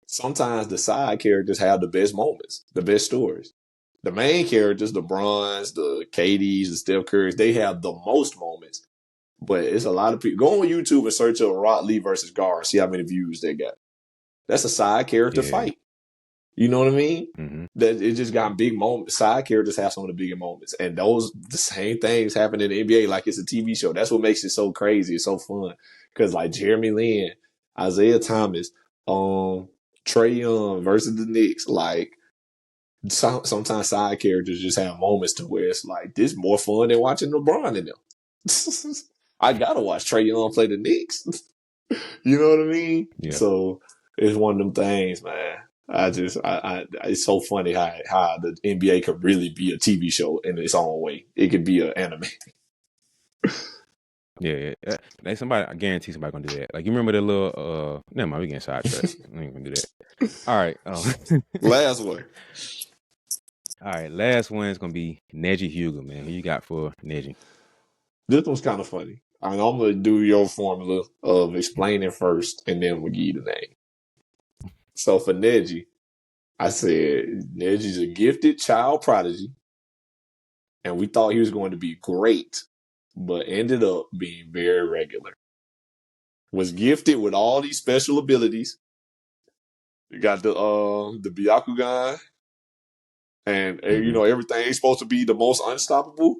Sometimes the side characters have the best moments, the best stories. The main characters, the Brons, the KDs, the Steph Currys, they have the most moments. But it's a lot of people. Go on YouTube and search up Rock Lee versus Gaara. See how many views they got. That's a side character fight. You know what I mean? Mm-hmm. That it just got big moments. Side characters have some of the bigger moments, and the same things happen in the NBA. Like it's a TV show. That's what makes it so crazy. It's so fun because like Jeremy Lin, Isaiah Thomas, Trae Young versus the Knicks. Like sometimes side characters just have moments to where it's like this more fun than watching LeBron in them. I gotta watch Trae Young play the Knicks. You know what I mean? Yeah. So It's one of them things, man. It's so funny how the NBA could really be a TV show in its own way. It could be an anime. Yeah. Like somebody, I guarantee somebody gonna do that. Like you remember the little never mind, we getting sidetracked. I ain't gonna do that. All right. Last one. All right, last one is gonna be Neji Hugo, man. Who you got for Neji? This one's kind of funny. I mean, I'm gonna do your formula of explaining first, and then we'll give you the name. So for Neji, I said Neji's a gifted child prodigy, and we thought he was going to be great, but ended up being very regular. Was gifted with all these special abilities. You got the Byakugan, and you know everything ain't supposed to be the most unstoppable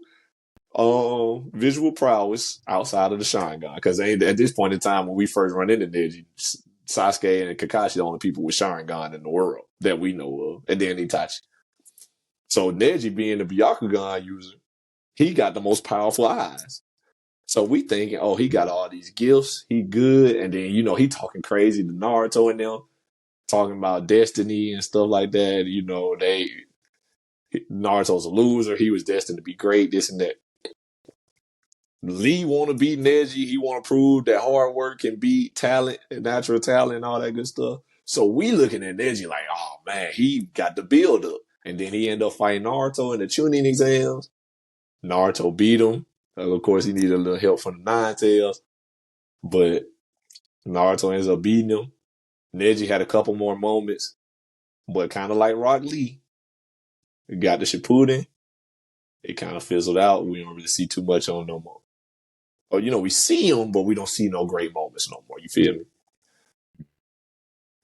visual prowess outside of the Sharingan. Because at this point in time when we first run into Neji, Sasuke and Kakashi the only people with Sharingan in the world that we know of, and then Itachi. So Neji being the Byakugan user, he got the most powerful eyes. So we thinking, oh, he got all these gifts, he good, and then you know he talking crazy to Naruto and them, talking about destiny and stuff like that. You know, Naruto's a loser, he was destined to be great, this and that. Lee want to beat Neji. He want to prove that hard work can beat talent, natural talent, and all that good stuff. So we looking at Neji like, oh man, he got the build up. And then he end up fighting Naruto in the tuning exams. Naruto beat him. Of course, he needed a little help from the Nine Tails. But Naruto ends up beating him. Neji had a couple more moments. But kind of like Rock Lee, he got the Shippuden. It kind of fizzled out. We don't really see too much on no more. Or, you know, we see him, but we don't see no great moments no more. You feel me?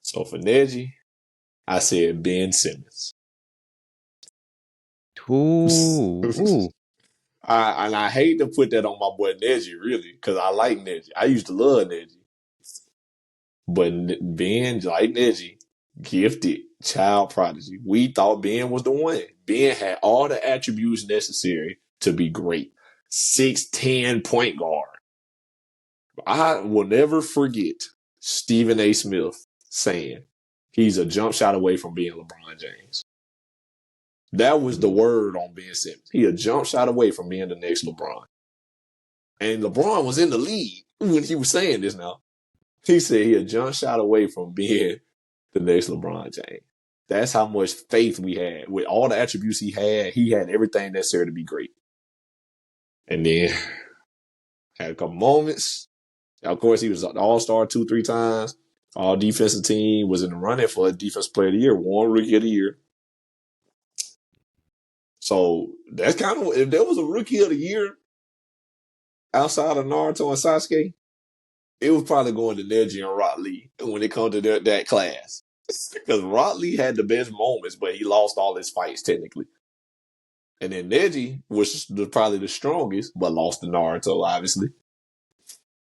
So for Neji, I said Ben Simmons. Ooh. I hate to put that on my boy Neji, really, because I like Neji. I used to love Neji. But Ben, like Neji, gifted child prodigy. We thought Ben was the one. Ben had all the attributes necessary to be great. 6'10" point guard. I will never forget Stephen A. Smith saying he's a jump shot away from being LeBron James. That was the word on Ben Simmons. He a jump shot away from being the next LeBron. And LeBron was in the league when he was saying this now. He said he a jump shot away from being the next LeBron James. That's how much faith we had. With all the attributes he had everything necessary to be great. And then had a couple moments. Of course, he was an all-star 2-3 times. All defensive team, was in the running for a defensive player of the year, won rookie of the year. So that's kind of, if there was a rookie of the year outside of Naruto and Sasuke, it was probably going to Neji and Rock Lee when it comes to that class. Because Rock Lee had the best moments, but he lost all his fights technically. And then Neji was probably the strongest, but lost to Naruto, obviously.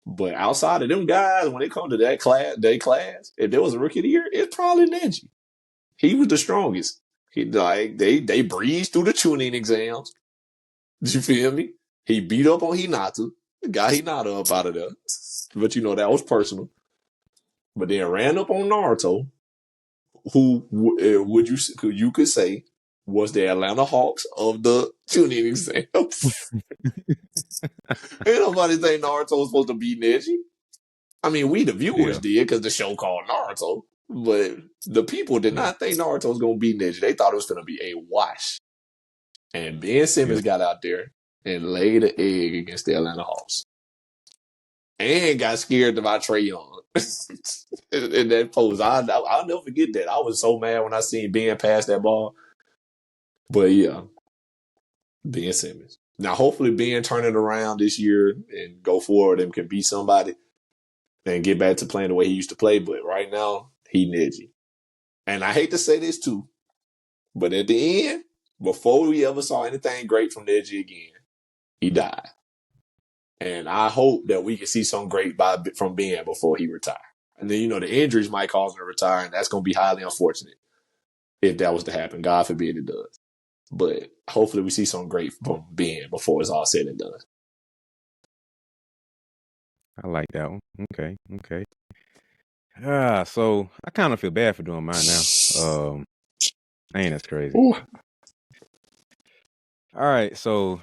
But outside of them guys, when it comes to that class, if there was a rookie of the year, it's probably Neji. He was the strongest. They breezed through the tuning exams. Did you feel me? He beat up on Hinata, got Hinata up out of there. But you know that was personal. But then ran up on Naruto, who you could say was the Atlanta Hawks of the tuning exams. Ain't nobody think Naruto was supposed to beat Neji. I mean, we the viewers did because the show called Naruto, but the people did not think Naruto was going to beat Neji. They thought it was going to be a wash. And Ben Simmons got out there and laid an egg against the Atlanta Hawks. And got scared about Trae Young. In that pose. I'll never forget that. I was so mad when I seen Ben pass that ball. But yeah, Ben Simmons. Now, hopefully Ben turn it around this year and go forward and can be somebody and get back to playing the way he used to play. But right now, he Neji. And I hate to say this too, but at the end, before we ever saw anything great from Neji again, he died. And I hope that we can see some great from Ben before he retire. And then, you know, the injuries might cause him to retire, and that's going to be highly unfortunate if that was to happen. God forbid it does. But hopefully we see some great from Ben before it's all said and done. I like that one. Okay. So I kind of feel bad for doing mine now. Ain't that's crazy. Ooh. All right, so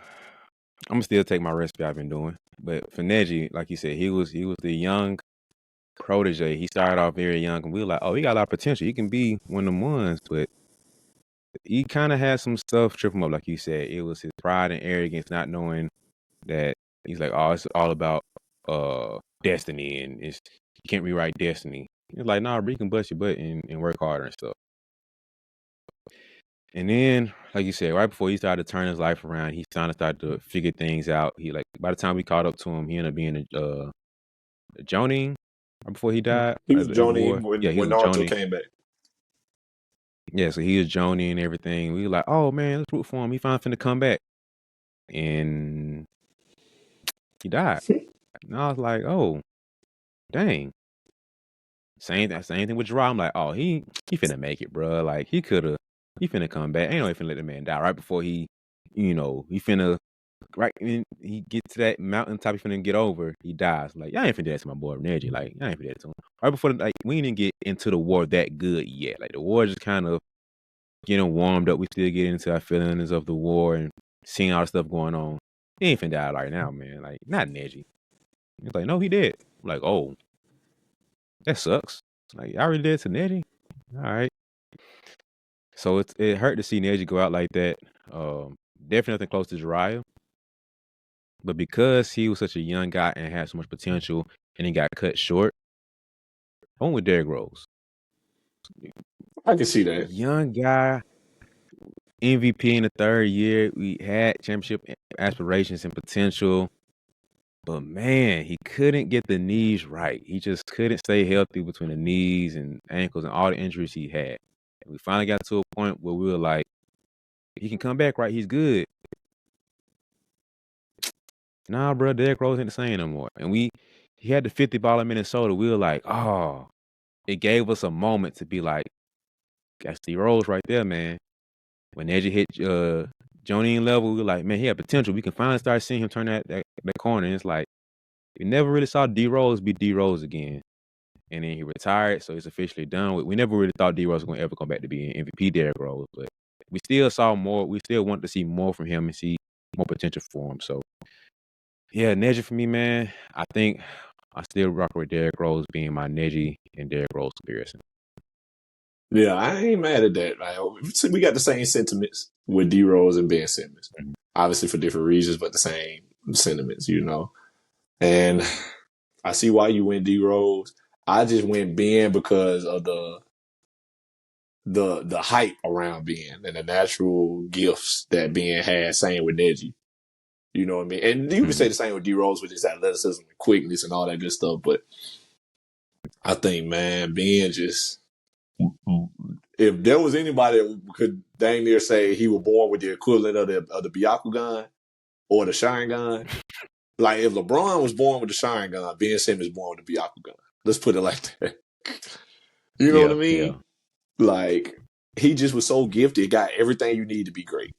I'm gonna still take my recipe I've been doing, but for Neji, like you said, he was the young protege. He started off very young, and we were like, oh, he got a lot of potential. He can be one of them ones, but he kind of had some stuff trip him up, like you said. It was his pride and arrogance, not knowing that he's like, oh, it's all about destiny, and it's you can't rewrite destiny. It's like, nah, bro, you can bust your butt and work harder and stuff. And then, like you said, right before he started to turn his life around, he kind of started to figure things out. He like by the time we caught up to him, he ended up being a Jonin right before he died He was at Johnny war. when Yeah, he was a Naruto Jonin. came back. Yeah, so he was Jonin and everything. We were like, oh man, let's root for him. He finally finna come back, and he died. And I was like, oh dang. Same thing with Jiriyah. I'm like, oh, he finna make it, bro. Like he finna come back. Ain't no way finna let the man die right before he finna right when he get to that mountaintop he finna get over, he dies. Like, y'all ain't finna do that to my boy Neji. Like, y'all ain't finna do that to him. Right before like we didn't get into the war that good yet. Like the war just kind of getting warmed up. We still get into our feelings of the war and seeing all the stuff going on. He ain't finna die right now, man. Like, not Neji. He's like, no, he did. I'm like, oh, that sucks. Like, I already did to Neji. All right. So it hurt to see Neji go out like that. Definitely nothing close to Jiraiya. But because he was such a young guy and had so much potential and he got cut short, I went with Derrick Rose. I can see that. Young guy, MVP in the third year. We had championship aspirations and potential. But man, he couldn't get the knees right. He just couldn't stay healthy between the knees and ankles and all the injuries he had. And we finally got to a point where we were like, he can come back, right? He's good. Nah, bro, Derrick Rose ain't the same no more. And he had the 50 ball in Minnesota. We were like, oh, it gave us a moment to be like, that's D Rose right there, man. When Edgy hit Jonin level, we were like, man, he had potential. We can finally start seeing him turn that corner. And it's like, we never really saw D Rose be D Rose again. And then he retired, so it's officially done. We never really thought D Rose was going to ever come back to be an MVP Derrick Rose, but we still saw more. We still want to see more from him and see more potential for him. So, yeah, Neji for me, man. I think I still rock with Derrick Rose being my Neji and Derrick Rose comparison. Yeah, I ain't mad at that. Like, we got the same sentiments with D Rose and Ben Simmons. Mm-hmm. Obviously for different reasons, but the same sentiments, you know. And I see why you went D Rose. I just went Ben because of the hype around Ben and the natural gifts that Ben has. Same with Neji. You know what I mean? And you can say the same with D Rose with his athleticism and quickness and all that good stuff. But I think, man, Ben just, if there was anybody that could dang near say he was born with the equivalent of the Byakugan or the Sharingan, like if LeBron was born with the Sharingan, Ben Simmons born with the Byakugan. Let's put it like that. You know what I mean? Yeah. Like he just was so gifted, got everything you need to be great.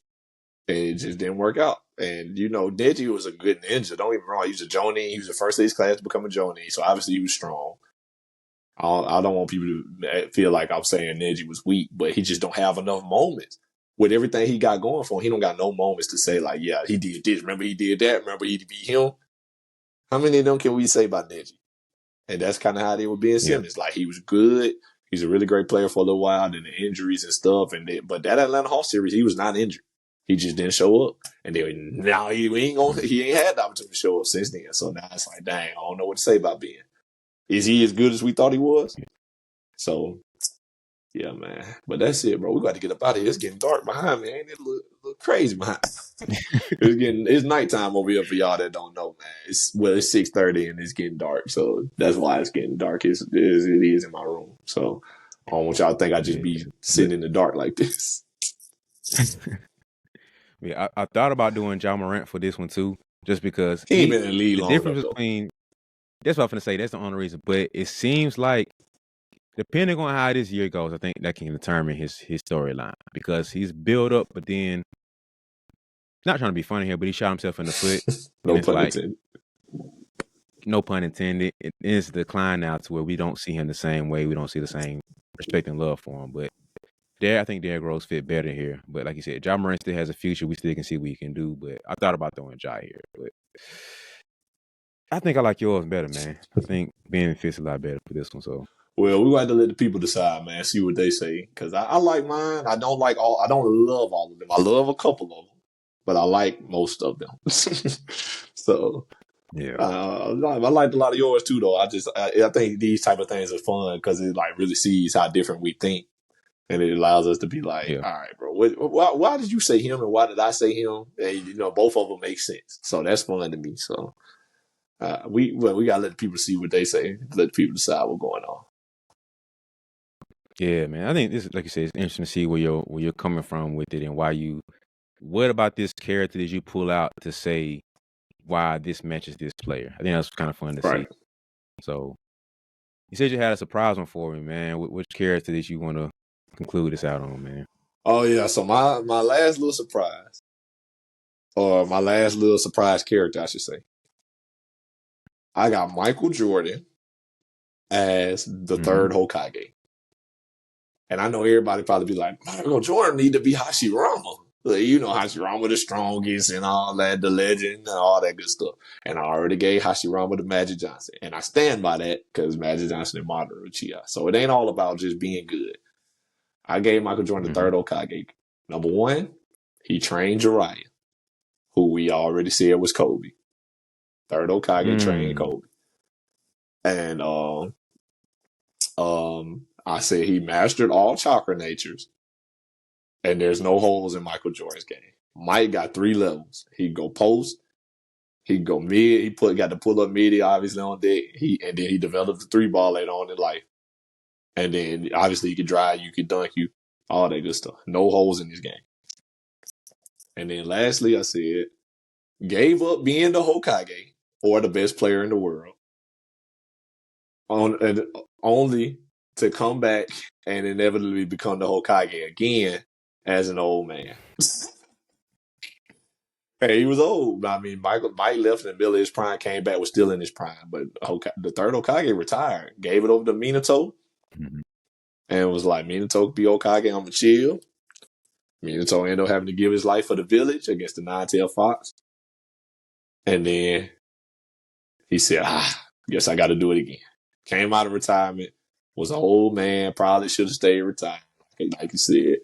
And it just didn't work out. And, you know, Neji was a good ninja. Don't get me wrong. He was a Jonin. He was the first of his class to become a Jonin. So obviously he was strong. I don't want people to feel like I'm saying Neji was weak, but he just don't have enough moments. With everything he got going for him, he don't got no moments to say like, yeah, he did this. Remember he did that. Remember he beat him. How many of them can we say about Neji? And that's kind of how they were being Simmons. Like he was good. He's a really great player for a little while. Then the injuries and stuff. But that Atlanta Hawks series, he was not injured. He just didn't show up. And then now he ain't had the opportunity to show up since then. So now it's like, dang, I don't know what to say about Ben. Is he as good as we thought he was? So yeah, man. But that's it, bro. We got to get up out of here. It's getting dark behind me. Ain't it look crazy behind? It's nighttime over here for y'all that don't know, man. It's 6:30 and it's getting dark, so that's why it's getting dark. It is in my room. So I don't want y'all to think I just be sitting in the dark like this. Yeah, I thought about doing Ja Morant for this one too, just because He ain't been in the league the long difference enough though. between that's what I'm gonna say. That's the only reason. But it seems like depending on how this year goes, I think that can determine his storyline because he's built up, but then not trying to be funny here, but he shot himself in the foot, and No it's pun like intended. no pun intended, it is decline now to where we don't see him the same way. We don't see the same respect and love for him. But I think Derrick Rose fit better here. But like you said, Ja Morant still has a future. We still can see what he can do. But I thought about throwing Ja here. But I think I like yours better, man. I think Ben fits a lot better for this one. So Well, we got to let the people decide, man. See what they say. Because I like mine. I don't like all. I don't love all of them. I love a couple of them, but I like most of them. So yeah, I liked a lot of yours too, though. I think these type of things are fun because it like really sees how different we think, and it allows us to be like, yeah, all right, bro, why did you say him and why did I say him? And both of them make sense. So that's fun to me. So we gotta let people see what they say. Let people decide what's going on. yeah, man. I think this, like you said, it's interesting to see where you're coming from with it and why you. What about this character did you pull out to say why this matches this player? I think that's kind of fun to see. Right. So you said you had a surprise one for me, man. Which character did you want to conclude this out on, man? Oh yeah. So my last little surprise, or my last little surprise character, I should say. I got Michael Jordan as the third Hokage. And I know everybody probably be like, Michael Jordan need to be Hashirama. Like, Hashirama the strongest and all that, the legend and all that good stuff. And I already gave Hashirama to Magic Johnson. And I stand by that because Magic Johnson and Madara Uchiha. So it ain't all about just being good. I gave Michael Jordan the third Hokage. Number one, he trained Jiriyah, who we already said was Kobe. Third Hokage trained Kobe. And I said he mastered all chakra natures, and there's no holes in Michael Jordan's game. Mike got 3 levels. He'd go post, he'd go mid. He got to pull up mid, obviously on deck. And then he developed the 3-ball later on in life. And then obviously you could drive, you could dunk, you all that good stuff. No holes in his game. And then lastly, I said gave up being the Hokage or the best player in the world only to come back and inevitably become the Hokage again as an old man. Hey, he was old. I mean, Mike left in the middle of his prime, came back, was still in his prime. But the third Hokage retired, gave it over to Minato, and was like, Minato could be Hokage, I'm going to chill. Minato ended up having to give his life for the village against the Nine-Tailed Fox. And then he said, guess I got to do it again. Came out of retirement, was an old man, probably should have stayed retired, like you said.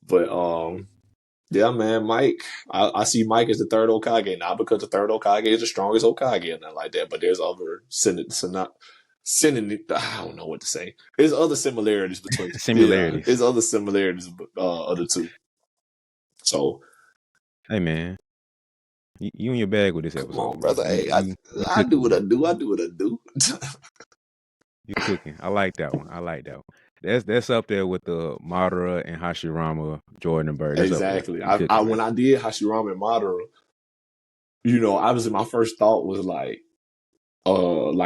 But, yeah, man, Mike. I see Mike as the third Hokage, not because the third Hokage is the strongest Hokage or nothing like that, but there's other I don't know what to say. There's other similarities between similarities. Yeah, there's other similarities of the two. So, hey man, you in your bag with this episode. Come on, brother. Hey, I do what I do. I do what I do. You cooking. I like that one. That's up there with the Madara and Hashirama, Jordan and Bird. That's exactly. Cooking, when I did Hashirama and Madara, obviously my first thought was like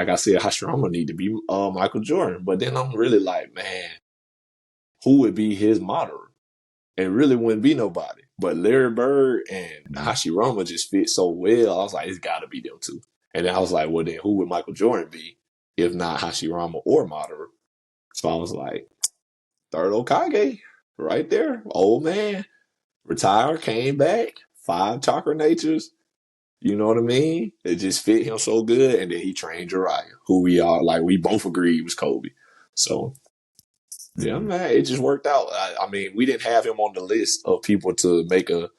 I said, Hashirama need to be Michael Jordan. But then I'm really like, man, who would be his Madara? It really wouldn't be nobody. But Larry Bird and Hashirama just fit so well. I was like, it's got to be them two. And then I was like, well, then who would Michael Jordan be if not Hashirama or Madara? So I was like, third Hokage, right there. Old man, retired, came back, 5 chakra natures. You know what I mean? It just fit him so good. And then he trained Jiriyah, who we both agreed was Kobe. So, yeah, man, it just worked out. I mean, we didn't have him on the list of people to make a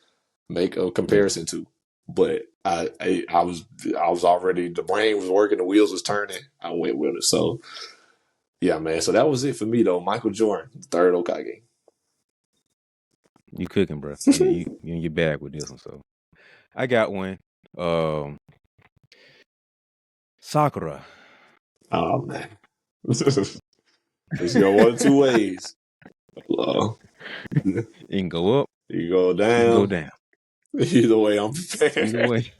comparison to, but I was already, the brain was working, the wheels was turning. I went with it. So, yeah, man. So that was it for me, though. Michael Jordan, third Hokage. You cooking, bro. You in your bag with this one. So I got one. Sakura. Oh man. Let's go one of 2 ways. You can go up. You go down. You can go down. Either way, I'm prepared.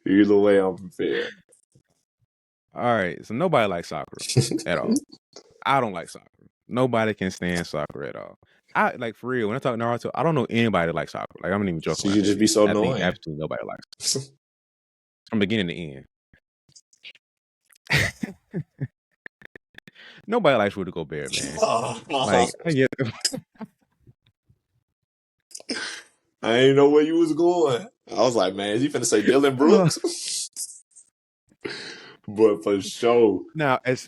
Either way, I'm prepared. All right. So nobody likes Sakura at all. I don't like Sakura. Nobody can stand Sakura at all. I like, for real, when I talk Naruto, I don't know anybody that likes Sakura. Like, I'm not even joking. She could just be so I annoying. think absolutely nobody likes her. from beginning to end. Nobody likes Rudy Gobert, man. Like, yeah. I ain't know where you was going. I was like, man, is you finna say Dylan Brooks? But for sure. Now, as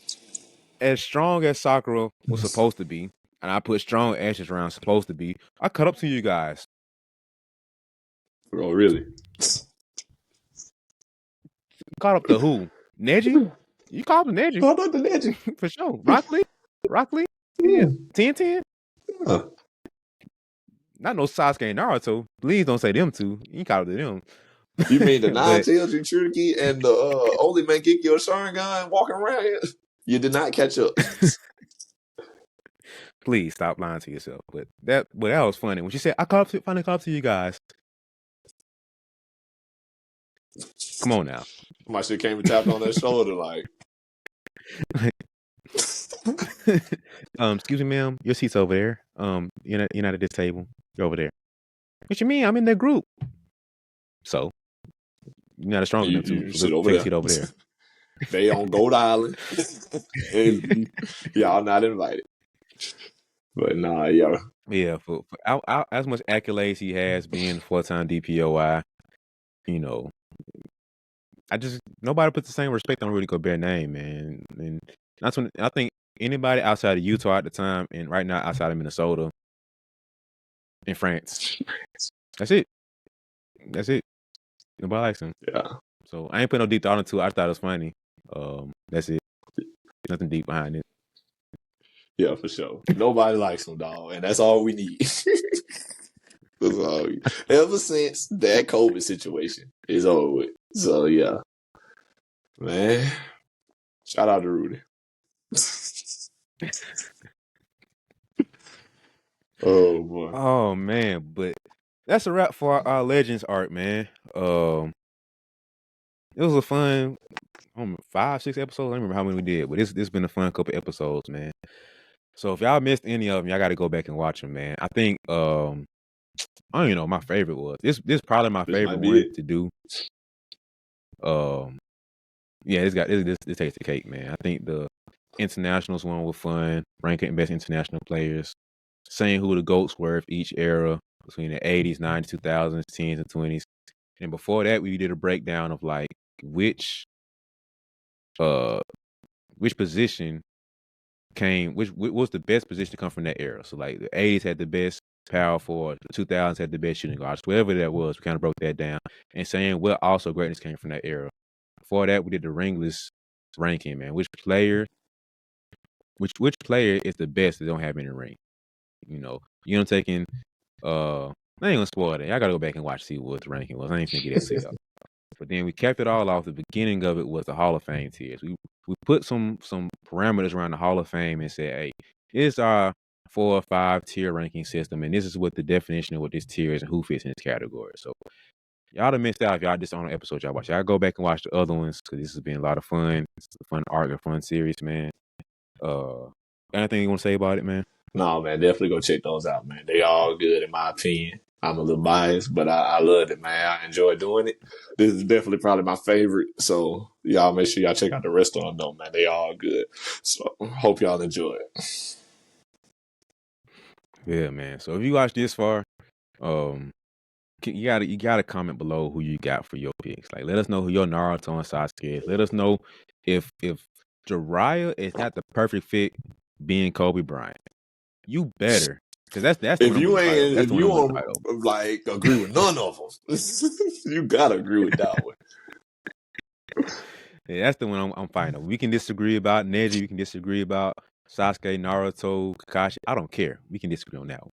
strong as Sakura was supposed to be, and I put strong ashes around supposed to be, I cut up to you guys. Oh, really? Caught up to who? Neji? You caught up to Neji. Caught up to Neji. For sure. Rock Lee? Yeah. 10-10? Huh. Not no Sauske and Naruto. Please don't say them two. You caught up to them. You mean the But Nine-Tails Jinchuriki and the only Mangekyo Sharingan walking around here? You did not catch up. please stop lying to yourself. But that was funny. When she said, finally caught up to you guys. Come on now. My shit came and tapped on that shoulder like. Excuse me, ma'am. Your seat's over there. You're not at this table. You're over there. What you mean? I'm in that group. So you're not as strong enough to sit take a seat over there. They on Gold Island. And y'all not invited. But nah, yo. Yeah, for as much accolades he has being 4-time DPOI, you know, nobody puts the same respect on Rudy Gobert name, man. And that's when I think anybody outside of Utah at the time, and right now outside of Minnesota, in France, that's it. Nobody likes him. Yeah. So I ain't put no deep thought into it. I thought it was funny. That's it. Nothing deep behind it. Yeah, for sure. Nobody likes him, dog, and that's all we need. That's all. Ever since that COVID situation is over with. So yeah, man. Shout out to Rudy. Oh boy. Oh man, but that's a wrap for our Legends arc, man. It was a fun 5-6 episodes. I don't remember how many we did, but it's been a fun couple episodes, man. So if y'all missed any of them, y'all got to go back and watch them, man. I think I don't even know what my favorite was. This probably my favorite one to do. Yeah, this takes the cake, man. I think the internationals one was fun, ranking best international players, saying who the GOATs were for each era between the 80s, 90s, 2000s, 10s, and 20s. And before that, we did a breakdown of like which position which was the best position to come from that era. So like the 80s had the best power forward, the 2000s had the best shooting guards, whatever that was. We kind of broke that down and saying what also greatness came from that era. Before that, we did the ringless ranking, man. Which player is the best that don't have any ring? I'm taking I ain't gonna spoil that. Y'all gotta go back and watch, see what the ranking was. I ain't gonna get that set up. But then we kept it all off. The beginning of it was the Hall of Fame tiers. We put some parameters around the Hall of Fame and said, hey, here's our 4 or 5 tier ranking system, and this is what the definition of what this tier is and who fits in this category. So y'all done missed out if y'all just on an episode y'all watch. Y'all go back and watch the other ones because this has been a lot of fun. It's a fun arc, a fun series, man. Anything you want to say about it, man? No, man, definitely go check those out, man. They all good in my opinion. I'm a little biased, but I loved it, man. I enjoy doing it. This is definitely probably my favorite. So y'all make sure y'all check out the rest of them, though, man. They all good. So hope y'all enjoy it. Yeah, man. So if you watched this far, you gotta comment below who you got for your picks. Like, let us know who your Naruto and Sasuke is. Let us know if Jiriyah is not the perfect fit being Kobe Bryant. You better. Because that's if you don't like agree with none of them, you gotta agree with that one. Yeah, that's the one I'm fighting over. We can disagree about Neji. We can disagree about Sasuke, Naruto, Kakashi. I don't care. We can disagree on that one.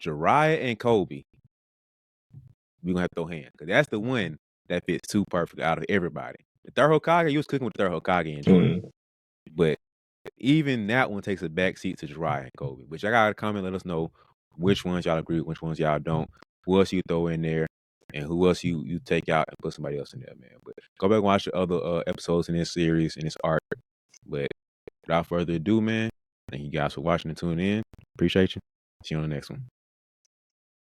Jiriyah and Kobe, we gonna have to throw hands because that's the one that fits too perfect out of everybody. The third Hokage, you was cooking with the third Hokage and Jordan, but even that one takes a back seat to Jiriyah and Kobe. But y'all gotta comment, let us know which ones y'all agree with, which ones y'all don't, who else you throw in there, and who else you take out and put somebody else in there, man. But go back and watch the other episodes in this series, in this arc. But without further ado, man, thank you guys for watching and tuning in. Appreciate you. See you on the next one.